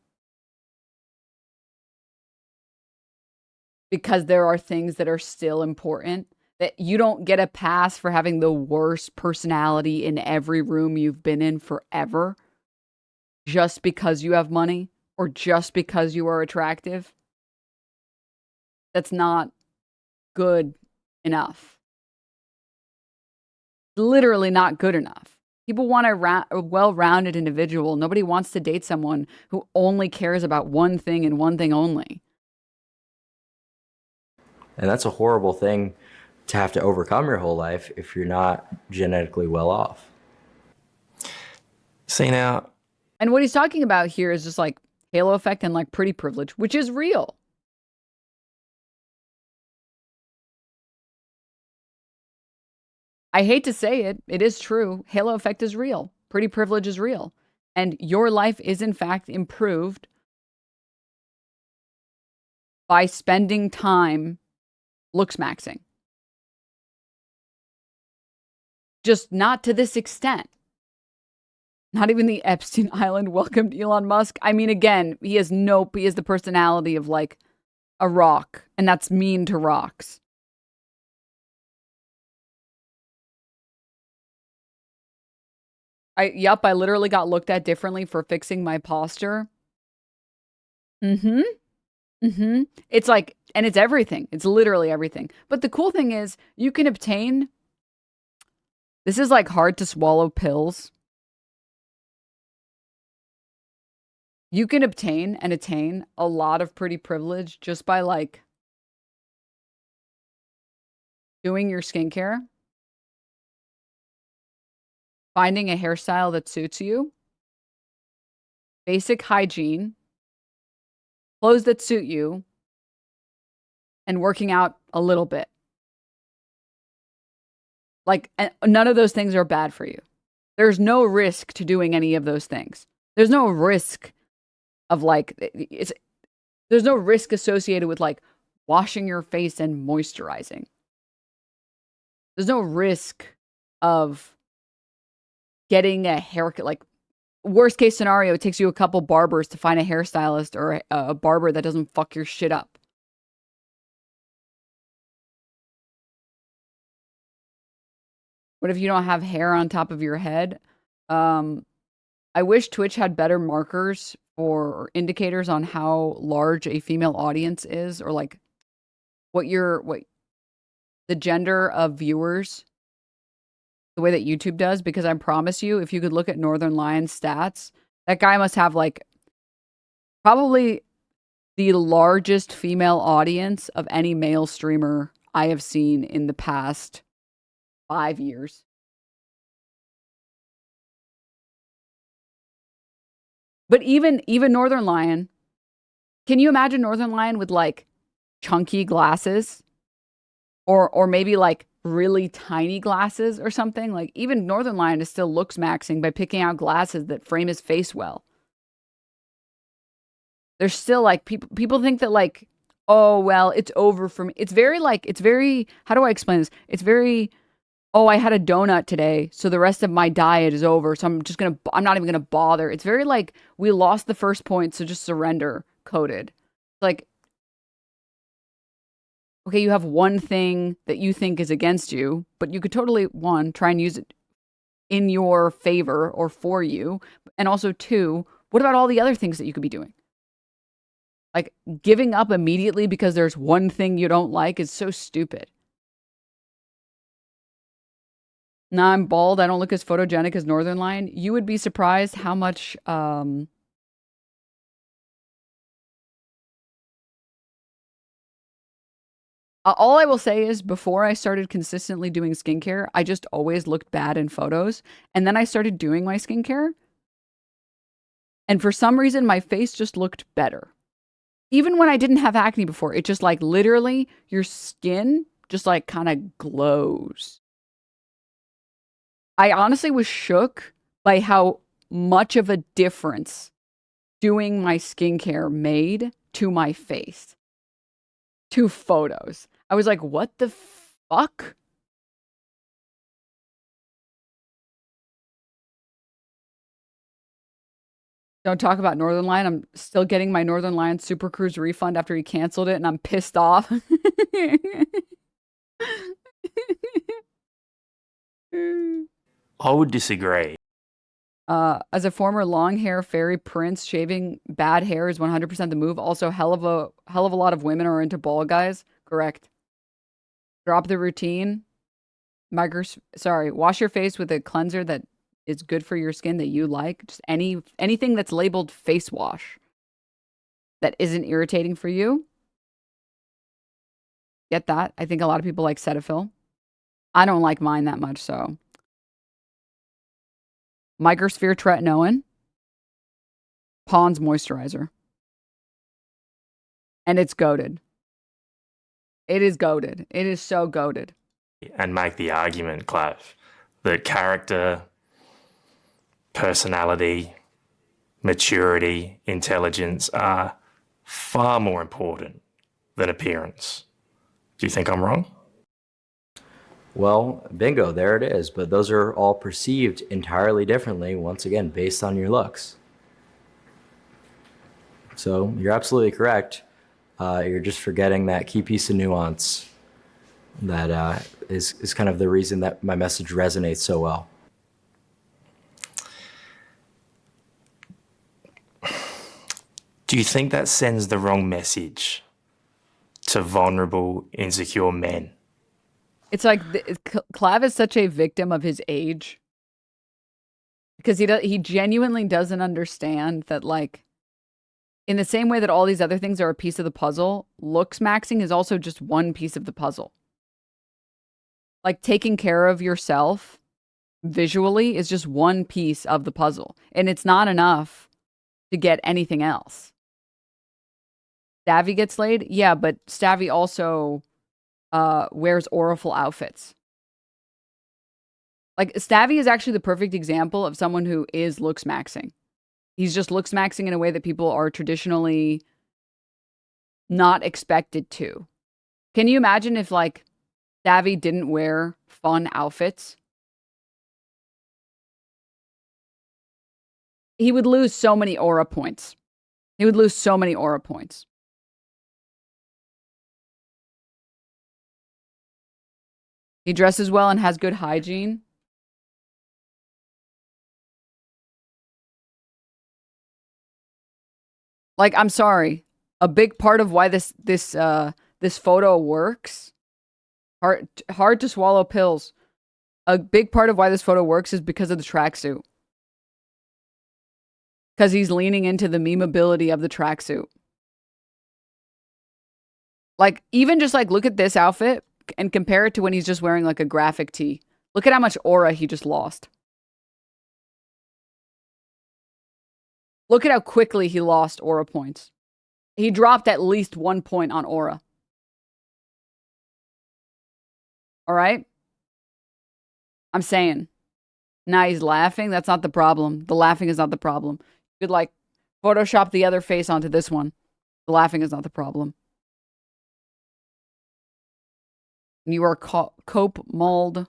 Because there are things that are still important, that you don't get a pass for having the worst personality in every room you've been in forever just because you have money or just because you are attractive. That's not good enough. Literally not good enough. People want a well-rounded individual. Nobody wants to date someone who only cares about one thing and one thing only. And that's a horrible thing to have to overcome your whole life if you're not genetically well off. See now. And what he's talking about here is just like halo effect and like pretty privilege, which is real. I hate to say it, it is true. Halo effect is real. Pretty privilege is real. And your life is in fact improved by spending time looks maxing. Just not to this extent. Not even the Epstein Island welcomed Elon Musk. I mean, again, he has the personality of like a rock, and that's mean to rocks. I literally got looked at differently for fixing my posture. It's like, and it's everything. It's literally everything. But the cool thing is, you can obtain, this is like hard to swallow pills. You can obtain and attain a lot of pretty privilege just by like doing your skincare, finding a hairstyle that suits you, basic hygiene, clothes that suit you, and working out a little bit. Like, none of those things are bad for you. There's no risk to doing any of those things. There's no risk of like, there's no risk associated with like washing your face and moisturizing. There's no risk of getting a haircut. Like, worst case scenario, it takes you a couple barbers to find a hairstylist or a barber that doesn't fuck your shit up. What if you don't have hair on top of your head? I wish Twitch had better markers or indicators on how large a female audience is, or like what the gender of viewers, the way that YouTube does, because I promise you, if you could look at Northern Lion's stats, that guy must have like probably the largest female audience of any male streamer I have seen in the past 5 years. But even Northern Lion, can you imagine Northern Lion with like chunky glasses? Or maybe like really tiny glasses or something? Like, even Northern Lion is still looks maxing by picking out glasses that frame his face well. There's still like people think that like, oh well, it's over for me. It's very how do I explain this? It's very, oh, I had a donut today, so the rest of my diet is over, so I'm not even gonna bother. It's very like, we lost the first point, so just surrender coded. Like, okay, you have one thing that you think is against you, but you could totally, one, try and use it in your favor or for you. And also, two, what about all the other things that you could be doing? Like, giving up immediately because there's one thing you don't like is so stupid. Nah, I'm bald. I don't look as photogenic as Northern Lion. You would be surprised how much, all I will say is, before I started consistently doing skincare, I just always looked bad in photos. And then I started doing my skincare. And for some reason, my face just looked better. Even when I didn't have acne before, it just like literally, your skin just like kind of glows. I honestly was shook by how much of a difference doing my skincare made to my face. To photos. I was like, what the fuck? Don't talk about Northern Lion. I'm still getting my Northern Lion Super Cruise refund after he canceled it, and I'm pissed off. I would disagree. As a former long hair fairy prince, shaving bad hair is 100% the move. Also, hell of a lot of women are into bald guys. Correct. Drop the routine. Wash your face with a cleanser that is good for your skin that you like. Just anything that's labeled face wash that isn't irritating for you. Get that? I think a lot of people like Cetaphil. I don't like mine that much, so. Microsphere Tretinoin. Pond's moisturizer. And it's goated. It is goated. It is so goated. And make the argument, Clav, that character, personality, maturity, intelligence are far more important than appearance. Do you think I'm wrong? Well, bingo, there it is. But those are all perceived entirely differently, once again, based on your looks. So you're absolutely correct. You're just forgetting that key piece of nuance that is kind of the reason that my message resonates so well. Do you think that sends the wrong message to vulnerable, insecure men? It's like Clav is such a victim of his age because he genuinely doesn't understand that, like, in the same way that all these other things are a piece of the puzzle, looks maxing is also just one piece of the puzzle. Like, taking care of yourself visually is just one piece of the puzzle, and it's not enough to get anything else. Stavvy gets laid? Yeah, but Stavvy also wears auraful outfits. Like, Stavvy is actually the perfect example of someone who is looks maxing. He's just looks maxing in a way that people are traditionally not expected to. Can you imagine if, like, Stavvy didn't wear fun outfits? He would lose so many aura points. He would lose so many aura points. He dresses well and has good hygiene. Like, I'm sorry. A big part of why this photo works, hard to swallow pills. A big part of why this photo works is because of the tracksuit. Because he's leaning into the memeability of the tracksuit. Like, even just like look at this outfit and compare it to when he's just wearing like a graphic tee. Look at how much aura he just lost. Look at how quickly he lost aura points. He dropped at least 1 point on aura. All right? I'm saying. Now he's laughing. That's not the problem. The laughing is not the problem. You could, like, Photoshop the other face onto this one. The laughing is not the problem. You are cope mauled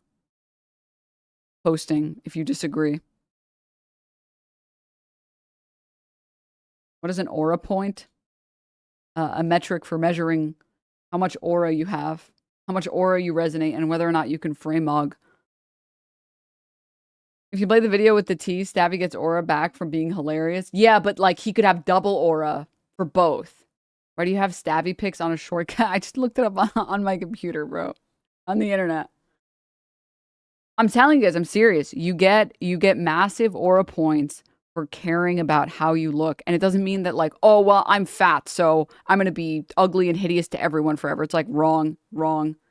posting if you disagree. What is an aura point? A metric for measuring how much aura you have, how much aura you resonate, and whether or not you can frame mug. If you play the video with the T, Stavvy gets aura back from being hilarious. Yeah, but like he could have double aura for both. Why do you have Stavvy pics on a shortcut? I just looked it up on my computer, bro. On the internet. I'm telling you guys, I'm serious. You get massive aura points for caring about how you look. And it doesn't mean that, like, oh, well, I'm fat, so I'm going to be ugly and hideous to everyone forever. It's like wrong,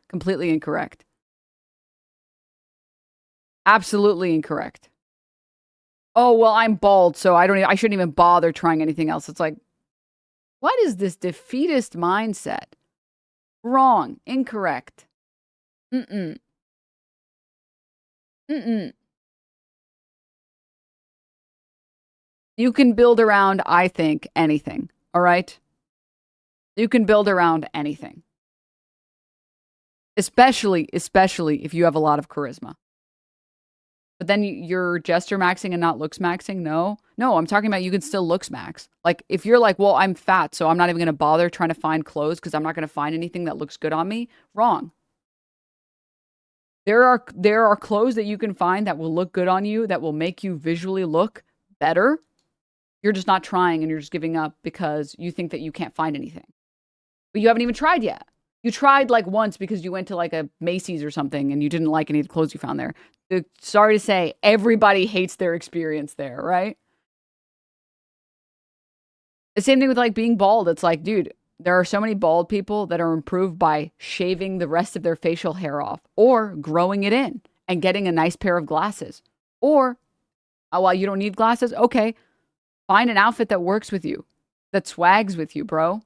completely incorrect. Absolutely incorrect. Oh, well, I'm bald, so I shouldn't even bother trying anything else. It's like, what is this defeatist mindset? Wrong, incorrect. Mm-mm. You can build around, I think, anything. All right? You can build around anything. Especially if you have a lot of charisma. But then you're gesture maxing and not looks maxing? No, I'm talking about you can still looks max. Like, if you're like, well, I'm fat, so I'm not even going to bother trying to find clothes because I'm not going to find anything that looks good on me. Wrong. There are clothes that you can find that will look good on you, that will make you visually look better. You're just not trying and you're just giving up because you think that you can't find anything. But you haven't even tried yet. You tried like once because you went to like a Macy's or something and you didn't like any of the clothes you found there. Sorry to say, everybody hates their experience there, right? The same thing with like being bald. It's like, dude, there are so many bald people that are improved by shaving the rest of their facial hair off or growing it in and getting a nice pair of glasses. Or, oh, well, you don't need glasses? Okay, find an outfit that works with you, that swags with you, bro.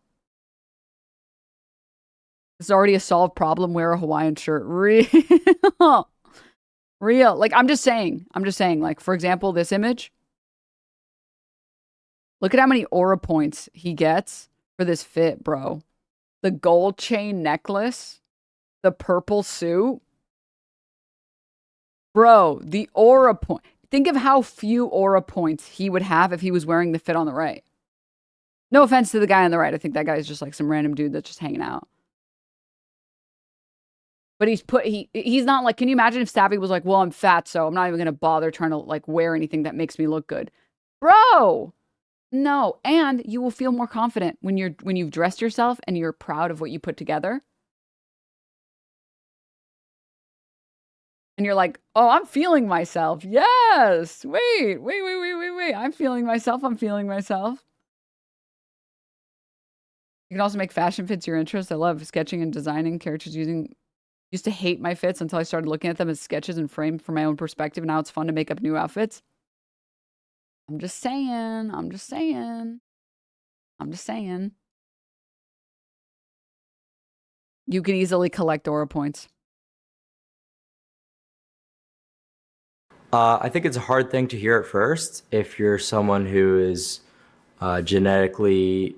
It's already a solved problem. Wear a Hawaiian shirt. Real. Like, I'm just saying, like, for example, this image. Look at how many aura points he gets for this fit, bro. The gold chain necklace, the purple suit. Bro, the aura point. Think of how few aura points he would have if he was wearing the fit on the right. No offense to the guy on the right. I think that guy is just like some random dude that's just hanging out. But he's not like, can you imagine if Savvy was like, well, I'm fat, so I'm not even going to bother trying to like wear anything that makes me look good. Bro, no. And you will feel more confident when you've dressed yourself and you're proud of what you put together. And you're like, oh, I'm feeling myself. Yes. Wait. I'm feeling myself. You can also make fashion fits your interest. I love sketching and designing characters used to hate my fits until I started looking at them as sketches and framed from my own perspective. Now it's fun to make up new outfits. I'm just saying. You can easily collect aura points. I think it's a hard thing to hear at first if you're someone who is genetically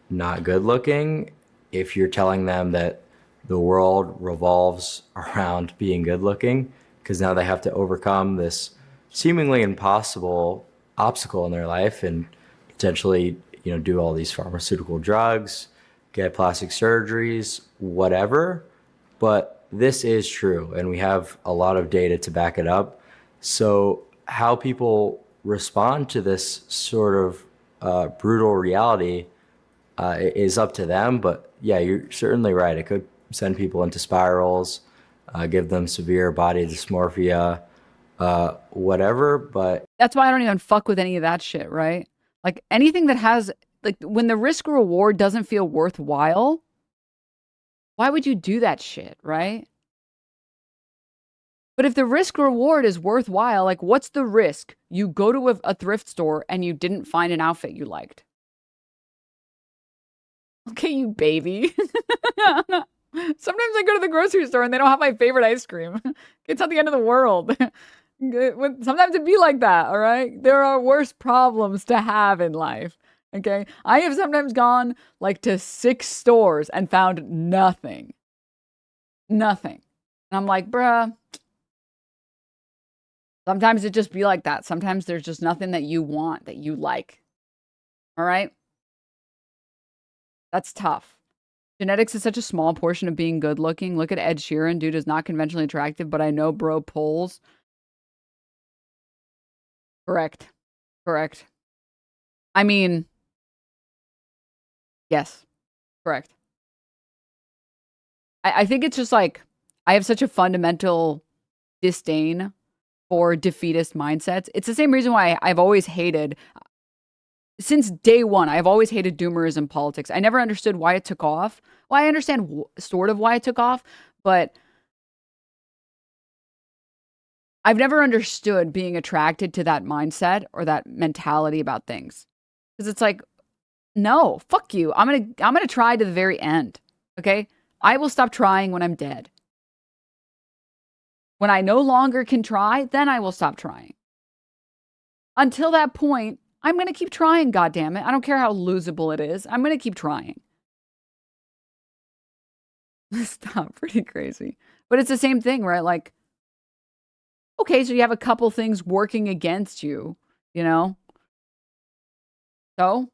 not good looking. If you're telling them that the world revolves around being good looking, because now they have to overcome this seemingly impossible obstacle in their life and potentially, do all these pharmaceutical drugs, get plastic surgeries, whatever. But this is true, and we have a lot of data to back it up. So how people respond to this sort of brutal reality is up to them. But yeah, you're certainly right. It could send people into spirals, give them severe body dysmorphia, whatever. But that's why I don't even fuck with any of that shit, right? Like anything that has, like when the risk reward doesn't feel worthwhile, why would you do that shit, right? But if the risk reward is worthwhile, like what's the risk? You go to a thrift store and you didn't find an outfit you liked. Okay, you baby. Sometimes I go to the grocery store and they don't have my favorite ice cream. It's not the end of the world. Sometimes it'd be like that, all right? There are worse problems to have in life, okay? I have sometimes gone like to 6 stores and found nothing. Nothing. And I'm like, bruh. Sometimes it just be like that. Sometimes there's just nothing that you want, that you like. All right? That's tough. Genetics is such a small portion of being good looking. Look at Ed Sheeran. Dude is not conventionally attractive, but I know bro polls. Correct. I mean, yes. Correct. I think it's just like, I have such a fundamental disdain for defeatist mindsets. It's the same reason why I've always hated, since day one, I've always hated doomerism politics. I never understood why it took off. Well, I understand sort of why it took off, but I've never understood being attracted to that mindset or that mentality about things. Because it's like, no, fuck you. I'm gonna try to the very end. Okay? I will stop trying when I'm dead. When I no longer can try, then I will stop trying. Until that point, I'm going to keep trying, goddammit. I don't care how losable it is. I'm going to keep trying. Stop, pretty crazy. But it's the same thing, right? Like, okay, so you have a couple things working against you, So,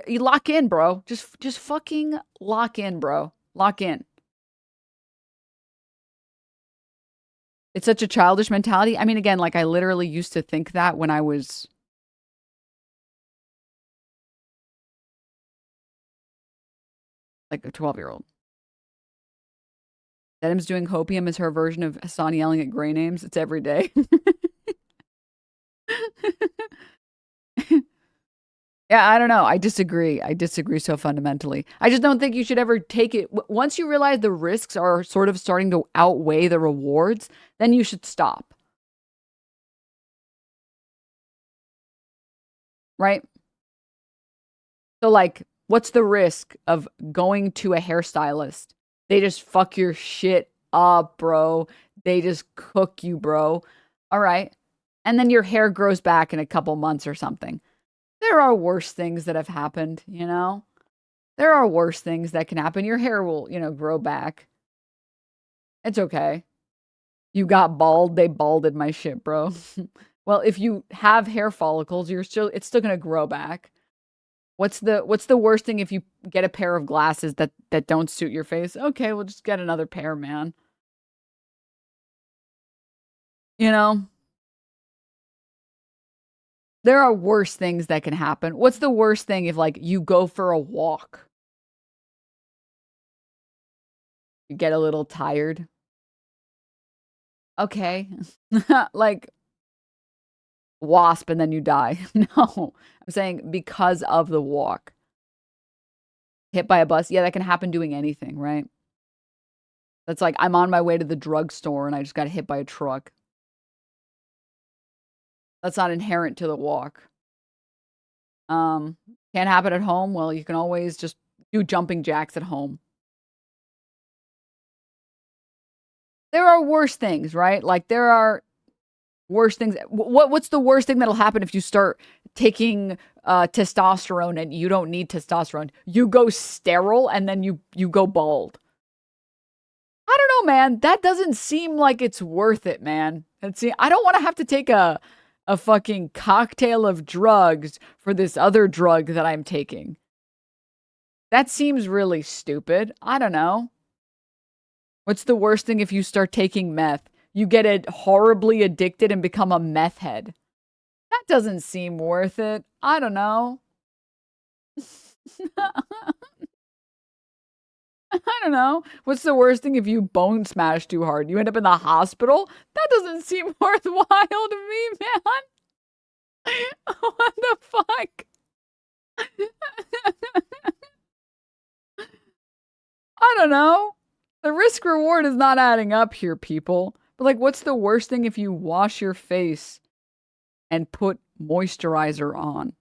you lock in, bro. Just fucking lock in, bro. Lock in. It's such a childish mentality. I mean, again, like I literally used to think that when I was like a 12-year-old. Denims doing hopium is her version of Hassan yelling at gray names. It's every day. Yeah, I don't know. I disagree so fundamentally. I just don't think you should ever take it. Once you realize the risks are sort of starting to outweigh the rewards, then you should stop. Right? So like, what's the risk of going to a hairstylist? They just fuck your shit up, bro. They just cook you, bro. All right. And then your hair grows back in a couple months or something. There are worse things that have happened, There are worse things that can happen. Your hair will, grow back. It's okay. You got bald, they balded my shit, bro. Well, if you have hair follicles, it's still gonna grow back. What's the worst thing if you get a pair of glasses that don't suit your face? Okay, we'll just get another pair, man. You know? There are worse things that can happen. What's the worst thing if, like, you go for a walk? You get a little tired. Okay. Like, wasp and then you die. No. I'm saying because of the walk. Hit by a bus. Yeah, that can happen doing anything, right? That's like, I'm on my way to the drugstore and I just got hit by a truck. That's not inherent to the walk. Can't happen at home. Well, you can always just do jumping jacks at home. There are worse things, right? Like, there are worse things. What's the worst thing that'll happen if you start taking testosterone and you don't need testosterone? You go sterile and then you go bald. I don't know, man. That doesn't seem like it's worth it, man. And see, I don't want to have to take a fucking cocktail of drugs for this other drug that I'm taking. That seems really stupid. I don't know. What's the worst thing if you start taking meth? You get horribly addicted and become a meth head. That doesn't seem worth it. I don't know. I don't know. What's the worst thing if you bone smash too hard? You end up in the hospital? That doesn't seem worthwhile to me, man. What the fuck? I don't know. The risk reward is not adding up here, people. But like, what's the worst thing if you wash your face and put moisturizer on?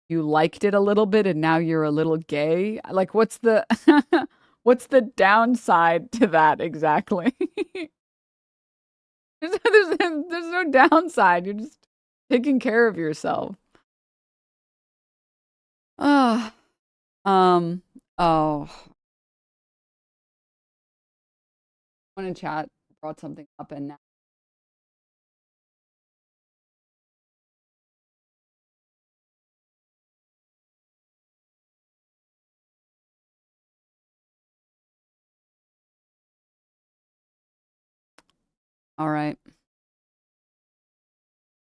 You liked it a little bit and now you're a little gay? Like, what's the what's the downside to that exactly? there's no downside. You're just taking care of yourself. Oh. Someone in chat brought something up and now. All right.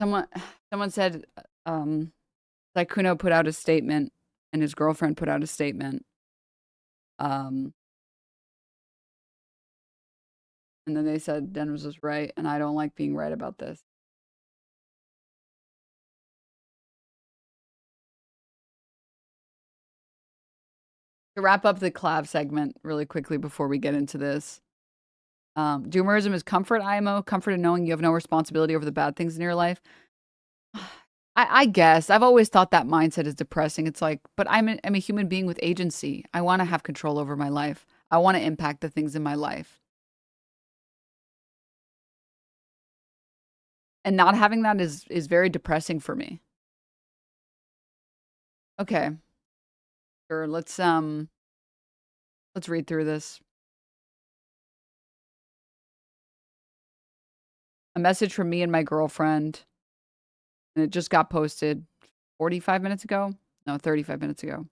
Someone said Sykkuno put out a statement and his girlfriend put out a statement. And then they said Denims was right, and I don't like being right about this. To wrap up the Clav segment really quickly before we get into this. Doomerism is comfort, IMO, comfort in knowing you have no responsibility over the bad things in your life. I guess. I've always thought that mindset is depressing. It's like, but I'm a human being with agency. I want to have control over my life. I want to impact the things in my life. And not having that is very depressing for me. Okay. Sure, let's read through this. A message from me and my girlfriend. And it just got posted 45 minutes ago. No, 35 minutes ago.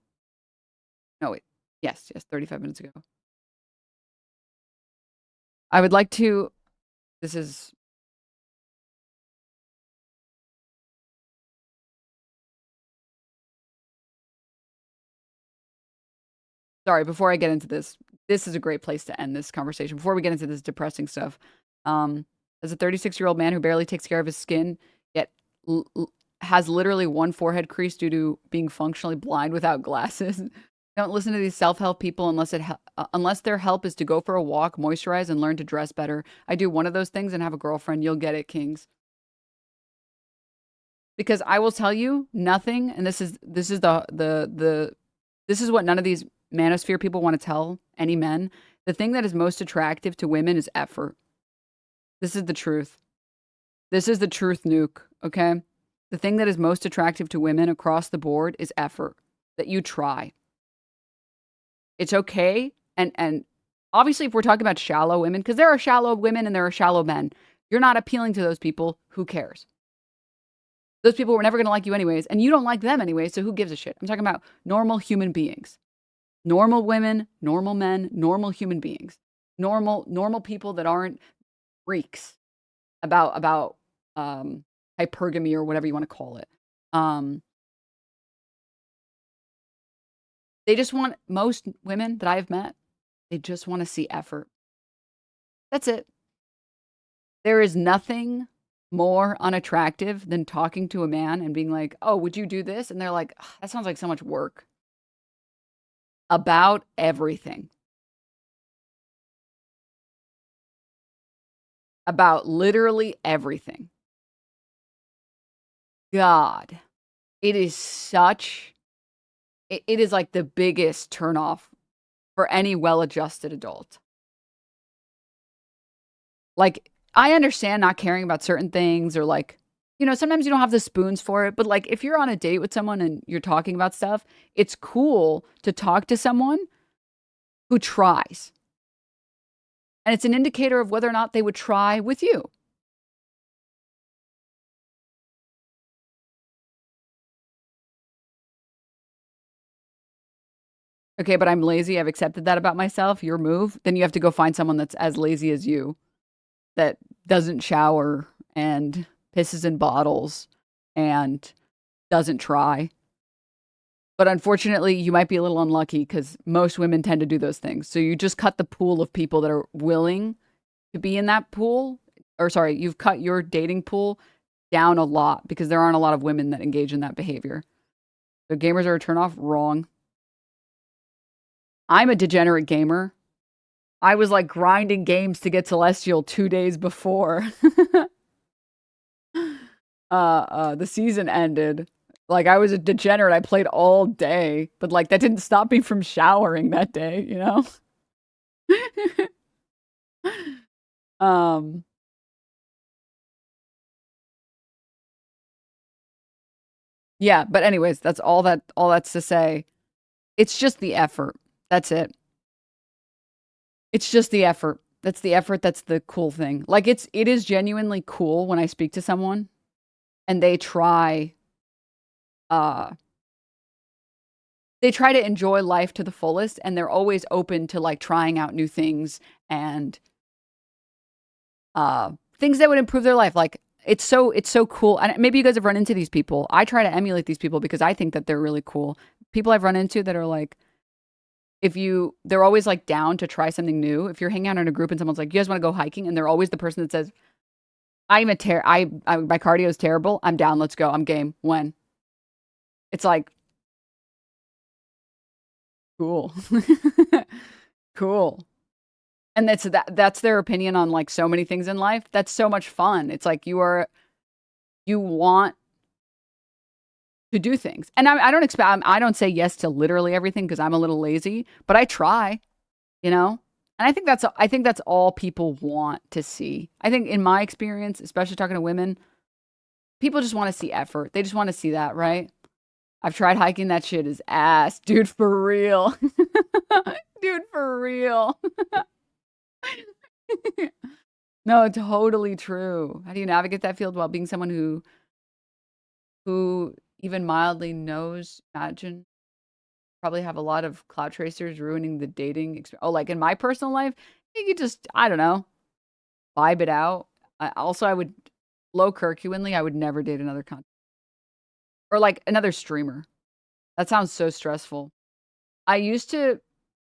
No, wait. Yes, 35 minutes ago. I would like to, this is, sorry, before I get into this, this is a great place to end this conversation. Before we get into this depressing stuff, as a 36-year-old man who barely takes care of his skin, yet has literally one forehead crease due to being functionally blind without glasses. Don't listen to these self-help people unless their help is to go for a walk, moisturize, and learn to dress better. I do one of those things and have a girlfriend. You'll get it, kings. Because I will tell you, nothing, and this is what none of these manosphere people want to tell any men. The thing that is most attractive to women is effort. This is the truth. This is the truth, nuke, okay? The thing that is most attractive to women across the board is effort. That you try. It's okay, and Obviously, if we're talking about shallow women, because there are shallow women and there are shallow men, you're not appealing to those people. Who cares? Those people were never going to like you anyways, and you don't like them anyway, so who gives a shit? I'm talking about normal human beings. Normal women, normal men, normal human beings. Normal people that aren't freaks about hypergamy or whatever you want to call it. They just want, most women that I've met, they just want to see effort. That's it. There is nothing more unattractive than talking to a man and being like, oh, would you do this? And they're like, that sounds like so much work. About everything. About literally everything. God, it is such, it is like the biggest turnoff for any well-adjusted adult. Like, I understand not caring about certain things, or like, you know, sometimes you don't have the spoons for it, but like if you're on a date with someone and you're talking about stuff, it's cool to talk to someone who tries. And it's an indicator of whether or not they would try with you. Okay, but I'm lazy. I've accepted that about myself. Your move. Then you have to go find someone that's as lazy as you, that doesn't shower and pisses in bottles and doesn't try. But unfortunately, you might be a little unlucky because most women tend to do those things. So you just cut the pool of people that are willing to be in that pool. Or sorry, you've cut your dating pool down a lot because there aren't a lot of women that engage in that behavior. So gamers are a turnoff? Wrong. I'm a degenerate gamer. I was like grinding games to get Celestial 2 days before the season ended. Like, I was a degenerate. I played all day, but like that didn't stop me from showering that day, you know? Yeah, but anyways, that's all that's to say. It's just the effort. That's it. It's just the effort. That's the effort. That's the cool thing. Like, it is genuinely cool when I speak to someone and they try to enjoy life to the fullest, and they're always open to like trying out new things and things that would improve their life. Like, it's so cool. And maybe you guys have run into these people. I try to emulate these people because I think that they're really cool. People I've run into that are like, they're always like down to try something new. If you're hanging out in a group and someone's like, you guys want to go hiking? And they're always the person that says, my cardio is terrible. I'm down. Let's go. I'm game. When? It's like, cool. Cool. And that's their opinion on like so many things in life. That's so much fun. It's like you want to do things. And I don't say yes to literally everything because I'm a little lazy, but I try, you know? And I think that's all people want to see. I think in my experience, especially talking to women, people just want to see effort. They just want to see that, right? I've tried hiking. That shit is ass. Dude, for real. Dude, for real. No, totally true. How do you navigate that field while being someone who even mildly knows, imagine, probably have a lot of cloud tracers ruining the dating experience. Oh, like in my personal life, you could just, I don't know, vibe it out. I would, low Kirkuinly, I would never date another content. Or like another streamer. That sounds so stressful. I used to,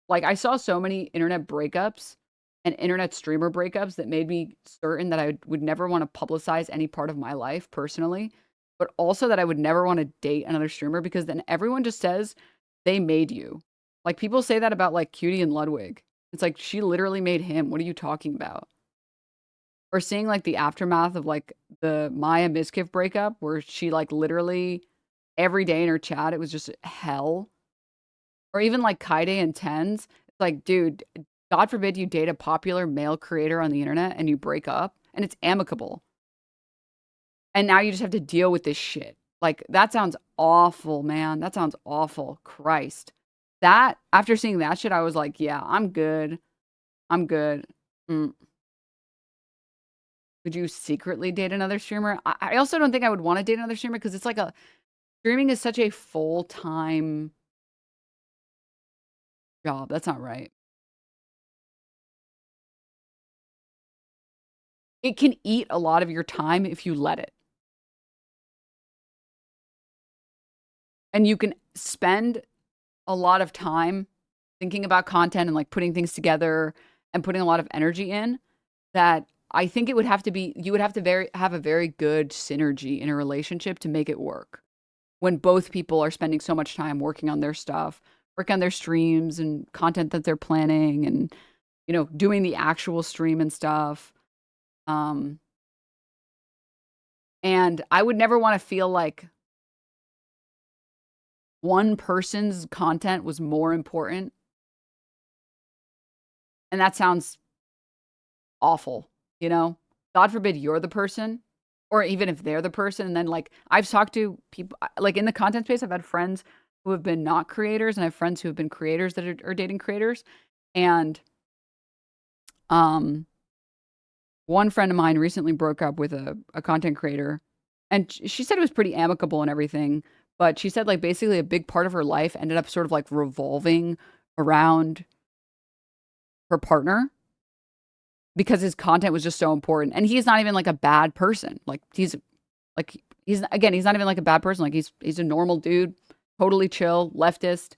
like, I saw so many internet breakups and internet streamer breakups that made me certain that I would never want to publicize any part of my life personally, but also that I would never want to date another streamer because then everyone just says they made you. Like, people say that about like Cutie and Ludwig. It's like, she literally made him. What are you talking about? Or seeing like the aftermath of like the Maya Miskiff breakup where she like literally every day in her chat, it was just hell. Or even like Kaide and Tens. It's like, dude, God forbid you date a popular male creator on the internet and you break up and it's amicable. And now you just have to deal with this shit. Like, that sounds awful, man. That sounds awful. Christ. That, after seeing that shit, I was like, yeah, I'm good. I'm good. Mm. Would you secretly date another streamer? I also don't think I would want to date another streamer because it's like streaming is such a full-time job. That's not right. It can eat a lot of your time if you let it. And you can spend a lot of time thinking about content and like putting things together and putting a lot of energy in that I think it would have to be, you would have to have a very good synergy in a relationship to make it work. When both people are spending so much time working on their stuff, working on their streams and content that they're planning and, you know, doing the actual stream and stuff. And I would never want to feel like one person's content was more important. And that sounds awful, you know? God forbid you're the person, or even if they're the person. And then, like, I've talked to people, like, in the content space, I've had friends who have been not creators, and I have friends who have been creators that are dating creators. And one friend of mine recently broke up with a content creator, and she said it was pretty amicable and everything, but she said, like, basically a big part of her life ended up sort of like revolving around her partner because his content was just so important. And he's not even like a bad person. Like he's not even like a bad person. Like he's a normal dude, totally chill, leftist.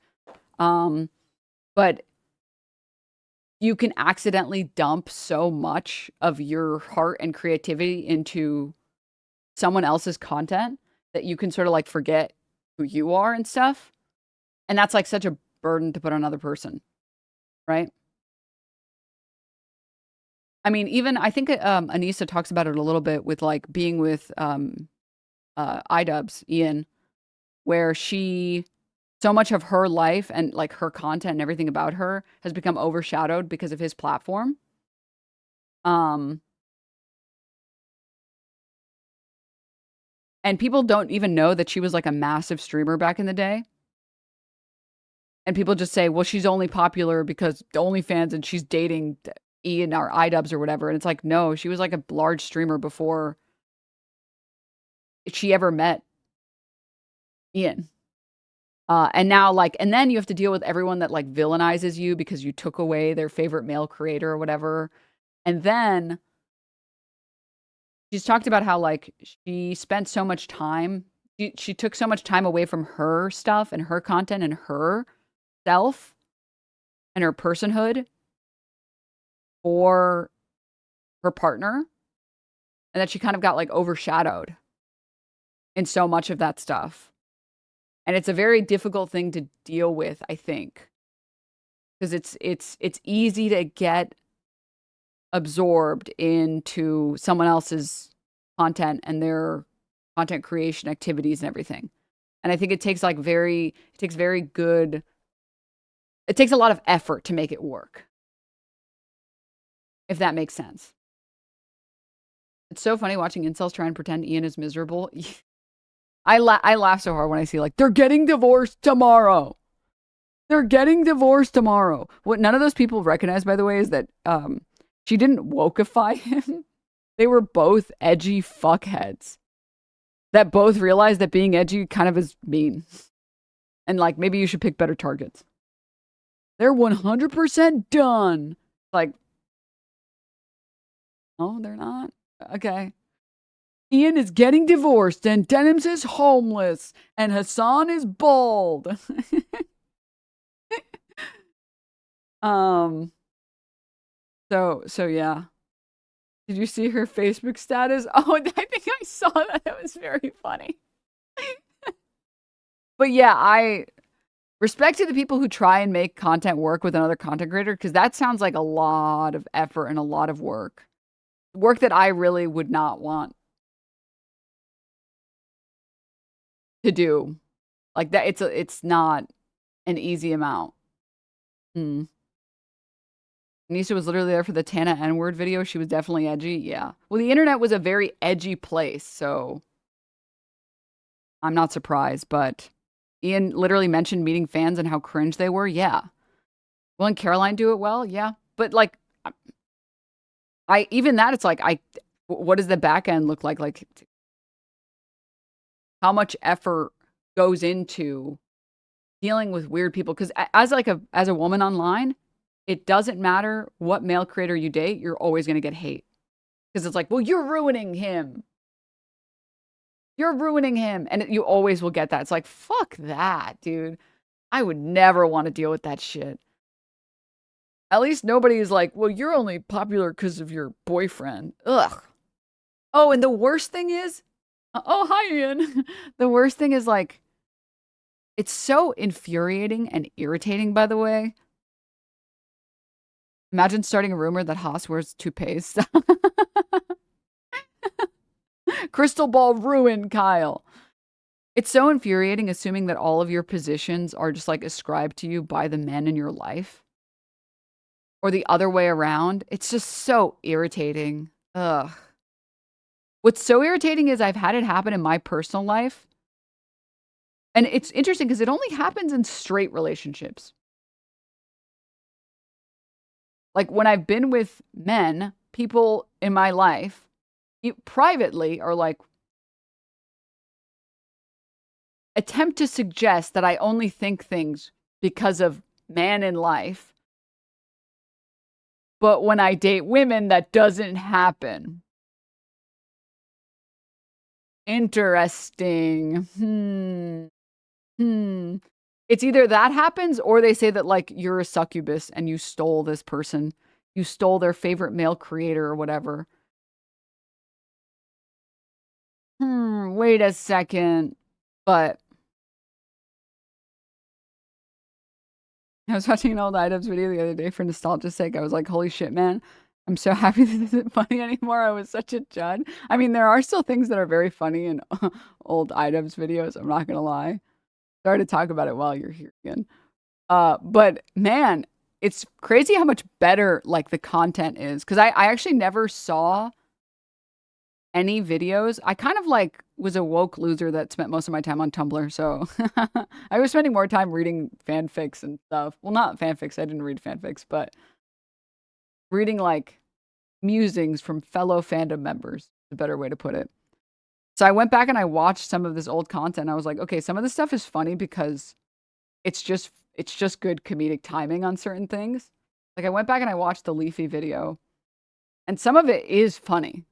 But you can accidentally dump so much of your heart and creativity into someone else's content that you can sort of like forget who you are and stuff. And that's like such a burden to put on another person, right? I mean, even I think Anissa talks about it a little bit with like being with iDubbbz, Ian, where so much of her life and like her content and everything about her has become overshadowed because of his platform. And people don't even know that she was like a massive streamer back in the day. And people just say, well, she's only popular because the OnlyFans and she's dating Ian or iDubbbz or whatever. And it's like, no, she was like a large streamer before she ever met Ian. And now and then you have to deal with everyone that like villainizes you because you took away their favorite male creator or whatever. And then she's talked about how like she spent so much time, she took so much time away from her stuff and her content and her self and her personhood for her partner, and that she kind of got like overshadowed in so much of that stuff. And it's a very difficult thing to deal with, I think, because it's easy to get absorbed into someone else's content and their content creation activities and everything. And I think it takes a lot of effort to make it work. If that makes sense. It's so funny watching incels try and pretend Ian is miserable. I laugh so hard when I see like, they're getting divorced tomorrow. They're getting divorced tomorrow. What none of those people recognize, by the way, is that she didn't wokeify him. They were both edgy fuckheads that both realized that being edgy kind of is mean. And like, maybe you should pick better targets. They're 100% done. Like, oh, they're not? Okay. Ian is getting divorced and Denims is homeless and Hassan is bald. So yeah. Did you see her Facebook status? Oh, I think I saw that. That was very funny. But yeah, respect to the people who try and make content work with another content creator, because that sounds like a lot of effort and a lot of work. Work that I really would not want to do. Like that, it's not an easy amount. Nisa was literally there for the Tana N-word video. She was definitely edgy. Yeah. Well, the internet was a very edgy place, so I'm not surprised. But Ian literally mentioned meeting fans and how cringe they were. Yeah. Will and Caroline do it well? Yeah. But like, even that, it's like, what does the back end look like? Like, how much effort goes into dealing with weird people? Because as a woman online, it doesn't matter what male creator you date, you're always going to get hate. Because it's like, well, you're ruining him. You're ruining him. And you always will get that. It's like, fuck that, dude. I would never want to deal with that shit. At least nobody is like, well, you're only popular because of your boyfriend. Ugh. Oh, and the worst thing is, oh, hi, Ian. The worst thing is, like, it's so infuriating and irritating, by the way. Imagine starting a rumor that Haas wears toupees. Crystal ball ruined, Kyle. It's so infuriating assuming that all of your positions are just like ascribed to you by the men in your life. Or the other way around. It's just so irritating. Ugh. What's so irritating is I've had it happen in my personal life. And it's interesting because it only happens in straight relationships. Like when I've been with men, people in my life, privately are like, attempt to suggest that I only think things because of man in life. But when I date women, that doesn't happen. Interesting. It's either that happens or they say that, like, you're a succubus and you stole this person. You stole their favorite male creator or whatever. Wait a second. But I was watching an old items video the other day for nostalgia's sake. I was like, holy shit, man. I'm so happy this isn't funny anymore. I was such a chud. I mean, there are still things that are very funny in old items videos. I'm not going to lie. Sorry to talk about it while you're here again. But man, it's crazy how much better like the content is. Because I actually never saw any videos. I kind of like was a woke loser that spent most of my time on Tumblr. So I was spending more time reading fanfics and stuff. Well, not fanfics. I didn't read fanfics, but reading like musings from fellow fandom members is a better way to put it. So I went back and I watched some of this old content. I was like, okay, some of this stuff is funny because it's just good comedic timing on certain things. Like I went back and I watched the Leafy video and some of it is funny.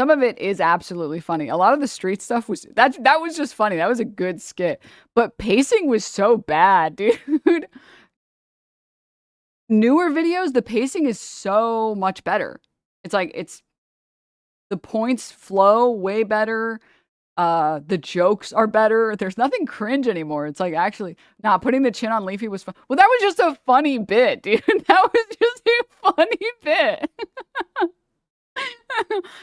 Some of it is absolutely funny. A lot of the street stuff was that was just funny. That was a good skit. But pacing was so bad, dude. Newer videos, the pacing is so much better. It's like the points flow way better. The jokes are better. There's nothing cringe anymore. It's like actually, putting the chin on Leafy was fun. Well, that was just a funny bit, dude. That was just a funny bit.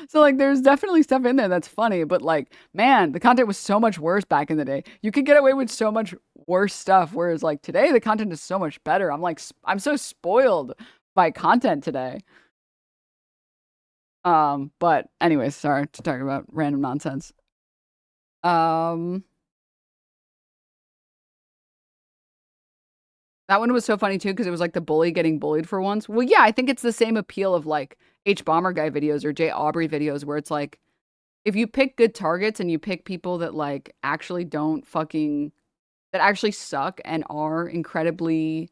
So like there's definitely stuff in there that's funny, but like, man, the content was so much worse back in the day. You could get away with so much worse stuff, whereas like today the content is so much better. I'm so spoiled by content today. But anyways, sorry to talk about random nonsense. That one was so funny too because it was like the bully getting bullied for once. Well, yeah, I think it's the same appeal of like H Bomber Guy videos or Jay Aubrey videos where it's like if you pick good targets and you pick people that like actually that actually suck and are incredibly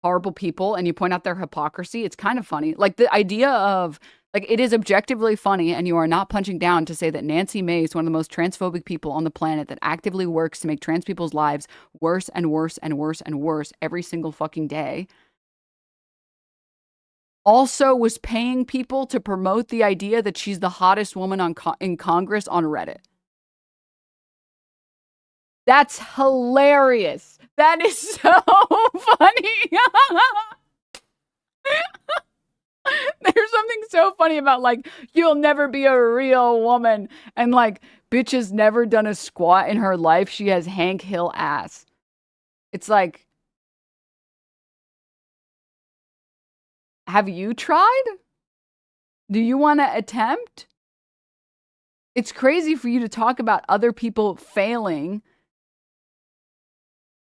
horrible people and you point out their hypocrisy, it's kind of funny. Like the idea of like it is objectively funny and you are not punching down to say that Nancy May is one of the most transphobic people on the planet that actively works to make trans people's lives worse and worse and worse and worse every single fucking day. Also was paying people to promote the idea that she's the hottest woman in Congress on Reddit. That's hilarious. That is so funny. There's something so funny about like, you'll never be a real woman. And like, bitch has never done a squat in her life. She has Hank Hill ass. It's like, have you tried? Do you want to attempt? It's crazy for you to talk about other people failing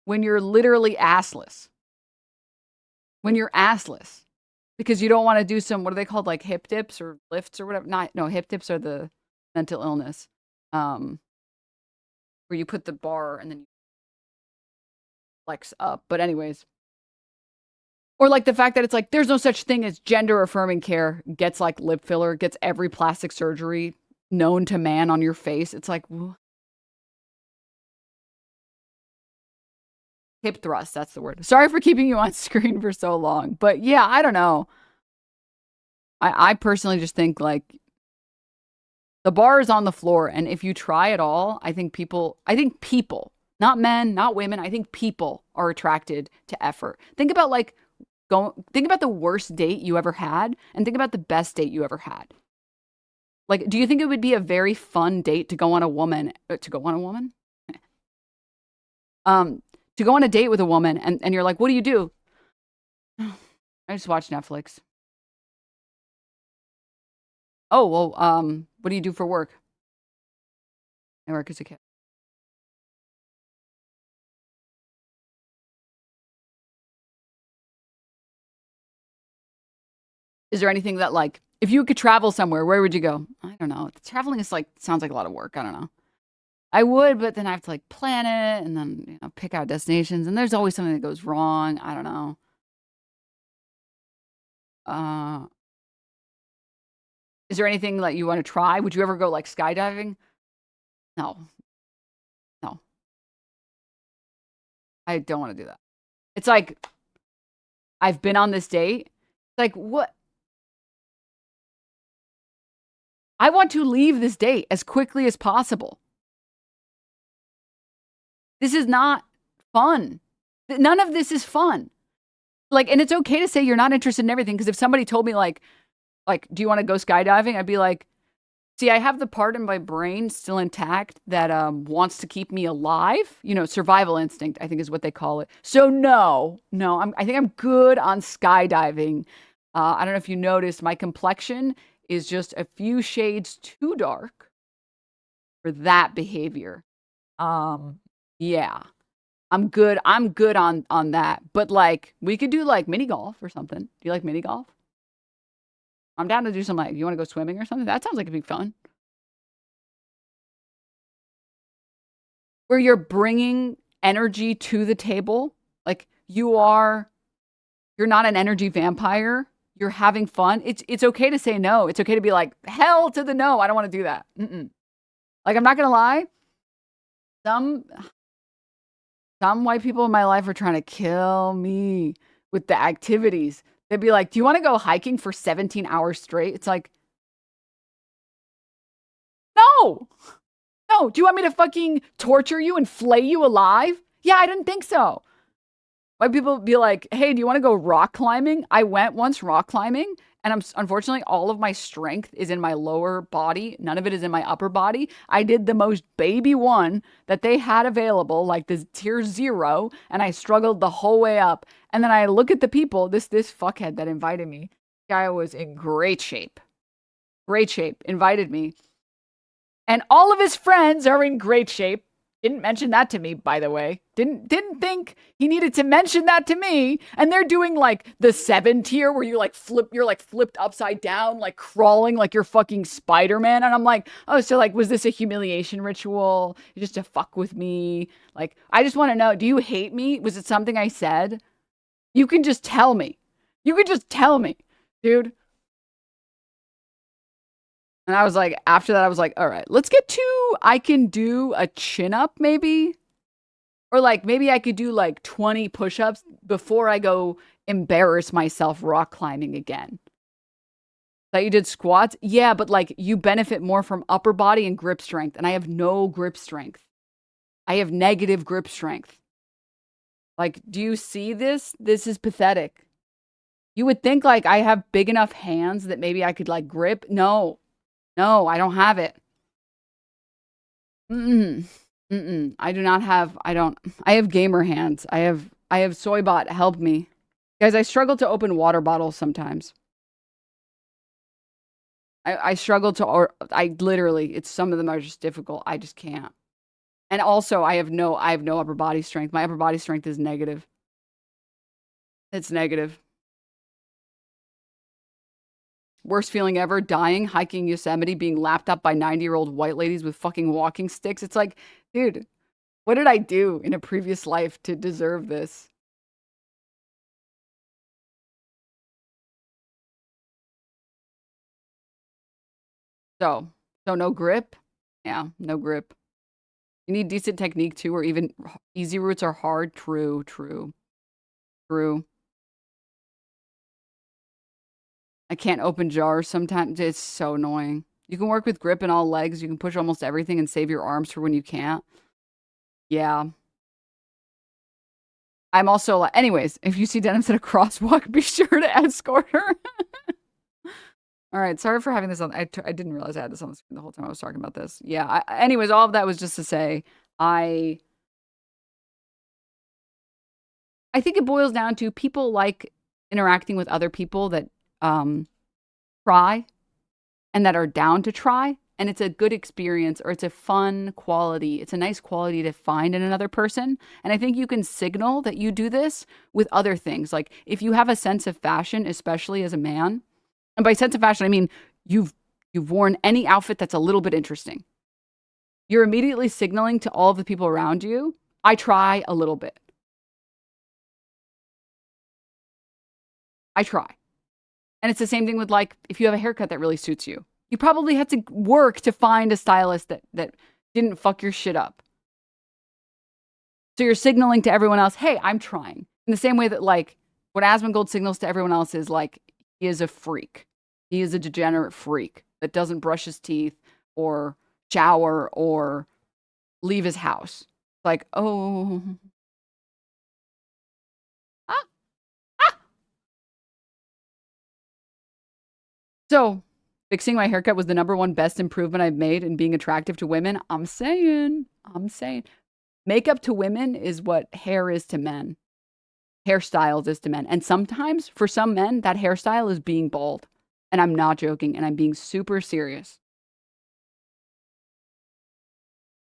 when you're literally assless. When you're assless. because you don't want to do some, what are they called, like hip dips or lifts or whatever. No, hip dips are the mental illness, where you put the bar and then you flex up. But anyways, or like the fact that it's like there's no such thing as gender affirming care, gets like lip filler, gets every plastic surgery known to man on your face. It's like hip thrust, that's the word. Sorry for keeping you on screen for so long, but yeah, I don't know. I personally just think like the bar is on the floor, and if you try at all, I think people, not men, not women, I think people are attracted to effort. Think about the worst date you ever had, and think about the best date you ever had. Like, do you think it would be a very fun date to go on a woman? To go on a date with a woman, and you're like, what do you do? I just watch Netflix. Oh, well, what do you do for work? I work as a kid. Is there anything that, like, if you could travel somewhere, where would you go? I don't know. Traveling is like, sounds like a lot of work. I don't know. I would, but then I have to like plan it and then, pick out destinations. And there's always something that goes wrong. I don't know. Is there anything that you want to try? Would you ever go like skydiving? No. I don't want to do that. It's like, I've been on this date. It's like, what? I want to leave this date as quickly as possible. This is not fun. None of this is fun. Like, and it's okay to say you're not interested in everything, because if somebody told me like, do you want to go skydiving? I'd be like, see, I have the part in my brain still intact that wants to keep me alive. Survival instinct, I think is what they call it. So no, I think I'm good on skydiving. I don't know if you noticed, my complexion is just a few shades too dark for that behavior. Yeah, I'm good on that. But like, we could do like mini golf or something. Do you like mini golf? I'm down to do some, like, you want to go swimming or something? That sounds like it'd be fun. Where you're bringing energy to the table. Like, you're not an energy vampire. You're having fun. It's okay to say no. It's okay to be like, hell to the no. I don't want to do that. Like, I'm not going to lie. Some white people in my life are trying to kill me with the activities. They'd be like, do you want to go hiking for 17 hours straight? It's like, no. Do you want me to fucking torture you and flay you alive? Yeah, I didn't think so. White people be like, hey, do you want to go rock climbing? I went once rock climbing, and unfortunately, all of my strength is in my lower body. None of it is in my upper body. I did the most baby one that they had available, like the tier 0, and I struggled the whole way up. And then I look at the people, this fuckhead that invited me. The guy was in great shape, invited me. And all of his friends are in great shape. Didn't mention that to me, by the way. Didn't think he needed to mention that to me. And they're doing like the 7 tier where you're like flipped upside down, like crawling like you're fucking Spider-Man. And I'm like, oh, so like, was this a humiliation ritual? Just to fuck with me? Like, I just want to know, do you hate me? Was it something I said? You can just tell me. Dude. And I was like, after that, I was like, all right, let's get to, I can do a chin up maybe. Or like, maybe I could do like 20 push-ups before I go embarrass myself rock climbing again. That you did squats? Yeah, but like, you benefit more from upper body and grip strength. And I have no grip strength. I have negative grip strength. Like, do you see this? This is pathetic. You would think like I have big enough hands that maybe I could like grip. No, I don't have it. I do not have, I have gamer hands. I have Soybot help me. Guys, I struggle to open water bottles sometimes. I struggle to, or I literally, some of them are just difficult. I just can't. And also I have no upper body strength. My upper body strength is negative. It's negative. Worst feeling ever, dying, hiking Yosemite, being lapped up by 90-year-old white ladies with fucking walking sticks. It's like, dude, what did I do in a previous life to deserve this? So no grip? Yeah, no grip. You need decent technique too, or even easy routes are hard. True. I can't open jars sometimes. It's so annoying. You can work with grip in all legs. You can push almost everything and save your arms for when you can't. Yeah. I'm also like, anyways, if you see Denims at a crosswalk, be sure to escort her. All right, sorry for having this on. I didn't realize I had this on the screen the whole time I was talking about this. Yeah, anyways, all of that was just to say, I think it boils down to people like interacting with other people that try and that are down to try. And it's a good experience, or it's a fun quality. It's a nice quality to find in another person. And I think you can signal that you do this with other things. Like if you have a sense of fashion, especially as a man, and by sense of fashion, I mean you've worn any outfit that's a little bit interesting. You're immediately signaling to all of the people around you, I try a little bit. I try. And it's the same thing with like, if you have a haircut that really suits you. You probably had to work to find a stylist that didn't fuck your shit up. So you're signaling to everyone else, hey, I'm trying. In the same way that like what Asmongold signals to everyone else is like, he is a freak. He is a degenerate freak that doesn't brush his teeth or shower or leave his house. Like, oh. So, fixing my haircut was the #1 best improvement I've made in being attractive to women. I'm saying. Makeup to women is what hair is to men. Hairstyles is to men. And sometimes, for some men, that hairstyle is being bald. And I'm not joking, and I'm being super serious.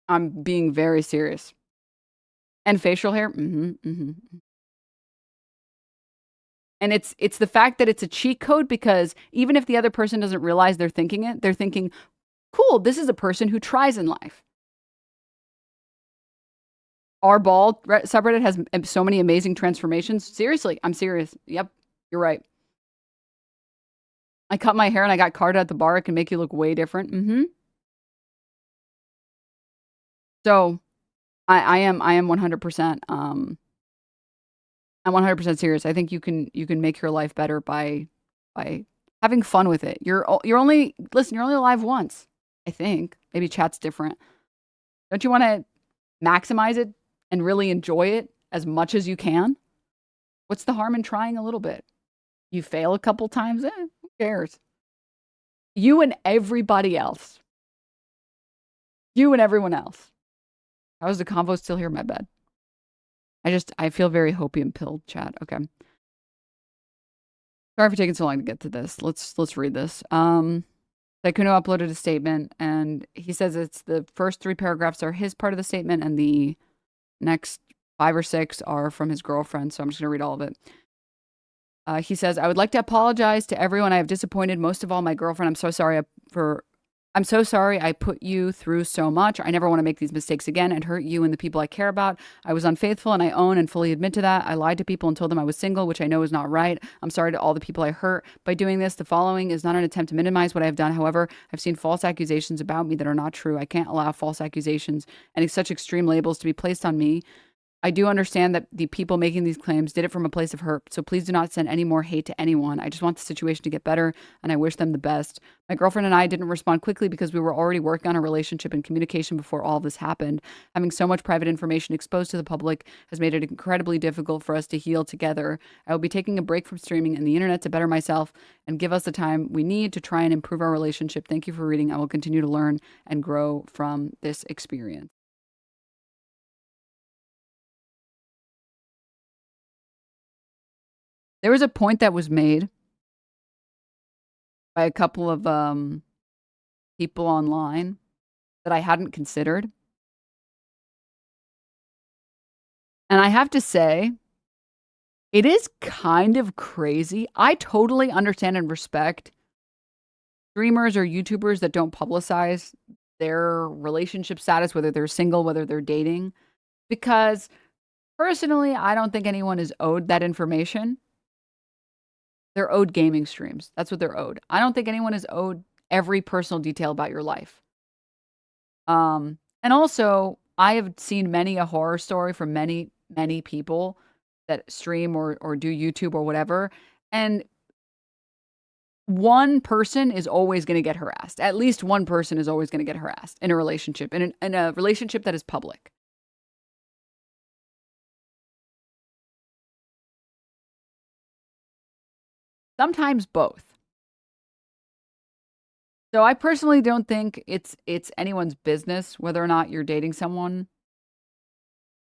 I'm being very serious. And facial hair? And it's the fact that it's a cheat code, because even if the other person doesn't realize they're thinking it, they're thinking, cool, this is a person who tries in life. Our bald subreddit has so many amazing transformations. Seriously, I'm serious. Yep, you're right. I cut my hair and I got carded at the bar. It can make you look way different. So I am 100%. I'm 100% serious. I think you can make your life better by having fun with it. You're only alive once. I think maybe chat's different. Don't you want to maximize it and really enjoy it as much as you can? What's the harm in trying a little bit? You fail a couple times, who cares? You and everybody else. You and everyone else. How is the convo still here? My bad. I feel very hopium pilled, chat. Okay. Sorry for taking so long to get to this. Let's read this. Sykkuno uploaded a statement, and he says it's the first 3 paragraphs are his part of the statement, and the next 5 or 6 are from his girlfriend. So I'm just gonna read all of it. He says, I would like to apologize to everyone I have disappointed, most of all my girlfriend. I'm so sorry I put you through so much. I never want to make these mistakes again and hurt you and the people I care about. I was unfaithful, and I own and fully admit to that. I lied to people and told them I was single, which I know is not right. I'm sorry to all the people I hurt by doing this. The following is not an attempt to minimize what I have done. However, I've seen false accusations about me that are not true. I can't allow false accusations and such extreme labels to be placed on me. I do understand that the people making these claims did it from a place of hurt, so please do not send any more hate to anyone. I just want the situation to get better, and I wish them the best. My girlfriend and I didn't respond quickly because we were already working on a relationship and communication before all this happened. Having so much private information exposed to the public has made it incredibly difficult for us to heal together. I will be taking a break from streaming and the internet to better myself and give us the time we need to try and improve our relationship. Thank you for reading. I will continue to learn and grow from this experience. There was a point that was made by a couple of people online that I hadn't considered. And I have to say, it is kind of crazy. I totally understand and respect streamers or YouTubers that don't publicize their relationship status, whether they're single, whether they're dating, because personally, I don't think anyone is owed that information. They're owed gaming streams. That's what they're owed. I don't think anyone is owed every personal detail about your life. And also, I have seen many a horror story from many, many people that stream or do YouTube or whatever. And one person is always going to get harassed. At least one person is always going to get harassed in a relationship, in a relationship that is public. Sometimes both. So I personally don't think it's anyone's business whether or not you're dating someone.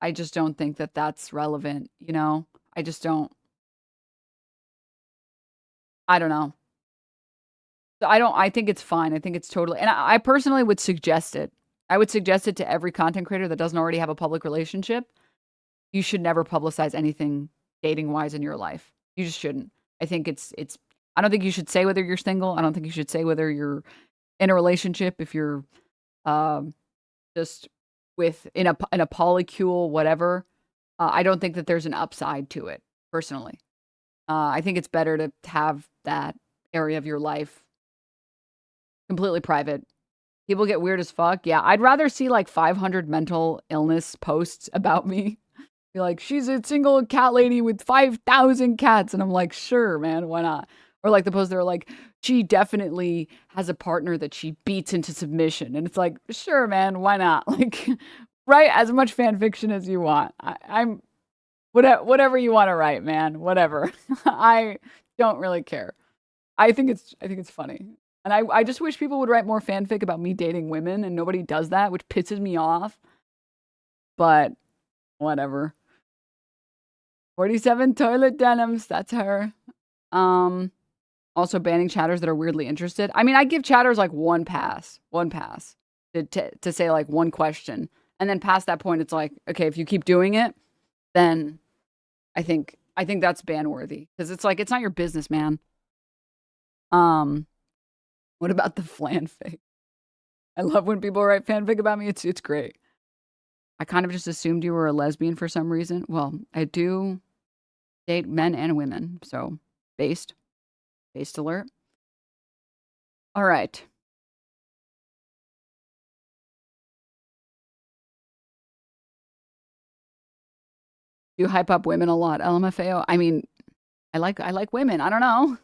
I just don't think that that's relevant, you know? I just don't. I don't know. So I think it's fine. I think it's totally, and I personally would suggest it. I would suggest it to every content creator that doesn't already have a public relationship. You should never publicize anything dating-wise in your life. You just shouldn't. I think it's I don't think you should say whether you're single. I don't think you should say whether you're in a relationship, if you're just in a polycule, whatever. I don't think that there's an upside to it, personally. I think it's better to have that area of your life completely private. People get weird as fuck. Yeah, I'd rather see like 500 mental illness posts about me. Be like, she's a single cat lady with 5,000 cats. And I'm like, sure, man, why not? Or like the post, they're like, she definitely has a partner that she beats into submission. And it's like, sure, man, why not? Like, write as much fan fiction as you want. I'm whatever you want to write, man. Whatever. I don't really care. I think it's funny. And I just wish people would write more fanfic about me dating women, and nobody does that, which pisses me off. But whatever. 47 toilet denims, that's her. Also banning chatters that are weirdly interested. I mean, I give chatters like one pass to say like one question. And then past that point, it's like, okay, if you keep doing it, then I think that's ban worthy. Because it's like, it's not your business, man. What about the flanfic? I love when people write fanfic about me. It's great. I kind of just assumed you were a lesbian for some reason. Well, I do date men and women, so based alert. All right. You hype up women a lot, LMFAO. I mean, I like women. I don't know.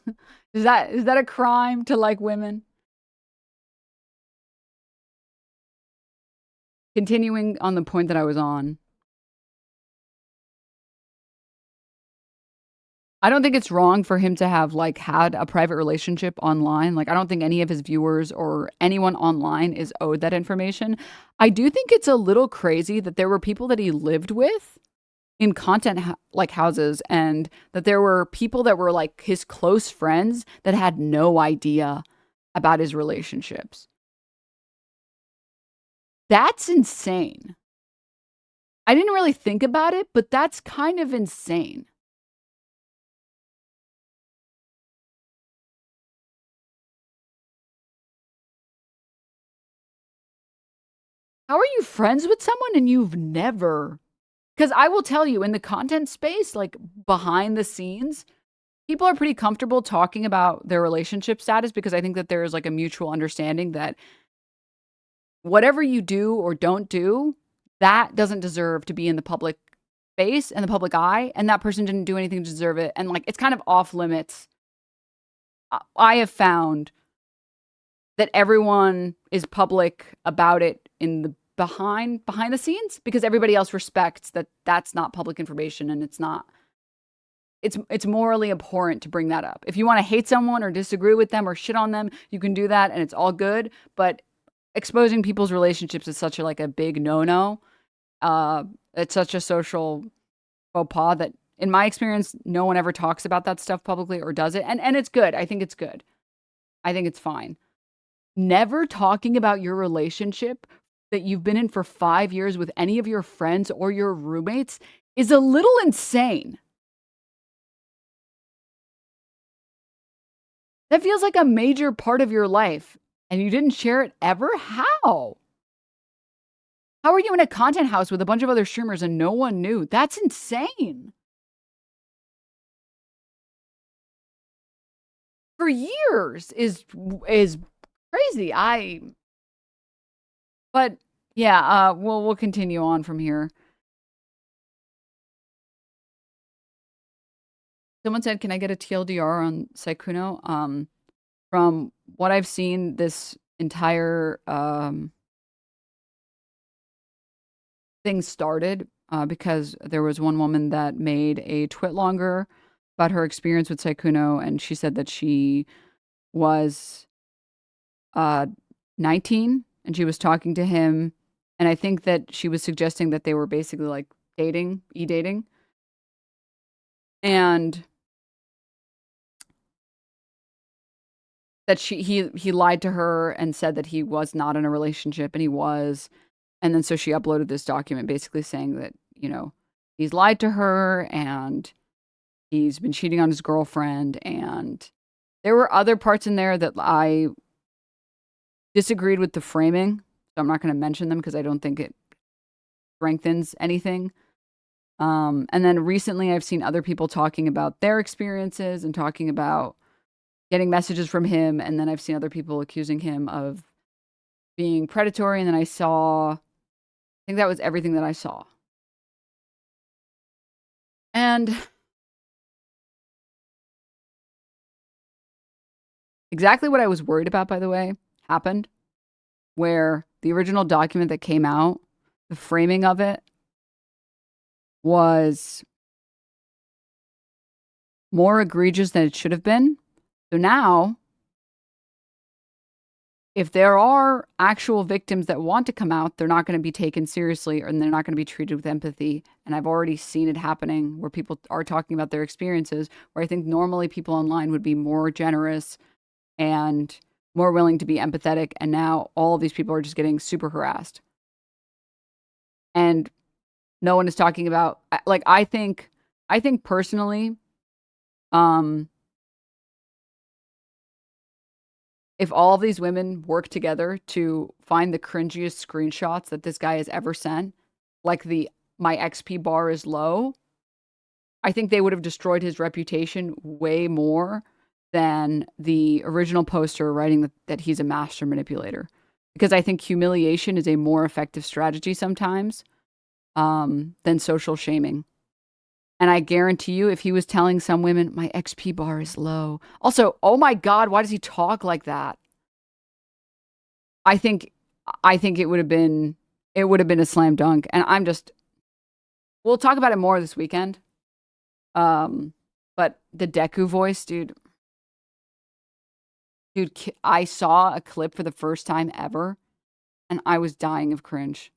Is that a crime to like women? Continuing on the point that I was on. I don't think it's wrong for him to have like had a private relationship online. Like, I don't think any of his viewers or anyone online is owed that information. I do think it's a little crazy that there were people that he lived with in content like houses, and that there were people that were like his close friends that had no idea about his relationships. That's insane. I didn't really think about it, but that's kind of insane. How are you friends with someone and you've never... Because I will tell you, in the content space, like behind the scenes, people are pretty comfortable talking about their relationship status, because I think that there is like a mutual understanding that whatever you do or don't do, that doesn't deserve to be in the public face and the public eye, and that person didn't do anything to deserve it. And like, it's kind of off limits. I have found that everyone is public about it in the behind the scenes, because everybody else respects that that's not public information, and it's morally abhorrent to bring that up. If you want to hate someone or disagree with them or shit on them, you can do that, and it's all good. But exposing people's relationships is such a big no-no. It's such a social faux pas that, in my experience, no one ever talks about that stuff publicly or does it. And it's good. I think it's good. I think it's fine. Never talking about your relationship that you've been in for 5 years with any of your friends or your roommates is a little insane. That feels like a major part of your life, and you didn't share it ever? How? How are you in a content house with a bunch of other streamers and no one knew? That's insane. For years is crazy. But yeah, we'll continue on from here. Someone said, "Can I get a TLDR on Sykkuno?" From what I've seen, this entire thing started because there was one woman that made a twit longer about her experience with Sykkuno, and she said that she was 19 and she was talking to him, and I think that she was suggesting that they were basically like dating, e-dating, and that he lied to her and said that he was not in a relationship, and he was. And then so she uploaded this document basically saying that, he's lied to her and he's been cheating on his girlfriend. And there were other parts in there that I disagreed with the framing. So I'm not going to mention them because I don't think it strengthens anything. And then recently I've seen other people talking about their experiences and talking about getting messages from him. And then I've seen other people accusing him of being predatory. And then I think that was everything that I saw. And exactly what I was worried about, by the way, happened, where the original document that came out, the framing of it was more egregious than it should have been. So now, if there are actual victims that want to come out, they're not going to be taken seriously and they're not going to be treated with empathy. And I've already seen it happening where people are talking about their experiences, where I think normally people online would be more generous and more willing to be empathetic. And now all of these people are just getting super harassed. And no one is talking about, like, I think personally, if all of these women work together to find the cringiest screenshots that this guy has ever sent, like my XP bar is low, I think they would have destroyed his reputation way more than the original poster writing that he's a master manipulator. Because I think humiliation is a more effective strategy sometimes than social shaming. And I guarantee you, if he was telling some women, my XP bar is low. Also, oh my God, why does he talk like that? I think it would have been a slam dunk. And we'll talk about it more this weekend. But the Deku voice, dude, I saw a clip for the first time ever, and I was dying of cringe.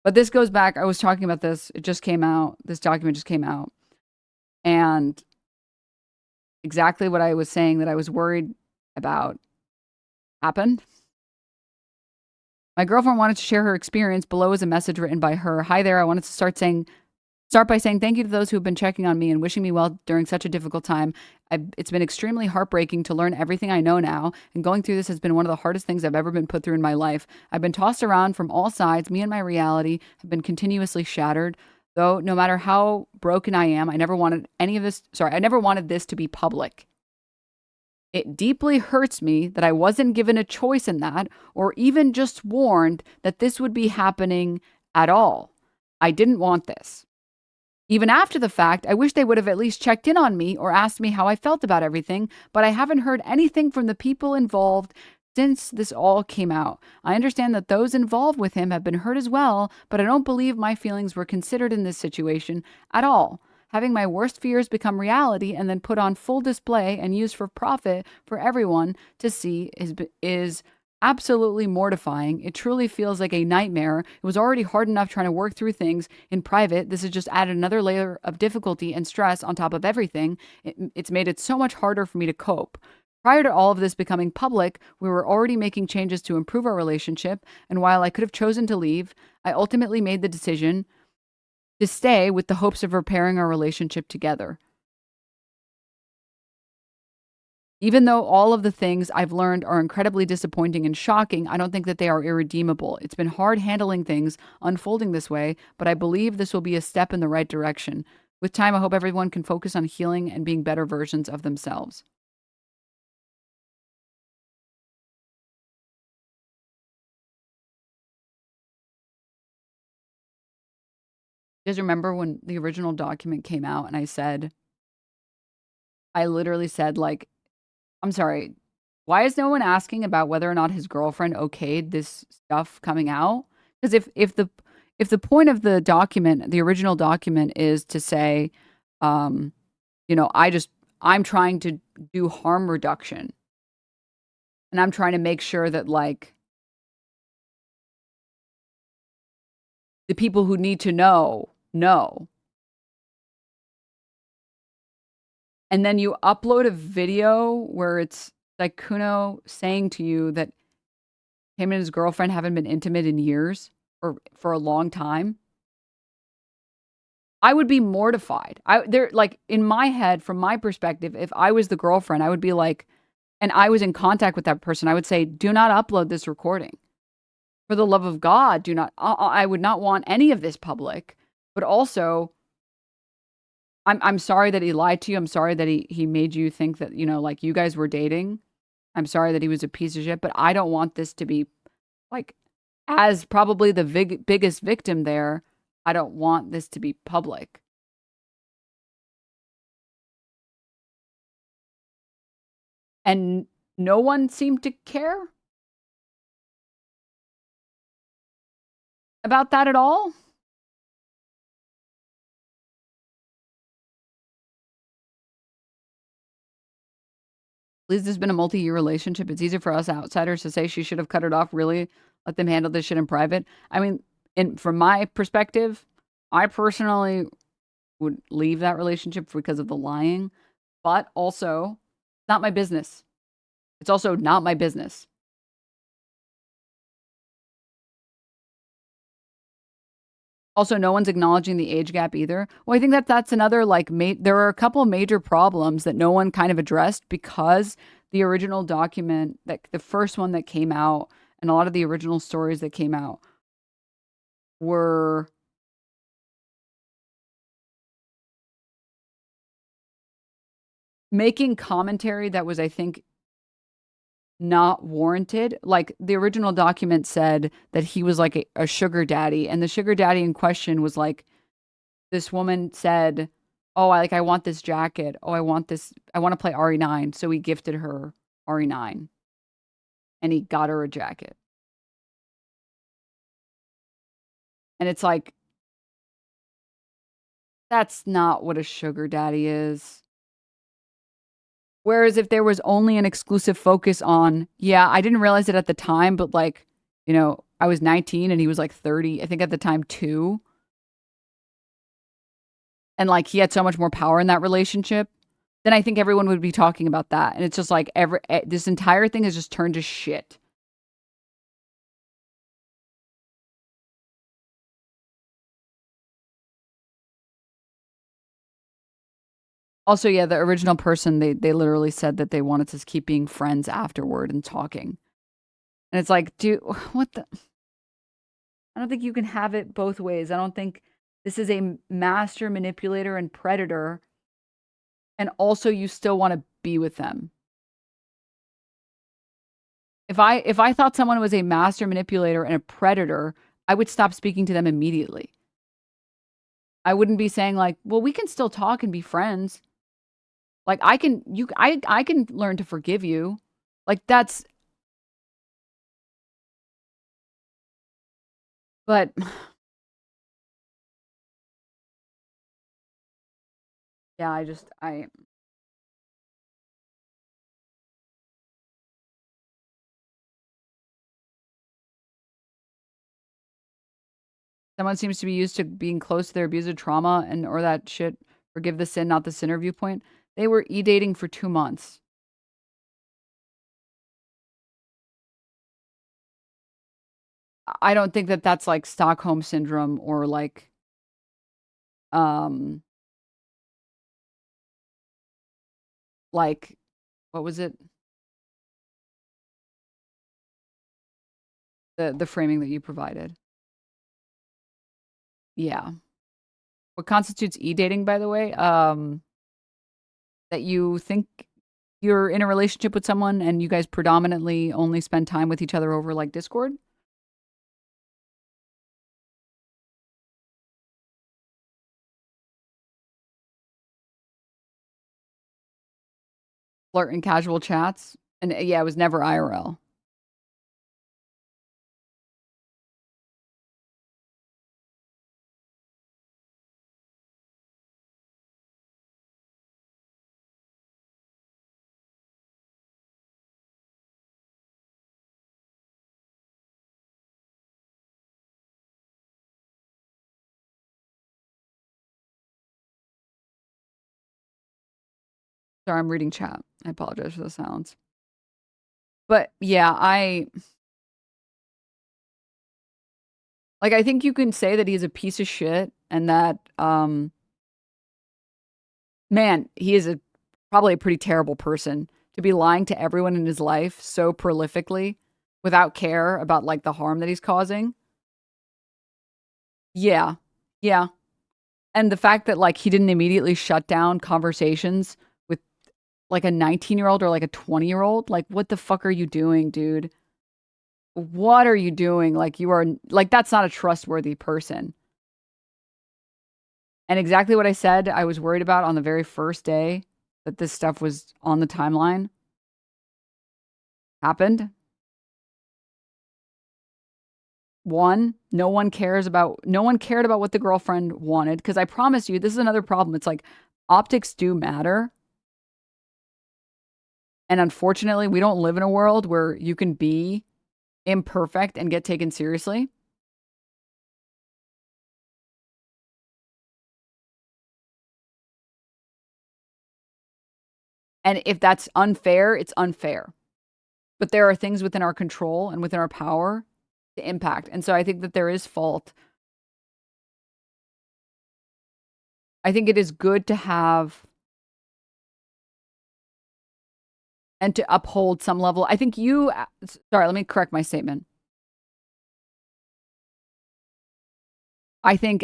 But this goes back, I was talking about this, it just came out, this document just came out, and exactly what I was saying that I was worried about happened. My girlfriend wanted to share her experience. Below is a message written by her. Hi there, I wanted to start by saying thank you to those who have been checking on me and wishing me well during such a difficult time. It's been extremely heartbreaking to learn everything I know now, and going through this has been one of the hardest things I've ever been put through in my life. I've been tossed around from all sides. Me and my reality have been continuously shattered. Though no matter how broken I am, I never wanted this to be public. It deeply hurts me that I wasn't given a choice in that, or even just warned that this would be happening at all. I didn't want this. Even after the fact, I wish they would have at least checked in on me or asked me how I felt about everything, but I haven't heard anything from the people involved since this all came out. I understand that those involved with him have been hurt as well, but I don't believe my feelings were considered in this situation at all. Having my worst fears become reality and then put on full display and used for profit for everyone to see is absolutely mortifying. It truly feels like a nightmare. It was already hard enough trying to work through things in private. This has just added another layer of difficulty and stress on top of everything. It's made it so much harder for me to cope. Prior to all of this becoming public, we were already making changes to improve our relationship, and while I could have chosen to leave, I ultimately made the decision to stay with the hopes of repairing our relationship together. Even though all of the things I've learned are incredibly disappointing and shocking, I don't think that they are irredeemable. It's been hard handling things unfolding this way, but I believe this will be a step in the right direction. With time, I hope everyone can focus on healing and being better versions of themselves. You guys remember when the original document came out and I literally said, like, I'm sorry, why is no one asking about whether or not his girlfriend okayed this stuff coming out? Because if the point of the document, the original document, is to say, you know, I'm trying to do harm reduction, and I'm trying to make sure that, like, the people who need to know. And then you upload a video where it's Sykkuno saying to you that him and his girlfriend haven't been intimate in years or for a long time. I would be mortified. Like, in my head, from my perspective, if I was the girlfriend, I would be like, and I was in contact with that person, I would say, do not upload this recording. For the love of God, do not. I would not want any of this public. But also, I'm sorry that he lied to you. I'm sorry that he made you think that, you know, like, you guys were dating. I'm sorry that he was a piece of shit, but I don't want this to be, like, as probably the biggest victim there, I don't want this to be public. And no one seemed to care about that at all. At least there's been a multi-year relationship. It's easy for us outsiders to say she should have cut it off. Really, let them handle this shit in private. I mean, from my perspective, I personally would leave that relationship because of the lying, but also not my business. It's also not my business. Also, no one's acknowledging the age gap either. Well, I think that's another, like, there are a couple of major problems that no one kind of addressed because the original document, like the first one that came out, and a lot of the original stories that came out were making commentary that was, I think, not warranted. Like, the original document said that he was like a sugar daddy, and the sugar daddy in question was like, this woman said, oh, I want this jacket. Oh, I want to play RE9. So he gifted her RE9 and he got her a jacket. And it's like, that's not what a sugar daddy is. Whereas if there was only an exclusive focus on, yeah, I didn't realize it at the time, but, like, you know, I was 19 and he was like 30, I think at the time too. And, like, he had so much more power in that relationship, then I think everyone would be talking about that. And it's just like this entire thing has just turned to shit. Also, yeah, the original person, they literally said that they wanted to keep being friends afterward and talking. And it's like, dude, what the? I don't think you can have it both ways. I don't think this is a master manipulator and predator, and also you still want to be with them. If I thought someone was a master manipulator and a predator, I would stop speaking to them immediately. I wouldn't be saying, like, well, we can still talk and be friends. Like, I can learn to forgive you. Like, that's, but yeah, I someone seems to be used to being close to their abuser trauma and or that shit, forgive the sin, not the sinner viewpoint. They were e-dating for 2 months. I don't think that that's like Stockholm syndrome or like, like what was it? The framing that you provided. Yeah. What constitutes e-dating, by the way? That you think you're in a relationship with someone and you guys predominantly only spend time with each other over like Discord? Flirt and casual chats? And yeah, it was never IRL. Sorry, I'm reading chat. I apologize for the silence. But yeah, I think you can say that he's a piece of shit and that man, he is probably a pretty terrible person to be lying to everyone in his life so prolifically without care about like the harm that he's causing. Yeah. Yeah. And the fact that like he didn't immediately shut down conversations with like a 19-year-old or like a 20-year-old, like what the fuck are you doing, dude? What are you doing? Like you are like that's not a trustworthy person. And exactly what I said I was worried about on the very first day that this stuff was on the timeline happened. One, no one cared about what the girlfriend wanted. Because I promise you, this is another problem. It's like optics do matter. And unfortunately, we don't live in a world where you can be imperfect and get taken seriously. And if that's unfair, it's unfair. But there are things within our control and within our power to impact. And so I think that there is fault. I think it is good to have and to uphold some level. I think sorry, let me correct my statement. I think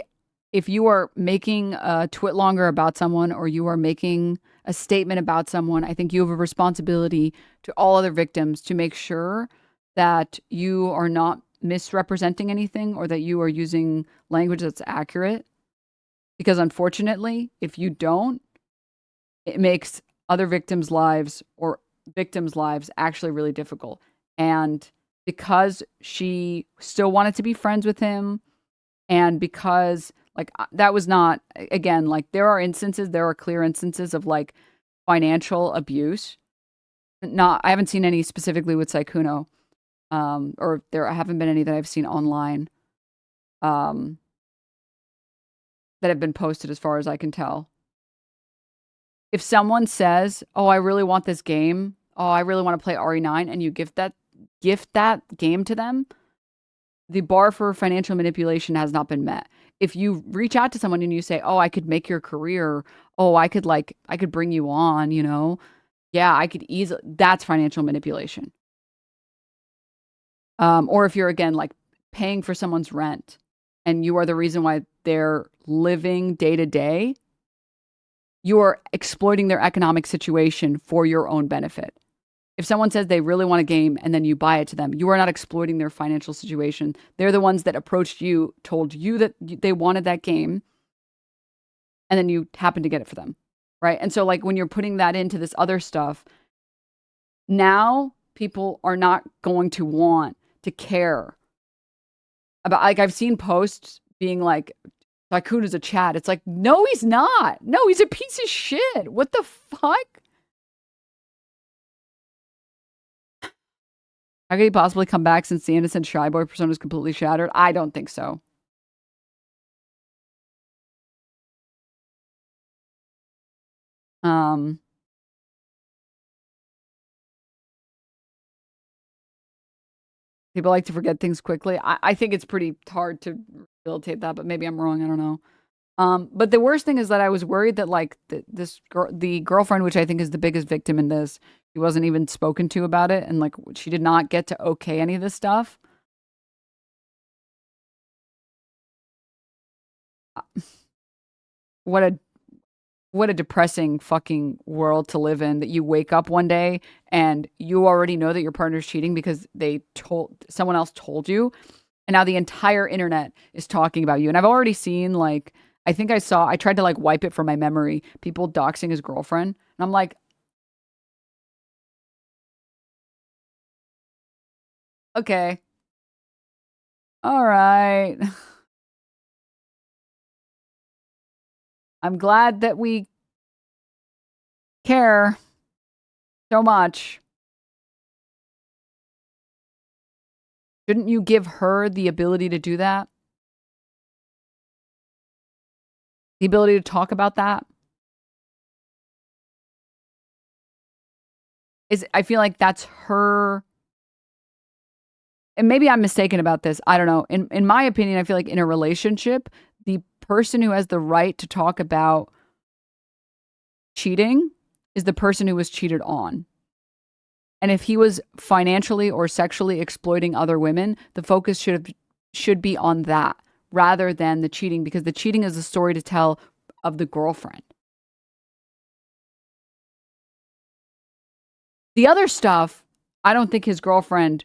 if you are making a twit longer about someone or you are making a statement about someone, I think you have a responsibility to all other victims to make sure that you are not misrepresenting anything or that you are using language that's accurate. Because unfortunately, if you don't, it makes other victims' lives or victims' lives actually really difficult. And because she still wanted to be friends with him, and because like that was not, again, like there are clear instances of like financial abuse. I haven't seen any specifically with Sykkuno, or there haven't been any that I've seen online, that have been posted as far as I can tell. If someone says, "Oh, I really want this game. Oh, I really want to play RE9," and you gift that game to them, the bar for financial manipulation has not been met. If you reach out to someone and you say, "Oh, I could make your career. Oh, I could bring you on, you know. Yeah, I could easily," that's financial manipulation. Or if you're again like paying for someone's rent and you are the reason why they're living day to day, you are exploiting their economic situation for your own benefit. If someone says they really want a game and then you buy it to them, you are not exploiting their financial situation. They're the ones that approached you, told you that they wanted that game, and then you happen to get it for them, right? And so like when you're putting that into this other stuff, now people are not going to want to care about, like I've seen posts being like, Sykkuno's a Chad. It's like, no, he's not. No, he's a piece of shit. What the fuck? How could he possibly come back since the innocent shy boy persona is completely shattered? I don't think so. People like to forget things quickly. I think it's pretty hard to rehabilitate that, but maybe I'm wrong. I don't know. But the worst thing is that I was worried that like the girlfriend, which I think is the biggest victim in this, She wasn't even spoken to about it, and like she did not get to okay any of this stuff. What a depressing fucking world to live in, that you wake up one day and you already know that your partner's cheating because someone else told you, and now the entire internet is talking about you. And I've already seen, like, I tried to like wipe it from my memory, people doxing his girlfriend, and I'm like, okay, all right. I'm glad that we care so much. Shouldn't you give her the ability to do that? The ability to talk about that? I feel like that's her. And maybe I'm mistaken about this. I don't know. In my opinion, I feel like in a relationship, the person who has the right to talk about cheating is the person who was cheated on. And if he was financially or sexually exploiting other women, the focus should be on that rather than the cheating, because the cheating is the story to tell of the girlfriend. The other stuff, I don't think his girlfriend,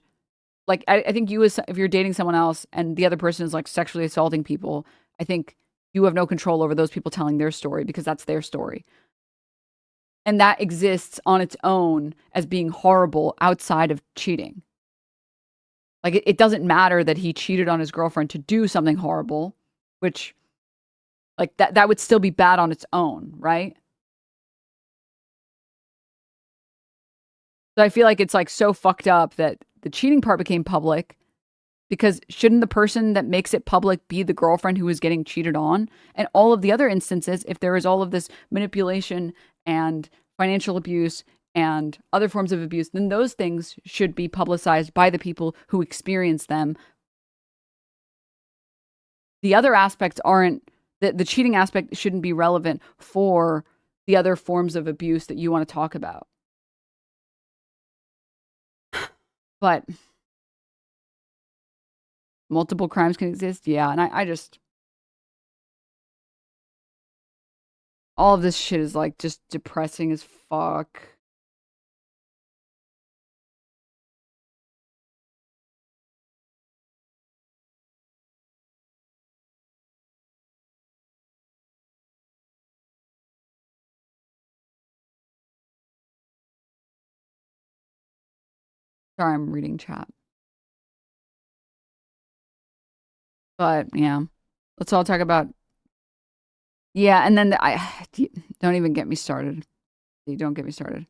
like, I think if you're dating someone else and the other person is like sexually assaulting people, I think you have no control over those people telling their story because that's their story. And that exists on its own as being horrible outside of cheating. Like, it doesn't matter that he cheated on his girlfriend to do something horrible, which, like, that would still be bad on its own, right? So I feel like it's like so fucked up that the cheating part became public, because shouldn't the person that makes it public be the girlfriend who is getting cheated on? And all of the other instances, if there is all of this manipulation and financial abuse and other forms of abuse, then those things should be publicized by the people who experience them. The other aspects aren't, the cheating aspect shouldn't be relevant for the other forms of abuse that you want to talk about. But multiple crimes can exist. Yeah. And I just, all of this shit is like just depressing as fuck. Sorry, I'm reading chat. But yeah, let's all talk about. Yeah, and then don't even get me started. Don't get me started.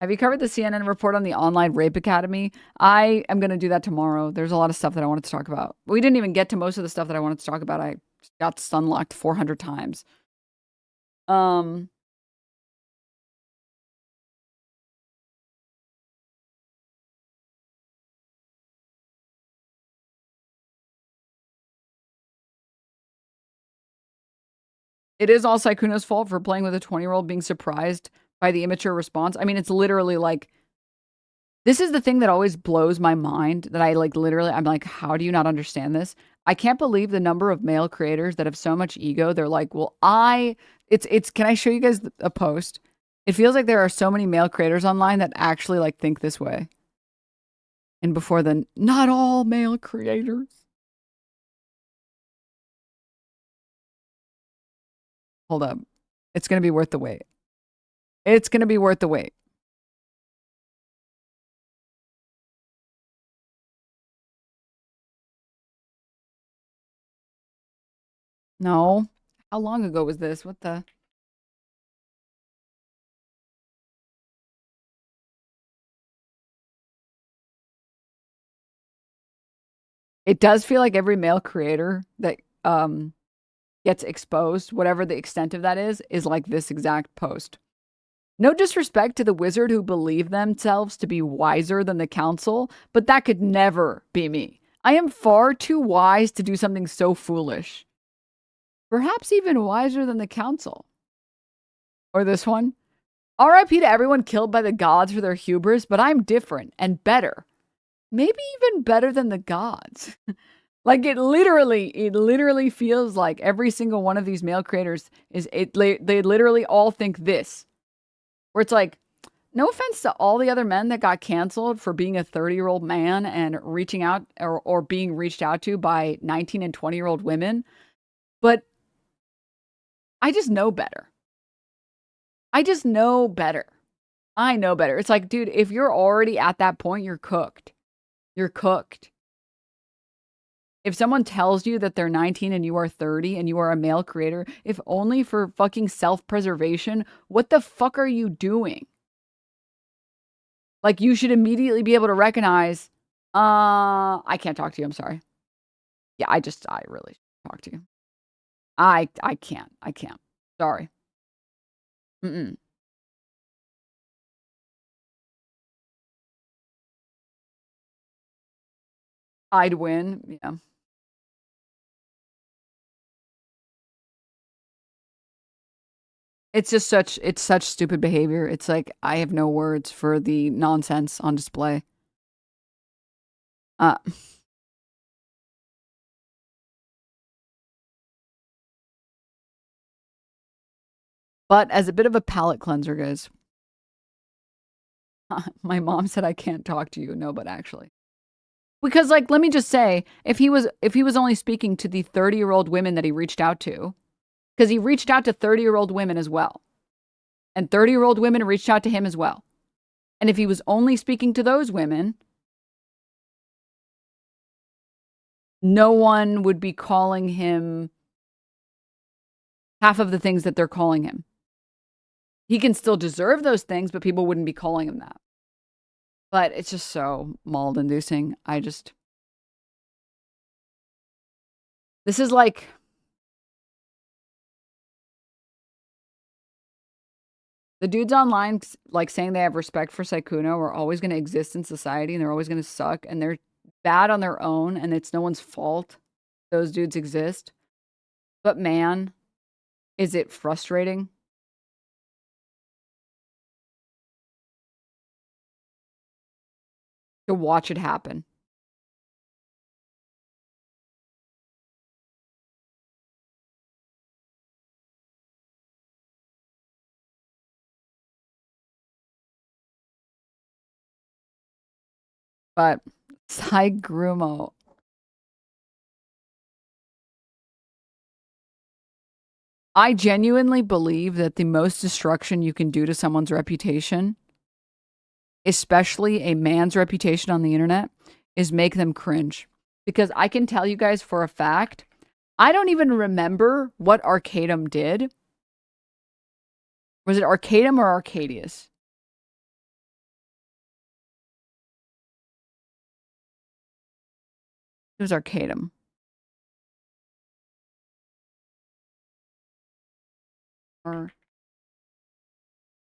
Have you covered the CNN report on the online rape academy? I am going to do that tomorrow. There's a lot of stuff that I wanted to talk about. We didn't even get to most of the stuff that I wanted to talk about. I got sunlocked 400 times. It is all Sykkuno's fault for playing with a 20-year-old being surprised by the immature response. I mean, it's literally like, this is the thing that always blows my mind, that I like literally, I'm like, how do you not understand this? I can't believe the number of male creators that have so much ego. They're like, well, can I show you guys a post? It feels like there are so many male creators online that actually like think this way. And before then, not all male creators. Hold up. It's going to be worth the wait. It's going to be worth the wait. No. How long ago was this? What the? It does feel like every male creator that gets exposed, whatever the extent of that is like this exact post. No disrespect to the wizard who believe themselves to be wiser than the council, but that could never be me. I am far too wise to do something so foolish. Perhaps even wiser than the council. Or this one. RIP to everyone killed by the gods for their hubris, but I'm different and better. Maybe even better than the gods. Like it literally feels like every single one of these male creators they literally all think this. Where it's like, no offense to all the other men that got canceled for being a 30-year-old man and reaching out or being reached out to by 19 and 20-year-old women, but I just know better. I know better. It's like, dude, if you're already at that point, you're cooked. You're cooked. If someone tells you that they're 19 and you are 30 and you are a male creator, if only for fucking self-preservation, what the fuck are you doing? Like, you should immediately be able to recognize, I can't talk to you, I'm sorry. Yeah, I really can't talk to you. I can't. Sorry. Mm-mm. I'd win, yeah. It's just such stupid behavior. It's like, I have no words for the nonsense on display. But as a bit of a palate cleanser, guys, my mom said I can't talk to you. No, but actually. Because, like, let me just say, if he was only speaking to the 30-year-old women that he reached out to, because he reached out to 30-year-old women as well. And 30-year-old women reached out to him as well. And if he was only speaking to those women, no one would be calling him half of the things that they're calling him. He can still deserve those things, but people wouldn't be calling him that. But it's just so mauled-inducing. This is like... The dudes online, like, saying they have respect for Sykkuno are always going to exist in society, and they're always going to suck, and they're bad on their own, and it's no one's fault those dudes exist. But man, is it frustrating? To watch it happen. But Sykkuno. I genuinely believe that the most destruction you can do to someone's reputation, especially a man's reputation on the internet, is make them cringe. Because I can tell you guys for a fact, I don't even remember what Arcadum did. Was it Arcadum or Arcadius? It was Arcadum.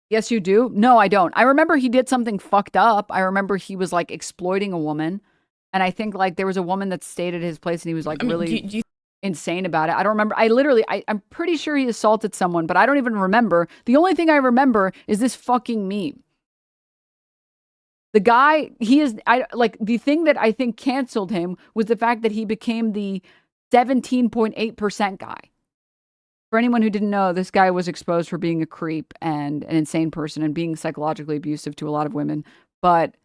Yes, you do? No, I don't. I remember he did something fucked up. I remember he was, like, exploiting a woman. And I think, like, there was a woman that stayed at his place and he was, like, really insane about it. I don't remember. I'm pretty sure he assaulted someone, but I don't even remember. The only thing I remember is this fucking meme. The guy, the thing that I think canceled him was the fact that he became the 17.8% guy. For anyone who didn't know, this guy was exposed for being a creep and an insane person and being psychologically abusive to a lot of women. But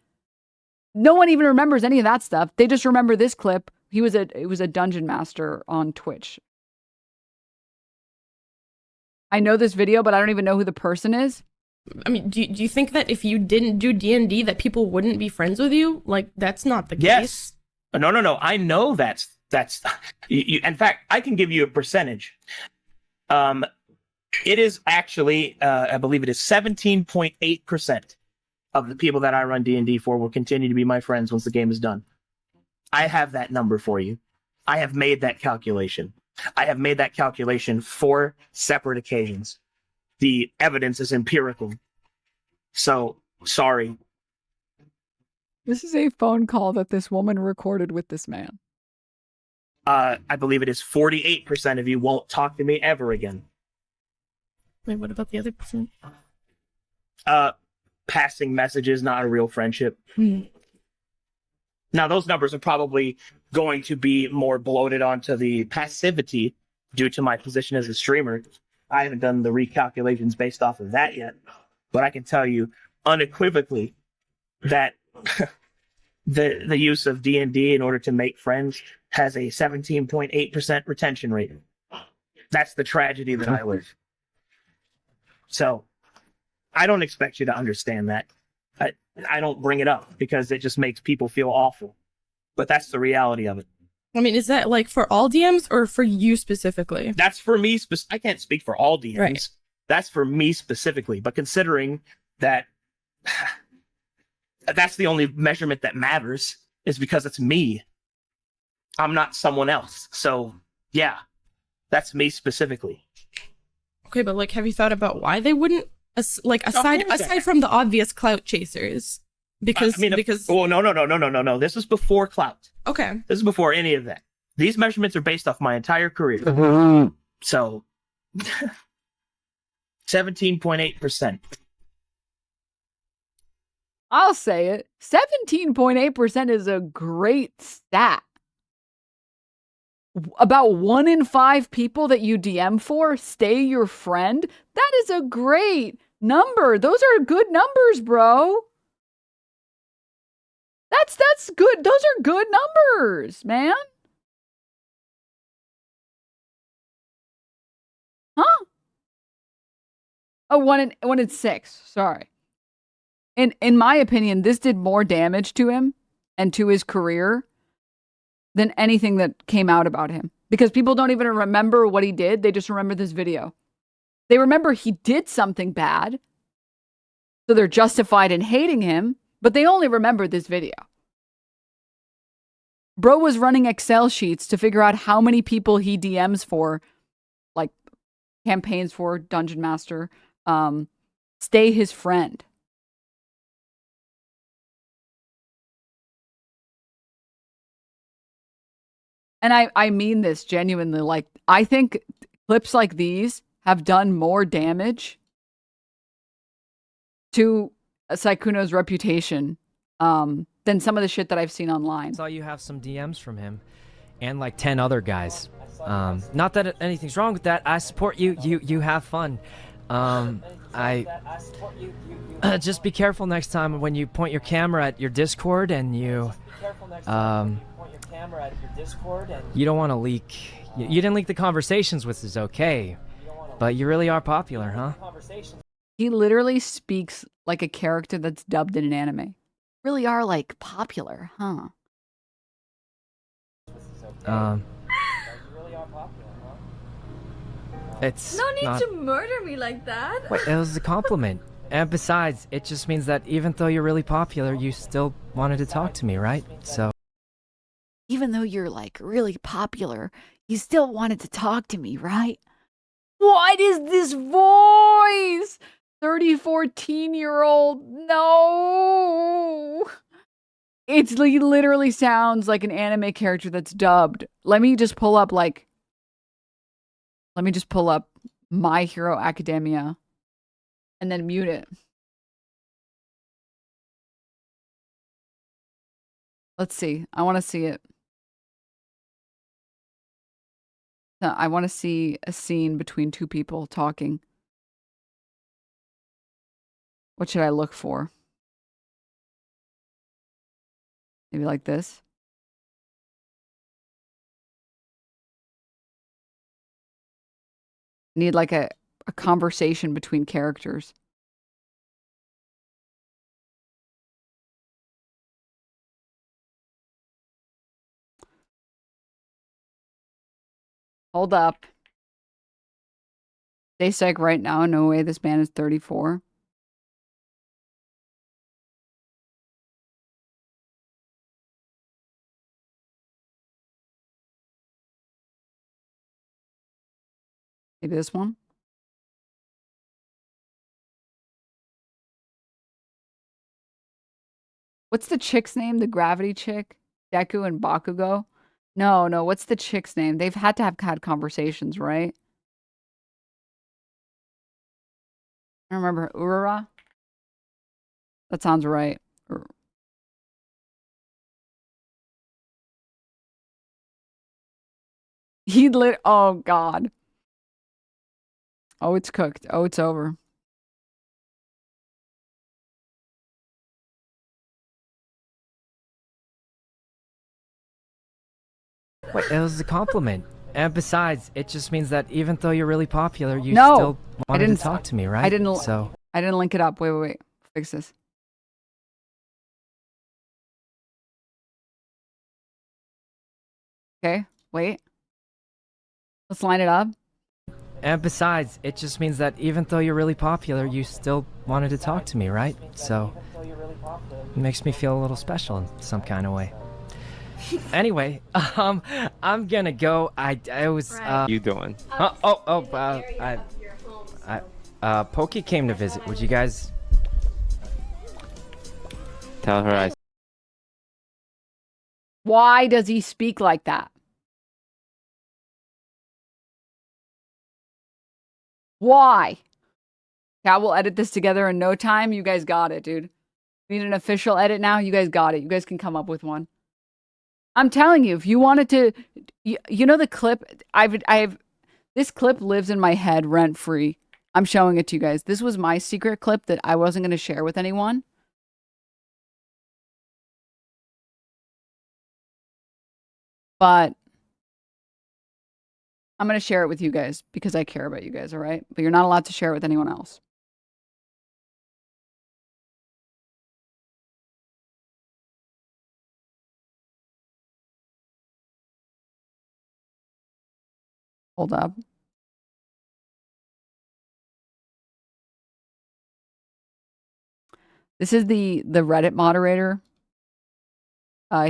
no one even remembers any of that stuff. They just remember this clip. It was a dungeon master on Twitch. I know this video, but I don't even know who the person is. I mean, do you think that if you didn't do D&D that people wouldn't be friends with you? Like, that's not the case. Yes. No. I know that's in fact, I can give you a percentage. It is actually, I believe it is 17.8% of the people that I run D&D for will continue to be my friends once the game is done. I have that number for you. I have made that calculation. I have made that calculation 4 separate occasions. The evidence is empirical. So, sorry. This is a phone call that this woman recorded with this man. I believe it is 48% of you won't talk to me ever again. Wait, what about the other percent? Passing messages, not a real friendship. Mm. Now, those numbers are probably going to be more bloated onto the passivity due to my position as a streamer. I haven't done the recalculations based off of that yet, but I can tell you unequivocally that the use of D&D in order to make friends has a 17.8% retention rate. That's the tragedy that I live. So I don't expect you to understand that. I don't bring it up because it just makes people feel awful. But that's the reality of it. I mean, is that like for all DMs or for you specifically? That's for me. I can't speak for all DMs. Right. That's for me specifically. But considering that that's the only measurement that matters is because it's me. I'm not someone else. So, yeah, that's me specifically. Okay, but like, have you thought about why they wouldn't? Aside from the obvious clout chasers, because oh no. This is before clout. Okay. This is before any of that. These measurements are based off my entire career. So 17.8%. I'll say it. 17.8% is a great stat. About 1 in 5 people that you DM for stay your friend. That is a great number. Those are good numbers, bro. That's good. Those are good numbers, man. Huh? Oh, 1 in 6. Sorry. In my opinion, this did more damage to him and to his career than anything that came out about him. Because people don't even remember what he did. They just remember this video. They remember he did something bad. So they're justified in hating him. But they only remember this video. Bro was running Excel sheets to figure out how many people he DMs for. Like campaigns for Dungeon Master. Stay his friend. And I mean this genuinely. Like, I think clips like these have done more damage to Sykkuno's reputation than some of the shit that I've seen online. I saw you have some DMs from him and like 10 other guys. Not that anything's wrong with that. I support you. You have fun. Just be careful next time when you point your camera at your Discord and you you don't want to leak. You didn't leak the conversations, which is okay. But you really are popular, huh? He literally speaks like a character that's dubbed in an anime. Really are like popular, huh? It's no need not... to murder me like that. Wait, it was a compliment. And besides, it just means that even though you're really popular, you still wanted to talk to me, right? So... Even though you're like really popular, you still wanted to talk to me, right? What is this voice? 14-year-old. No. He literally sounds like an anime character that's dubbed. Let me just pull up My Hero Academia and then mute it. Let's see. I want to see it. No, I want to see a scene between two people talking. What should I look for? Maybe like this. Need like a conversation between characters. Hold up. Stay psych right now. No way this man is 34. Maybe this one. What's the chick's name? The gravity chick? Deku and Bakugo? No, what's the chick's name? They've had to have had conversations, right? I remember Urara. That sounds right. He lit. Oh God. Oh, it's cooked. Oh, it's over. Wait, it was a compliment. And besides, it just means that even though you're really popular, you No, still I wanted to didn't talk to me, right? I didn't. So I didn't link it up. Wait. Fix this. Okay. Wait. Let's line it up. And besides, it just means that even though you're really popular, you still wanted to talk to me, right? So it makes me feel a little special in some kind of way. Anyway, I'm gonna go. I was You doing? Pokey came to visit. Would you guys Tell her I. Why does he speak like that? Why? Yeah, we'll edit this together in no time. You guys got it, dude. Need an official edit now? You guys got it. You guys can come up with one. I'm telling you, if you wanted to, you know the clip, this clip lives in my head rent free. I'm showing it to you guys. This was my secret clip that I wasn't going to share with anyone. But I'm going to share it with you guys because I care about you guys, all right? But you're not allowed to share it with anyone else. Hold up. This is the Reddit moderator.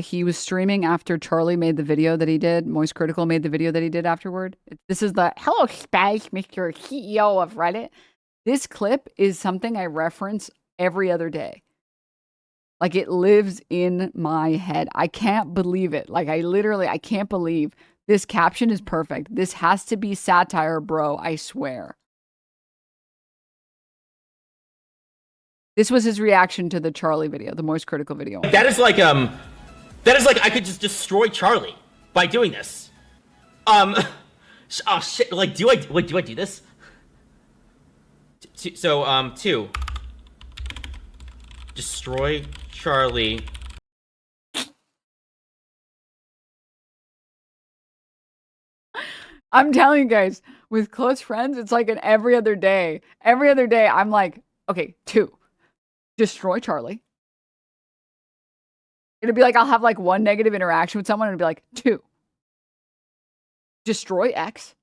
He was streaming after Charlie made the video that he did. Moist Critical made the video that he did afterward. This is the hello, Spaz, Mr. CEO of Reddit. This clip is something I reference every other day. Like, it lives in my head. I can't believe it. Like, I can't believe this caption is perfect. This has to be satire, bro. I swear. This was his reaction to the Charlie video, the Moist Critical video. That is like I could just destroy Charlie by doing this. Oh shit! Like, do I do this? Two. Destroy Charlie. I'm telling you guys, with close friends, it's like an every other day. Every other day, I'm like, okay, 2. Destroy Charlie. It'll be like I'll have like one negative interaction with someone and it'll be like 2. Destroy X.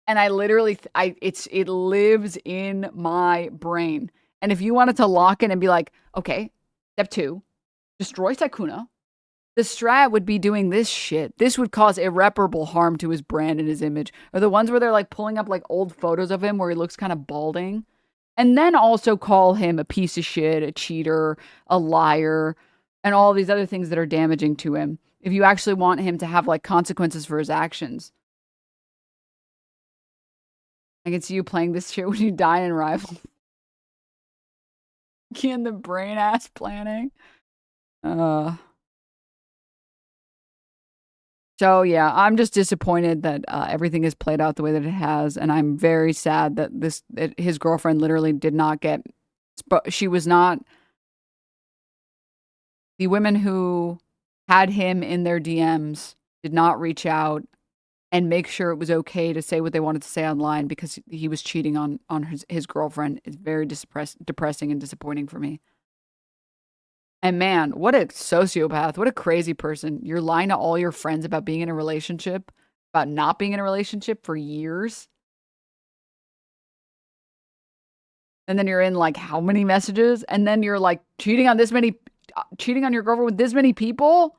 And I literally, it lives in my brain. And if you wanted to lock in and be like, okay, step 2, destroy Sykkuno. The strat would be doing this shit. This would cause irreparable harm to his brand and his image. Or the ones where they're like pulling up like old photos of him where he looks kind of balding. And then also call him a piece of shit, a cheater, a liar, and all these other things that are damaging to him. If you actually want him to have like consequences for his actions. I can see you playing this shit when you die in Rivals. In the brain ass planning. So yeah, I'm just disappointed that everything has played out the way that it has, and I'm very sad that his girlfriend literally did not get. She was not. The women who had him in their DMs did not reach out and make sure it was okay to say what they wanted to say online because he was cheating on his girlfriend. It's very depressing and disappointing for me. And man, what a sociopath. What a crazy person. You're lying to all your friends about being in a relationship, about not being in a relationship for years. And then you're in like how many messages? And then you're like cheating on your girlfriend with this many people?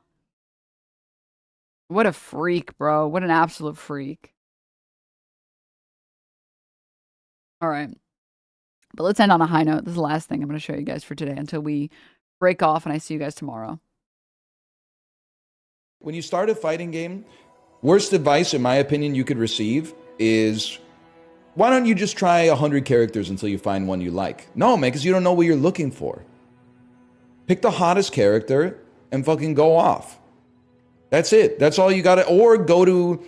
What a freak, bro. What an absolute freak. All right. But let's end on a high note. This is the last thing I'm going to show you guys for today until we break off and I see you guys tomorrow. When you start a fighting game, worst advice, in my opinion, you could receive is Why don't you just try 100 characters until you find one you like? No, man, because you don't know what you're looking for. Pick the hottest character and fucking go off. That's it. That's all you got to... Or go to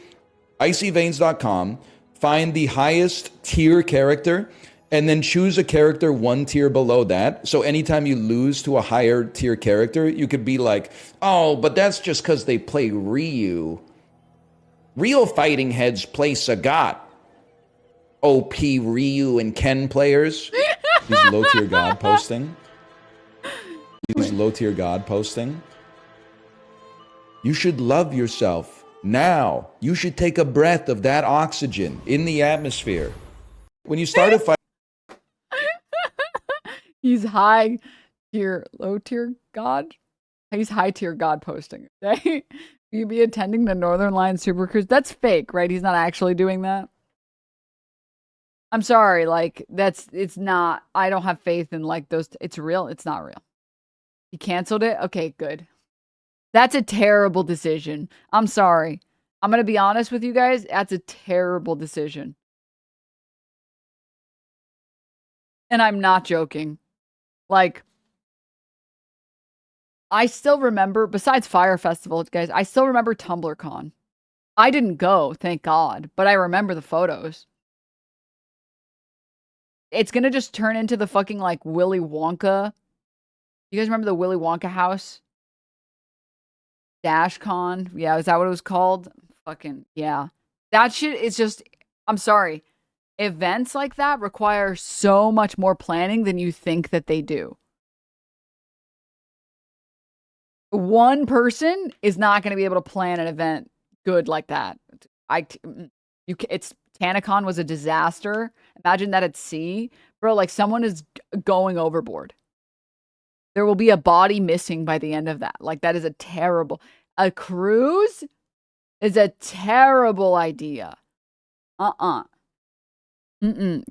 icyveins.com, find the highest tier character, and then choose a character one tier below that. So anytime you lose to a higher tier character, you could be like, oh, but that's just because they play Ryu. Real fighting heads play Sagat. OP Ryu and Ken players. These low tier god posting. These low tier god posting. You should love yourself. Now, you should take a breath of that oxygen in the atmosphere. When you start a fight... He's high tier, low tier god? He's high tier god posting. Okay? You be attending the Northern Line Super Cruise? That's fake, right? He's not actually doing that. I'm sorry, like, it's not, I don't have faith in, like, those, it's real, it's not real. He canceled it? Okay, good. That's a terrible decision. I'm sorry. I'm gonna be honest with you guys, that's a terrible decision. And I'm not joking. Like, I still remember, besides Fire Festival, guys, I still remember TumblrCon. I didn't go, thank God, but I remember the photos. It's gonna just turn into the fucking, like, Willy Wonka. You guys remember the Willy Wonka house? DashCon? Yeah, is that what it was called? Fucking, yeah. That shit is just, I'm sorry. Events like that require so much more planning than you think that they do. One person is not going to be able to plan an event good like that. It's TanaCon was a disaster. Imagine that at sea. Bro, like someone is going overboard. There will be a body missing by the end of that. Like that is a terrible... A cruise is a terrible idea.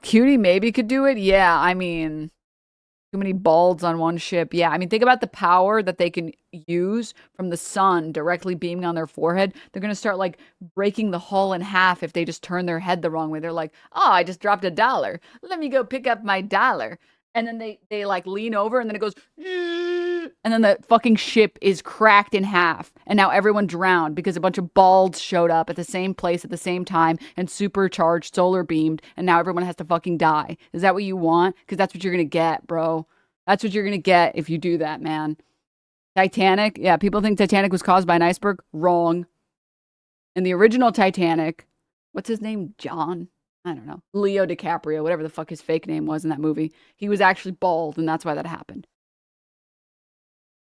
Cutie maybe could do it. Yeah, I mean... Too many balds on one ship. Yeah, I mean, think about the power that they can use from the sun directly beaming on their forehead. They're going to start, like, breaking the hull in half if they just turn their head the wrong way. They're like, oh, I just dropped $1. Let me go pick up my $1. And then they like, lean over, and then it goes... And then the fucking ship is cracked in half. And now everyone drowned because a bunch of balds showed up at the same place at the same time and supercharged, solar beamed, and now everyone has to fucking die. Is that what you want? Because that's what you're going to get, bro. That's what you're going to get if you do that, man. Titanic? Yeah, people think Titanic was caused by an iceberg. Wrong. In the original Titanic, what's his name? John? I don't know. Leo DiCaprio, whatever the fuck his fake name was in that movie. He was actually bald, and that's why that happened.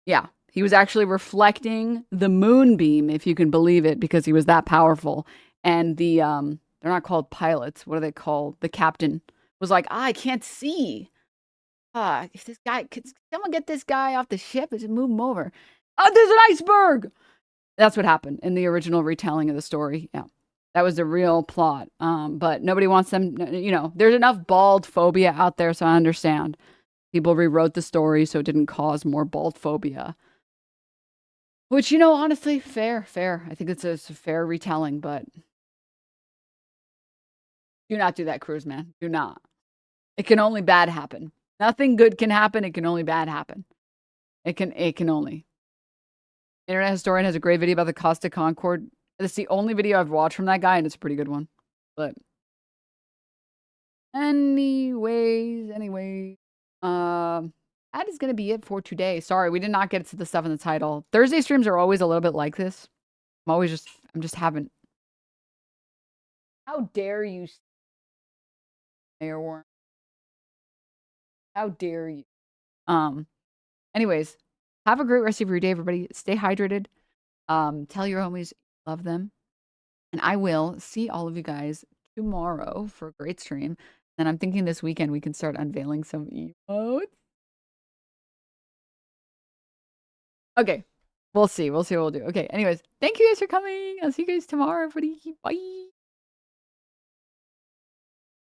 Yeah, he was actually reflecting the moonbeam, if you can believe it, because he was that powerful. And the, they're not called pilots. What are they called? The captain was like, I can't see. If this guy, could someone get this guy off the ship and just move him over? Oh, there's an iceberg! That's what happened in the original retelling of the story. Yeah, that was the real plot. But nobody wants them, you know, there's enough bald phobia out there, so I understand. People rewrote the story so it didn't cause more bald phobia. Which, you know, honestly, fair. I think it's a fair retelling, but do not do that, cruise, man. Do not. It can only bad happen. Nothing good can happen. It can only bad happen. It can only. Internet Historian has a great video about the Costa Concorde. It's the only video I've watched from that guy, and it's a pretty good one. But anyways. That is going to be it for today. Sorry, we did not get to the stuff in the title. Thursday streams are always a little bit like this. I'm just haven't. How dare you, Mayor Warren? How dare you? Anyways, have a great rest of your day, everybody. Stay hydrated. Tell your homies you love them. And I will see all of you guys tomorrow for a great stream. And I'm thinking this weekend we can start unveiling some emotes. Okay. We'll see. We'll see what we'll do. Okay. Anyways, thank you guys for coming. I'll see you guys tomorrow, everybody. Bye.